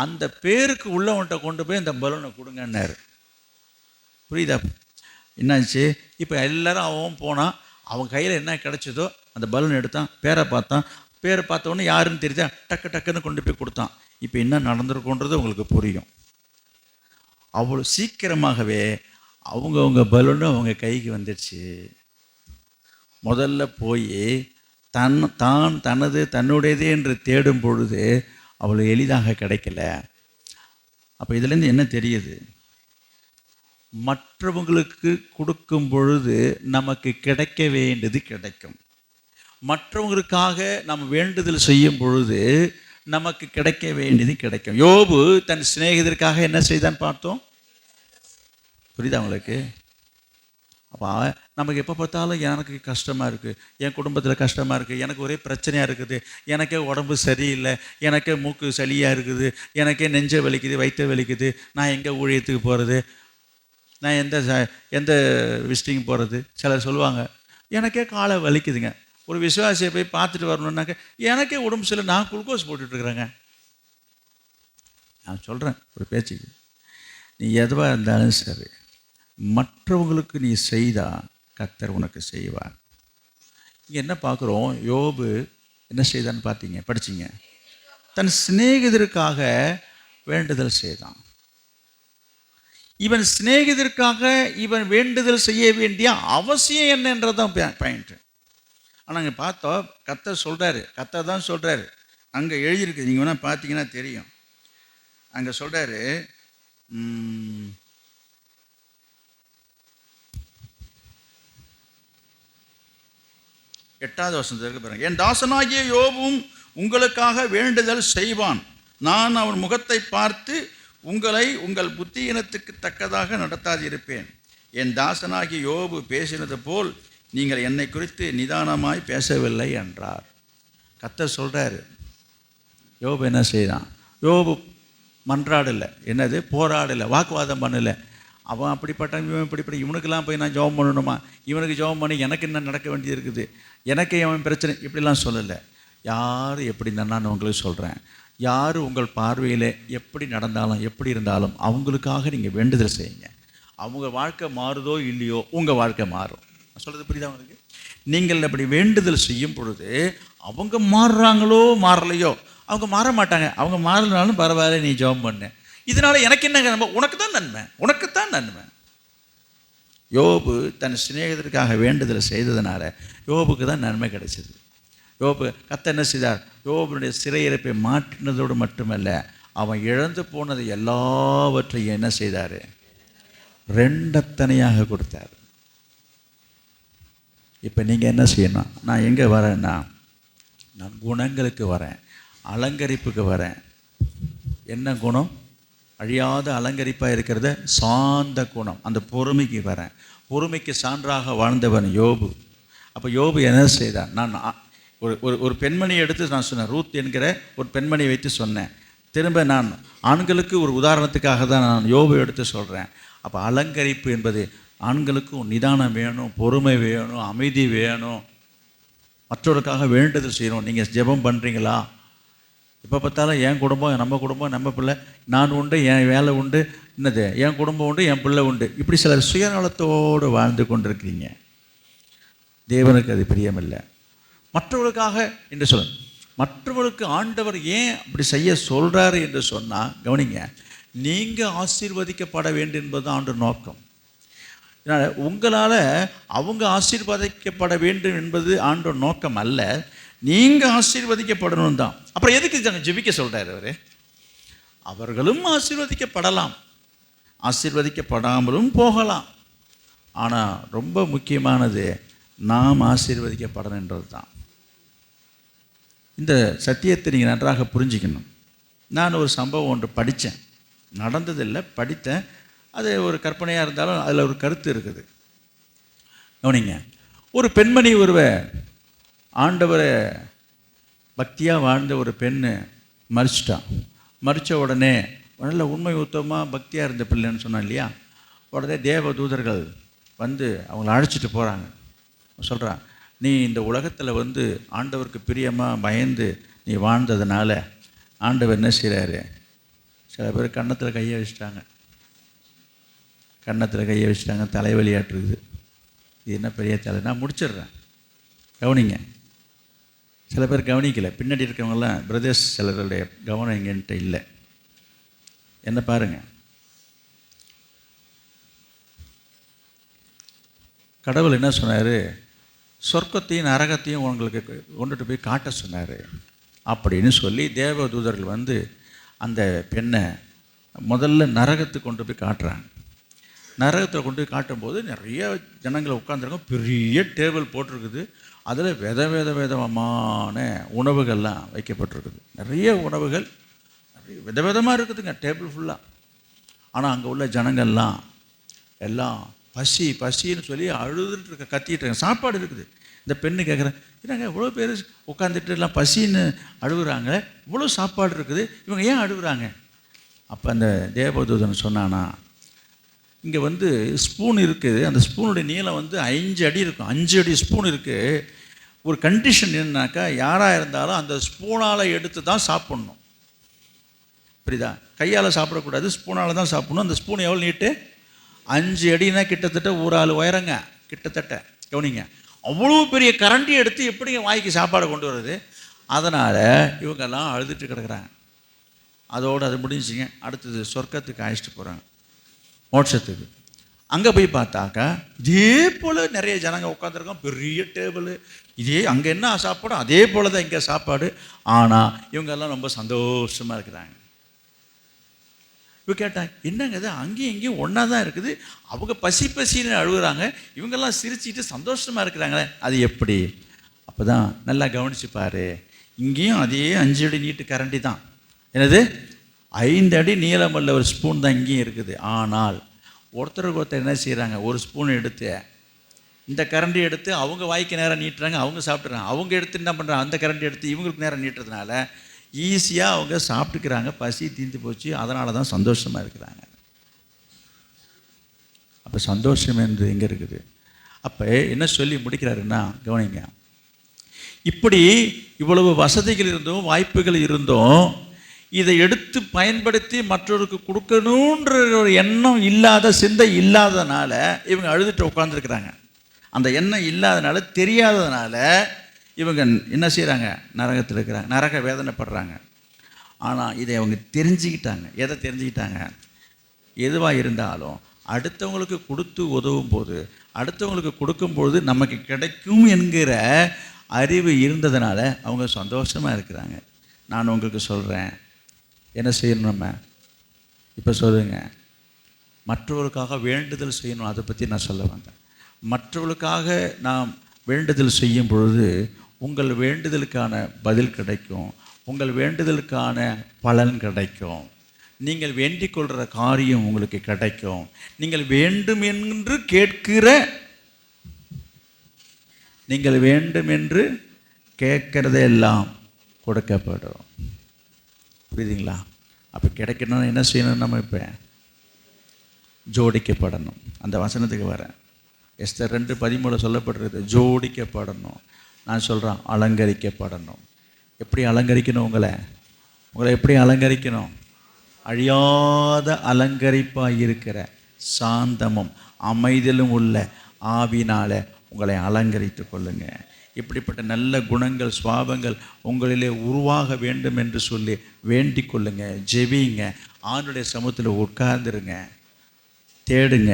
அந்த பேருக்கு உள்ளவன்கிட்ட கொண்டு போய் அந்த பலூனை கொடுங்கன்னாரு. புரியுதா? என்னாச்சு? இப்போ எல்லாரும் அவன் போனான், அவன் கையில் என்ன கிடைச்சதோ அந்த பலூன் எடுத்தான், பேரை பார்த்த உடனே யாருன்னு தெரியுதா, டக்குன்னு கொண்டு போய் கொடுத்தான். இப்போ என்ன நடந்திருக்குன்றது உங்களுக்கு புரியும். அவ்வளோ சீக்கிரமாகவே அவங்கவுங்க பலூனு அவங்க கைக்கு வந்துடுச்சு. முதல்ல போய் தன்னுடையது என்று தேடும் பொழுது அவ்வளோ எளிதாக கிடைக்கல. அப்போ இதுலேருந்து என்ன தெரியுது? மற்றவங்களுக்கு கொடுக்கும் பொழுது நமக்கு கிடைக்க வேண்டியது கிடைக்கும். மற்றவங்களுக்காக நம்ம வேண்டுதல் செய்யும் பொழுது நமக்கு கிடைக்க வேண்டியது கிடைக்கும். யோபு தன் சிநேகிதருக்காக என்ன செய்தான் பார்த்தோம். புரியுதா உங்களுக்கு? அப்போ நமக்கு எப்போ பார்த்தாலும் எனக்கு கஷ்டமாக இருக்குது, என் குடும்பத்தில் கஷ்டமாக இருக்குது, எனக்கு ஒரே பிரச்சனையாக இருக்குது, எனக்கே உடம்பு சரியில்லை, எனக்கே மூக்கு சளியாக இருக்குது, எனக்கே நெஞ்சை வலிக்குது, வயிற்று வலிக்குது, நான் எங்கே ஊழியத்துக்கு போகிறது, நான் எந்த விசிட்டிங் போகிறது. சிலர் சொல்லுவாங்க, எனக்கே காலை வலிக்குதுங்க. ஒரு விசுவாசியை போய் பார்த்துட்டு வரணுன்னாக்க எனக்கே உடம்பு சரியில்லை, நான் குளுக்கோஸ் போட்டுட்ருக்குறேங்க. நான் சொல்கிறேன் ஒரு பேச்சுக்கு, நீ எதுவாக இருந்தாலும் சரி, மற்றவங்களுக்கு நீ செய்தால் கர்த்தர் உனக்கு செய்வார். இங்கே என்ன பார்க்குறோம்? யோபு என்ன செய்தான்னு பார்த்தீங்க, படிச்சிங்க. தன் சிநேகிதருக்காக வேண்டுதல் செய்தான். இவன் சிநேகிதருக்காக இவன் வேண்டுதல் செய்ய வேண்டிய அவசியம் என்னன்றதான் பாயிண்ட்டு. ஆனால் அங்கே பார்த்தோம், கர்த்தர் சொல்கிறாரு, கர்த்தர் தான் சொல்கிறாரு. அங்கே எழுதியிருக்கு, நீங்கள் வேணால் பார்த்தீங்கன்னா தெரியும். அங்கே சொல்கிறாரு, 8வது வசனத்திற்கு பாருங்க. என் தாசனாகிய யோபும் உங்களுக்காக வேண்டுதல் செய்வான். நான் அவன் முகத்தை பார்த்து உங்களை உங்கள் புத்தியினத்துக்கு தக்கதாக நடத்தாதிருப்பேன். என் தாசனாகிய யோபு பேசினது போல் நீங்கள் என்னை குறித்து நிதானமாய் பேசவில்லை என்றார். கர்த்தர் சொல்கிறாரு. யோபு என்ன செய்தான்? யோபு மன்றாடலை, என்னது போராடலை, வாக்குவாதம் பண்ணலை. அவன் அப்படிப்பட்ட இவன் இப்படிப்பட்ட, இவனுக்கெல்லாம் போய் நான் ஜெபம் பண்ணணுமா, இவனுக்கு ஜெபம் பண்ணி எனக்கு என்ன நடக்க வேண்டியது இருக்குது, எனக்கே அவன் பிரச்சனை, இப்படிலாம் சொல்லலை. யார் எப்படி நான் உங்களுக்கு சொல்கிறேன், யார் உங்கள் பார்வையில் எப்படி நடந்தாலும் எப்படி இருந்தாலும் அவங்களுக்காக நீங்கள் வேண்டுதல் செய்யுங்க. அவங்க வாழ்க்கை மாறுதோ இல்லையோ உங்கள் வாழ்க்கை மாறும். நான் சொல்கிறது புரியுதா உங்களுக்கு? நீங்கள் அப்படி வேண்டுதல் செய்யும் பொழுது அவங்க மாறுறாங்களோ மாறலையோ, அவங்க மாற மாட்டாங்க. அவங்க மாறலனாலும் பரவாயில்ல, நீ ஜெபம் பண்ணு. இதனால் எனக்கு என்ன நன்மை? உனக்குத்தான் நன்மை. யோபு தன் சிநேகிதருக்காக வேண்டுதல் செய்ததுனால யோபுக்கு தான் நன்மை கிடைச்சது. யோபு கர்த்தர் என்ன செய்தார்? யோபுடைய சிறையிருப்பை மாற்றினதோடு மட்டுமல்ல, அவன் இழந்து போனது எல்லாவற்றையும் என்ன செய்தார்? 2 கொடுத்தார். இப்போ நீங்கள் என்ன செய்யணும்? நான் எங்கே வரேன்னா, நான் குணங்களுக்கு வரேன். அலங்கரிப்புக்கு வரேன். என்ன குணம்? அழியாத அலங்கரிப்பாக இருக்கிறத சாந்த குணம், அந்த பொறுமைக்கு வரேன். பொறுமைக்கு சான்றாக வாழ்ந்தவன் யோபு. அப்போ யோபு என்ன செய்தான்? நான் ஒரு பெண்மணியை எடுத்து நான் சொன்னேன், ரூத் என்கிற ஒரு பெண்மணியை வைத்து சொன்னேன். திரும்ப நான் ஆண்களுக்கு ஒரு உதாரணத்துக்காக தான் நான் யோபு எடுத்து சொல்கிறேன். அப்போ அலங்கரிப்பு என்பது ஆண்களுக்கும் நிதானம் வேணும், பொறுமை வேணும், அமைதி வேணும், மற்றவர்களுக்காக வேண்டுதல் செய்யணும். நீங்கள் ஜெபம் பண்ணுறீங்களா? எப்போ பார்த்தாலும் என் குடும்பம், நம்ம பிள்ளை, நான் உண்டு, என் வேலை உண்டு, என்னது என் குடும்பம் உண்டு, என் பிள்ளை உண்டு, இப்படி சிலர் சுயநலத்தோடு வாழ்ந்து கொண்டிருக்கிறீங்க. தேவனுக்கு அது பிரியமில்லை. மற்றவர்களுக்காக என்று சொல்ல, மற்றவர்களுக்கு ஆண்டவர் ஏன் அப்படி செய்ய சொல்கிறாரு என்று சொன்னால், கவனிங்க, நீங்கள் ஆசீர்வதிக்கப்பட வேண்டும் என்பது ஆண்டவர் நோக்கம். உங்களால் அவங்க ஆசீர்வதிக்கப்பட வேண்டும் என்பது ஆண்டவர் நோக்கம் அல்ல. நீங்கள் ஆசீர்வதிக்கப்படணும் தான். அப்புறம் எதுக்கு ஜெபிக்க சொல்கிறார் அவர்? அவர்களும் ஆசீர்வதிக்கப்படலாம், ஆசீர்வதிக்கப்படாமலும் போகலாம். ஆனால் ரொம்ப முக்கியமானது நாம் ஆசீர்வதிக்கப்படணுன்றது தான். இந்த சத்தியத்தை நீங்கள் நன்றாக புரிஞ்சிக்கணும். நான் ஒரு சம்பவம் ஒன்று படித்தேன், நடந்ததில்லை, படித்தேன். அது ஒரு கற்பனையாக இருந்தாலும் அதில் ஒரு கருத்து இருக்குது. கவனிங்க, ஒரு பெண்மணி ஆண்டவரை பக்தியாக வாழ்ந்த ஒரு பெண்ணு மறிச்சிட்டான். மறித்த உடனே நல்ல உண்மை உத்தமாக பக்தியாக இருந்த பிள்ளைன்னு சொன்னான் இல்லையா, உடனே தேவ தூதர்கள் வந்து அவங்கள அழைச்சிட்டு போகிறாங்க. சொல்கிறான், நீ இந்த உலகத்தில் ஆண்டவருக்கு பிரியமாக பயந்து நீ வாழ்ந்ததுனால ஆண்டவர் என்ன செய்கிறாரு? சில பேர் கன்னத்தில் கையை வச்சுட்டாங்க, தலைவலியாட்டுருக்குது. இது என்ன பெரிய தலை? நான் முடிச்சிடுறேன், கவனிங்க. சில பேர் கவனிக்கலை, பின்னாடி இருக்கிறவங்களாம் பிரதர்ஸ், சிலருடைய கவனம் எங்கன்ட்ட இல்லை. என்ன பாருங்கள், கடவுள் என்ன சொன்னார்? சொர்க்கத்தையும் நரகத்தையும் உங்களுக்கு கொண்டுட்டு போய் காட்ட சொன்னார் அப்படின்னு சொல்லி தேவதூதர்கள் அந்த பெண்ணை முதல்ல நரகத்துக்கு கொண்டு போய் காட்டுறாங்க. நரகத்தில் கொண்டு போய் காட்டும்போது நிறைய ஜனங்களை உட்காந்துருக்கோம், பெரிய டேபிள் போட்டிருக்குது. அதில் விதமான உணவுகள்லாம் வைக்கப்பட்டிருக்குது. நிறைய உணவுகள் நிறைய விதவிதமாக இருக்குதுங்க டேபிள் ஃபுல்லாக. ஆனால் அங்கே உள்ள ஜனங்கள்லாம் எல்லாம் பசின்னு சொல்லி அழுதுட்டு கத்திட்டு இருக்காங்க. சாப்பாடு இருக்குது. இந்த பெண்ணு கேட்குறேன், என்னங்க இவ்வளோ பேர் உட்காந்துட்டு எல்லாம் பசின்னு அழுகுறாங்க, இவ்வளோ சாப்பாடு இருக்குது, இவங்க ஏன் அழுகுறாங்க? அப்போ அந்த தேவதூதன் சொன்னானா, இங்கே ஸ்பூன் இருக்குது, அந்த ஸ்பூனுடைய நீளம் 5 அடி இருக்கும், 5 அடி ஸ்பூன் இருக்குது. ஒரு கண்டிஷன் என்னன்னாக்கா, யாராக இருந்தாலும் அந்த ஸ்பூனால் எடுத்து தான் சாப்பிட்ணும், புரியுதா? கையால் சாப்பிடக்கூடாது, ஸ்பூனால் தான் சாப்பிட்ணும். அந்த ஸ்பூன் எவ்வளோ நீட்டு? 5 அடினா கிட்டத்தட்ட ஒரு ஆள் உயரங்க, கிட்டத்தட்ட. கவனிங்க, அவ்வளோ பெரிய கரண்டி எடுத்து எப்படிங்க வாய்க்கு சாப்பாடை கொண்டு வருது? அதனால் இவங்கெல்லாம் அழுதுட்டு கிடக்குறாங்க. அதோடு அது முடிஞ்சுங்க. அடுத்தது சொர்க்கத்துக்கு அழைச்சிட்டு போகிறாங்க, மோட்சத்துக்கு. அங்கே போய் பார்த்தாக்கா இதே போல் நிறைய ஜனங்க உட்காந்துருக்கோம், பெரிய டேபிள், இதே அங்கே என்ன சாப்பாடு அதே போல் தான் இங்கே சாப்பாடு. ஆனால் இவங்கெல்லாம் ரொம்ப சந்தோஷமாக இருக்கிறாங்க. இப்போ கேட்டாங்க, என்னங்க இது அங்கேயும் இங்கேயும் ஒன்றா தான் இருக்குது, அவங்க பசின்னு அழுகுறாங்க, இவங்கெல்லாம் சிரிச்சிட்டு சந்தோஷமாக இருக்கிறாங்களே, அது எப்படி? அப்போ தான் நல்லா கவனிச்சு பாரு, இங்கேயும் அதே 5 அடி நீட்டு கரண்டி தான், என்னது 5 அடி நீளமுள்ள ஒரு ஸ்பூன் தான் இங்கேயும் இருக்குது. ஆனால் ஒருத்தருக்கு ஒருத்தர் என்ன செய்கிறாங்க, ஒரு ஸ்பூன் எடுத்து இந்த கரண்டி எடுத்து அவங்க வாய்க்கு நேரம் நீட்டுறாங்க, அவங்க சாப்பிட்றாங்க. அவங்க எடுத்து என்ன பண்ணுறாங்க, அந்த கரண்டி எடுத்து இவங்களுக்கு நேரம் நீட்டுறதுனால ஈஸியாக அவங்க சாப்பிட்டுக்கிறாங்க, பசி தீர்ந்து போச்சு. அதனால தான் சந்தோஷமாக இருக்கிறாங்க. அப்போ சந்தோஷம் என்று எங்கே இருக்குது? அப்போ என்ன சொல்லி முடிக்கிறாருன்னா, கவனிங்க, இப்படி இவ்வளவு வசதிகள் இருந்தும் வாய்ப்புகள் இருந்தும் இதை எடுத்து பயன்படுத்தி மற்றவருக்கு கொடுக்கணுன்ற ஒரு எண்ணம் இல்லாத, சிந்தை இல்லாததுனால இவங்க அழுதுட்டு உட்காந்துருக்குறாங்க. அந்த எண்ணம் இல்லாதனால, தெரியாததுனால இவங்க என்ன செய்கிறாங்க, நரகத்தில் இருக்கிறாங்க, நரக வேதனைப்படுறாங்க. ஆனால் இதை அவங்க தெரிஞ்சுக்கிட்டாங்க. எதை தெரிஞ்சுக்கிட்டாங்க? எதுவாக இருந்தாலும் அடுத்தவங்களுக்கு கொடுத்து உதவும் போது, அடுத்தவங்களுக்கு கொடுக்கும்போது நமக்கு கிடைக்கும் என்கிற அறிவு இருந்ததுனால அவங்க சந்தோஷமாக இருக்கிறாங்க. நான் உங்களுக்கு சொல்கிறேன், என்ன செய்யணும் நம்ம? இப்போ சொல்லுங்கள், மற்றவர்களுக்காக வேண்டுதல் செய்யணும். அதை பற்றி நான் சொல்ல வந்தேன். மற்றவர்களுக்காக நாம் வேண்டுதல் செய்யும் பொழுது உங்கள் வேண்டுதலுக்கான பதில் கிடைக்கும். உங்கள் வேண்டுதலுக்கான பலன் கிடைக்கும். நீங்கள் வேண்டிக் கொள்கிற காரியம் உங்களுக்கு கிடைக்கும். நீங்கள் வேண்டும் என்று கேட்கிறதெல்லாம் கொடுக்கப்படும். புரியுதுங்களா? அப்போ கிடைக்கணும்னா என்ன செய்யணும்? நம்ம இப்போ ஜோடிக்கப்படணும். அந்த வசனத்துக்கு வரேன். எஸ்தர் 2:13 சொல்லப்படுறது ஜோடிக்கப்படணும். நான் சொல்கிறேன் அலங்கரிக்கப்படணும். எப்படி அலங்கரிக்கணும்? உங்களை எப்படி அலங்கரிக்கணும்? அழியாத அலங்கரிப்பாக இருக்கிற சாந்தமும் அமைதலும் உள்ள ஆவினால உங்களை அலங்கரித்து கொள்ளுங்க. இப்படிப்பட்ட நல்ல குணங்கள் சுவாபங்கள் உங்களிலே உருவாக வேண்டும் என்று சொல்லி வேண்டிக் கொள்ளுங்க. ஜெபிங்க. ஆண்டுடைய சமூகத்தில் உட்கார்ந்துருங்க. தேடுங்க.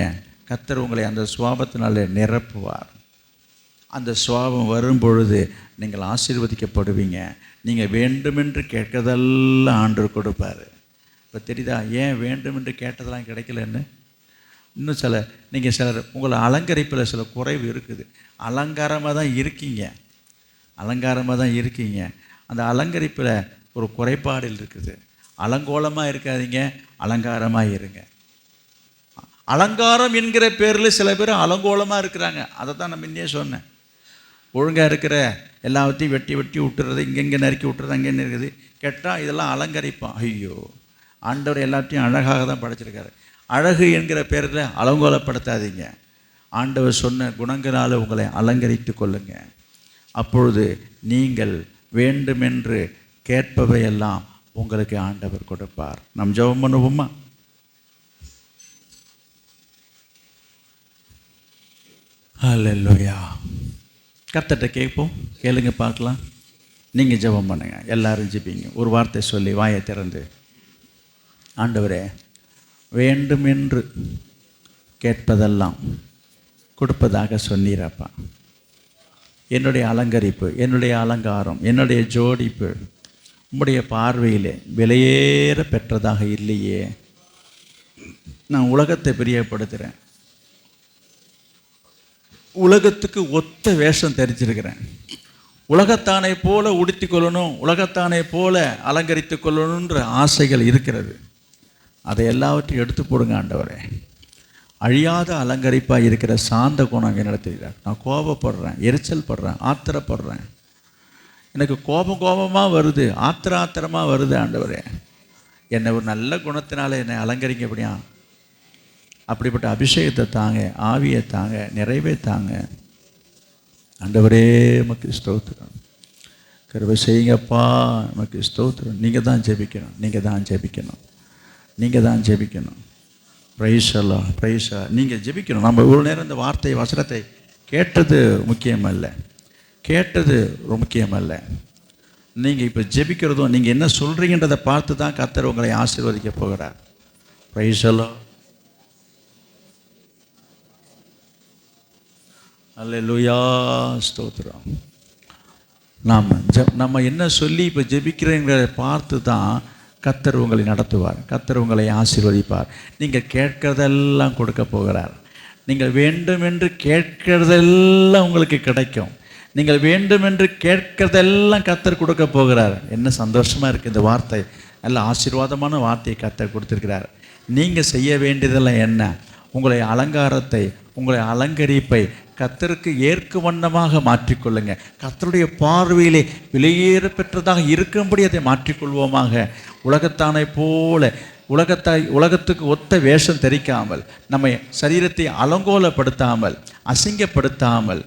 கர்த்தர் உங்களை அந்த சுவாபத்தினாலே நிரப்புவார். அந்த சுவாபம் வரும் பொழுது நீங்கள் ஆசீர்வதிக்கப்படுவீங்க. நீங்கள் வேண்டுமென்று கேட்கறதெல்லாம் ஆண்டவர் கொடுப்பார். இப்போ தெரியுதா ஏன் வேண்டுமென்று கேட்டதெல்லாம் கிடைக்கலன்னு? இன்னும் நீங்கள் சிலர் உங்களை அலங்கரிப்பில் சில குறைவு இருக்குது. அலங்காரமாக தான் இருக்கீங்க. அந்த அலங்கரிப்பில் ஒரு குறைபாடு இருக்குது. அலங்கோலமாக இருக்காதீங்க, அலங்காரமாக இருங்க. அலங்காரம் என்கிற பேரில் சில பேர் அலங்கோலமாக இருக்கிறாங்க. அதை தான் நான் முன்னே சொன்னேன். ஒழுங்காக இருக்கிற எல்லாத்தையும் வெட்டி விட்டுறது, இங்கெங்கே நறுக்கி விட்டுறது, அங்கே இருக்குது. கேட்டால் இதெல்லாம் அலங்கரிப்பான். ஐயோ, ஆண்டவர் எல்லாத்தையும் அழகாக தான் படைச்சிருக்காரு. அழகு என்கிற பேரில் அலங்கோலப்படுத்தாதீங்க. ஆண்டவர் சொன்ன குணங்களால் உங்களை அலங்கரித்து கொள்ளுங்க. அப்பொழுது நீங்கள் வேண்டுமென்று கேட்பவையெல்லாம் உங்களுக்கு ஆண்டவர் கொடுப்பார். நம் ஜெபம் பண்ணுவோமா? ஹல்லேலூயா. கர்த்தர்ட்ட கேட்போம். கேளுங்க பார்க்கலாம். நீங்கள் ஜெபம் பண்ணுங்க. எல்லாரும் ஜெபிங்க. ஒரு வார்த்தை சொல்லி வாயை திறந்து, ஆண்டவரே, வேண்டுமென்று கேட்பதெல்லாம் கொடுப்பதாக சொன்னீரப்பா. என்னுடைய அலங்கரிப்பு, என்னுடைய அலங்காரம், என்னுடைய ஜோடிப்பு உம்முடைய பார்வையிலே விலையேற பெற்றதாக இல்லையே. நான் உலகத்தை பிரியப்படுத்துகிறேன். உலகத்துக்கு ஒத்த வேஷம் தெரிஞ்சிருக்கிறேன். உலகத்தானை போல உடுத்தி கொள்ளணும், உலகத்தானை போல அலங்கரித்து கொள்ளணுன்ற ஆசைகள் இருக்கிறது. அதை எல்லாவற்றையும் எடுத்து போடுங்க ஆண்டவரே. அழியாத அலங்கரிப்பாக இருக்கிற சாந்த குணம் என்னிடத்தில். நான் கோபப்படுறேன், எரிச்சல் படுறேன், ஆத்திரப்படுறேன். எனக்கு கோபமாக வருது, ஆத்திரமாக வருது. ஆண்டவரே, என்னை ஒரு நல்ல குணத்தினால என்னை அலங்கரிங்க. அப்படியா? அப்படிப்பட்ட அபிஷேகத்தை தாங்க, ஆவியை தாங்க, நிறைவே தாங்க. ஆண்டவரே, நமக்கு ஸ்தோத்திரம். கிருபை செய்யுங்கப்பா, நமக்கு ஸ்தோத்திரம். நீங்கள் தான் ஜெபிக்கணும். பிரைஸல்லா. நீங்கள் ஜெபிக்கணும். நம்ம ஒரு நேரம் இந்த வார்த்தை வசனத்தை கேட்டது முக்கியமல்ல, நீங்கள் இப்போ ஜெபிக்கிறதும் நீங்கள் என்ன சொல்கிறீங்கன்றதை பார்த்து தான் கர்த்தர் உங்களை ஆசீர்வதிக்க போகிறார். பிரைஸல்லா. அல்லேலூயா. ஸ்தோத்திரம். நம்ம என்ன சொல்லி இப்போ ஜெபிக்கிறேங்கிறத பார்த்து தான் கர்த்தர் உங்களை நடத்துவார். கர்த்தர் உங்களை ஆசீர்வதிப்பார். நீங்கள் கேட்கிறதெல்லாம் கொடுக்க போகிறார். நீங்கள் வேண்டுமென்று கேட்கிறதெல்லாம் உங்களுக்கு கிடைக்கும். நீங்கள் வேண்டுமென்று கேட்கிறதெல்லாம் கர்த்தர் கொடுக்க போகிறார். என்ன சந்தோஷமாக இருக்குது இந்த வார்த்தை. நல்ல ஆசீர்வாதமான வார்த்தையை கர்த்தர் கொடுத்துருக்கிறார். நீங்கள் செய்ய வேண்டியதெல்லாம் என்ன? உங்களை அலங்காரத்தை, உங்களை அலங்கரிப்பை கர்த்தருக்கு ஏற்க வண்ணமாக மாற்றிக்கொள்ளுங்க. கர்த்தருடைய பார்வையிலே விலையேற பெற்றதாக இருக்கும்படி அதை மாற்றிக்கொள்வோமாக. உலகத்தானை போல உலகத்துக்கு ஒத்த வேஷம் தெரிக்காமல், நம்மை சரீரத்தை அலங்கோலப்படுத்தாமல், அசிங்கப்படுத்தாமல்,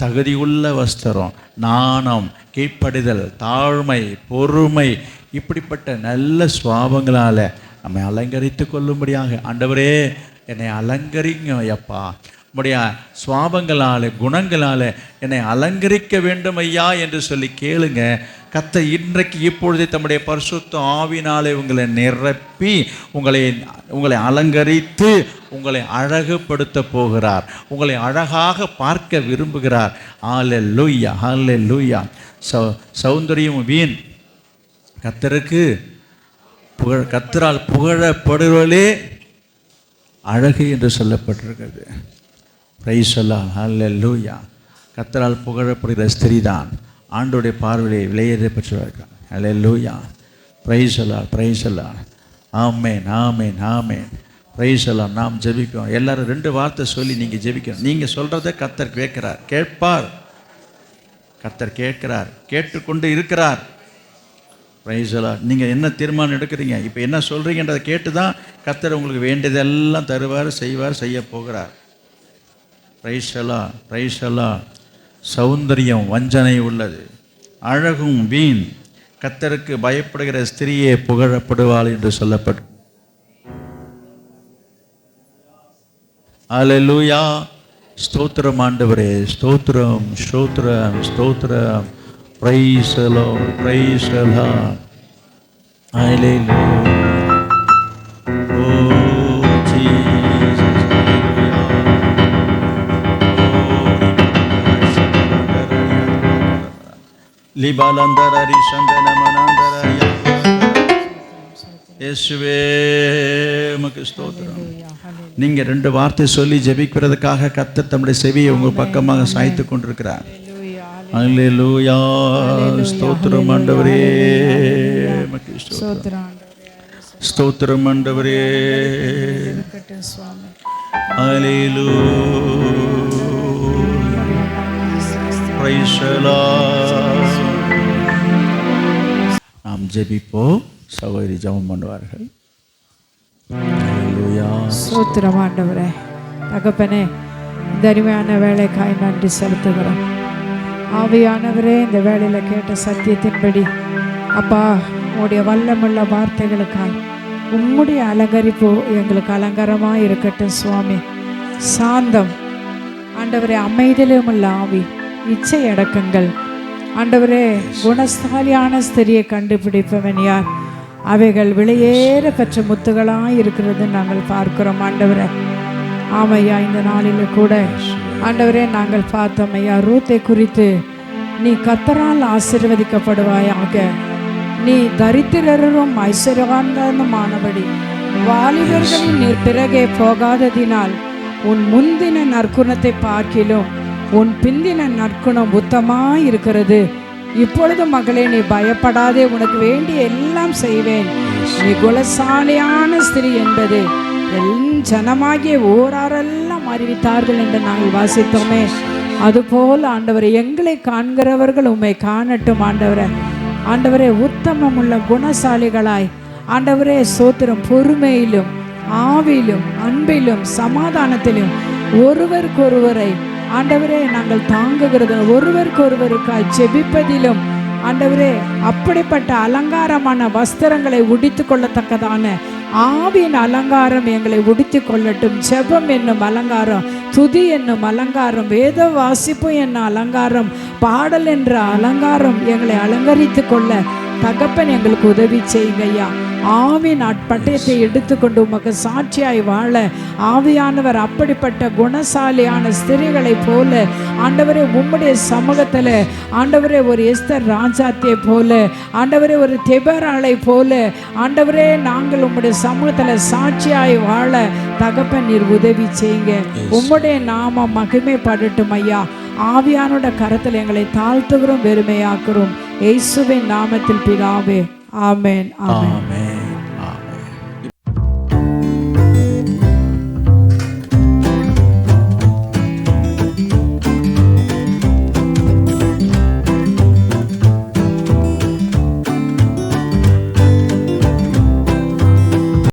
தகுதியுள்ள வஸ்திரம், நாணம், கீழ்ப்படிதல், தாழ்மை, பொறுமை, இப்படிப்பட்ட நல்ல சுவாபங்களால் நம்மை அலங்கரித்து கொள்ளும்படியாக ஆண்டவரே என்னை அலங்கரிங்க ஐயப்பா. உம்முடைய சுவாபங்களால், குணங்களால் என்னை அலங்கரிக்க வேண்டும் ஐயா என்று சொல்லி கேளுங்க. கர்த்தர் இன்றைக்கு இப்பொழுதே தம்முடைய பரிசுத்த ஆவினாலே உங்களை நிரப்பி உங்களை அலங்கரித்து உங்களை அழகுபடுத்த போகிறார். உங்களை அழகாக பார்க்க விரும்புகிறார். ஹல்லேலூயா, ஹல்லேலூயா. சௌந்தரியம் வீண், கர்த்தருக்கு கர்த்தரால் புகழப்படுவதே அழகு என்று சொல்லப்பட்டிருக்கிறது. பிரைஸ் அல்லாஹ். ஹல்லேலூயா. கர்த்தரால் புகழப்படுகிற ஸ்திரீ தான் ஆண்டோடைய பார்வையை விலையேற பெற்றவர்கள். அல்லேலூயா. பிரைஸ் எல்லாம், பிரைஸ் எல்லாம். ஆமேன், ஆமேன், ஆமேன். பிரைஸ் எல்லாம். நாம் ஜெபிக்கிறோம். எல்லாரும் 2 வார்த்தை சொல்லி நீங்கள் ஜெபிக்கணும். நீங்கள் சொல்கிறத கர்த்தர் கேட்கிறார், கேட்பார். கர்த்தர் கேட்கிறார், கேட்டுக்கொண்டு இருக்கிறார். பிரைஸ் எல்லாம். நீங்கள் என்ன தீர்மானம் எடுக்கிறீங்க, இப்போ என்ன சொல்கிறீங்கன்றதை கேட்டு தான் கர்த்தர் உங்களுக்கு வேண்டியதெல்லாம் தருவார், செய்வார், செய்ய போகிறார். பிரைஸ் எல்லாம், பிரைஸ் எல்லாம். சௌந்தரியம் வஞ்சனை உள்ளது, அழகும் வீண். கர்த்தருக்கு பயப்படுகிற ஸ்திரியே புகழப்படுவாள் என்று சொல்லப்பட்டு. அல்லேலூயா. ஸ்தோத்திரம் ஆண்டவரே, ஸ்தோத்திரம், ஸ்தோத்திரம், ஸ்தோத்திரம். Praise the lord, praise the lord. Hallelujah. Oh Jesus, லிபாலந்தரரி சந்தனமனந்தரரி. இயேசுவே உமக்கு ஸ்தோத்திரம். நீங்கள் 2 வார்த்தை சொல்லி ஜெபிக்கிறதுக்காக கர்த்தர் தம்முடைய செவியை உங்கள் பக்கமாக சாய்த்து கொண்டிருக்கிறார். அல்லேலூயா. ஸ்தோத்திரம் ஆண்டவரே, உமக்கு ஸ்தோத்திரம். ஸ்தோத்திரம் ஆண்டவரே. அல்லேலூயா. Praise the lord. நாம் ஜெபிப்போம். சகோதரி ஜெபம் பண்ணுவார்கள். ஸ்தோத்திரம் ஆண்டவரே. தகப்பனே, இந்த அருமையான வேலைக்காய் நன்றி செலுத்துகிறோம். ஆவியானவரே, இந்த வேலையில் கேட்ட சத்தியத்தின்படி அப்பா, உம்முடைய வல்லமுள்ள வார்த்தைகளுக்காய் உம்முடைய அலங்கரிப்பு எங்களுக்கு அலங்காரமாக இருக்கட்டும் சுவாமி. சாந்தம் ஆண்டவரே, அமைதியிலும் உள்ள ஆவி, இச்சை அடக்கங்கள் ஆண்டவரே, குணஸ்தாலியான ஸ்திரியை கண்டுபிடிப்பவன் யார்? அவைகள் விலையேற பெற்ற முத்துகளாக இருக்கிறது நாங்கள் பார்க்கிறோம் ஆண்டவரே. ஆமையா, இந்த நாளில் கூட ஆண்டவரே நாங்கள் பார்த்தோம் ஐயா, ரூத்தை குறித்து நீ கர்த்தரால் ஆசீர்வதிக்கப்படுவாயாக, நீ தரித்திரரும் ஐஸ்வர்யவான்களுமானபடி வாலிபர்களின் நீர் பிறகே போகாததினால் உன் முந்தின நற்குணத்தை பார்க்கிலும் உன் பிந்தின நற்குணம் உத்தமாய் இருக்கிறது. இப்பொழுது மகளே, நீ பயப்படாதே, உனக்கு வேண்டிய எல்லாம் செய்வேன். நீ குலசாலியான ஸ்திரீ என்பது ஜனமாகிய ஓராரெல்லாம் அறிவித்தார்கள் என்று நாங்கள் வாசித்தோமே. அதுபோல் ஆண்டவரை, எங்களை காண்கிறவர்கள் உம்மை காணட்டும் ஆண்டவரே. ஆண்டவரே, உத்தமம் உள்ள குணசாலிகளாய் ஆண்டவரே சோத்திரம், பொறுமையிலும் ஆவிலும் அன்பிலும் சமாதானத்திலும் ஒருவருக்கொருவரை ஆண்டவரே நாங்கள் தாங்குகிறது, ஒருவருக்கொருவருக்காய் ஜெபிப்பதிலும் ஆண்டவரே அப்படிப்பட்ட அலங்காரமான வஸ்திரங்களை உடித்து கொள்ளத்தக்கதான ஆவியின் அலங்காரம் எங்களை உடித்து கொள்ளட்டும். ஜெபம் என்னும் அலங்காரம், துதி என்னும் அலங்காரம், வேத வாசிப்பு என்னும் அலங்காரம், பாடல் என்ற அலங்காரம் எங்களை அலங்கரித்து கொள்ள தகப்பன் எங்களுக்கு உதவி செய்யுங்க ஐயா. ஆவின் பட்டயத்தை எடுத்துக்கொண்டு உமக்கு சாட்சியாய் வாழ ஆவியானவர் அப்படிப்பட்ட குணசாலியான ஸ்திரீகளை போல ஆண்டவரே உம்முடைய சமூகத்தில் ஆண்டவரே ஒரு எஸ்தர் ராஜாத்தியை போல ஆண்டவரே ஒரு தெபராளை போல ஆண்டவரே நாங்கள் உம்முடைய சமூகத்தில் சாட்சியாய் வாழ தகப்பன் நீர் உதவி செய்யுங்க. உம்முடைய நாமம் மகிமைப்படட்டும் ஐயா. ஆவியானோட கரத்தில் எங்களை தாழ்த்துகிறோம், வெறுமையாக்குறோம். இயேசுவின் நாமத்தில் பிதாவே, ஆமென், ஆமென்.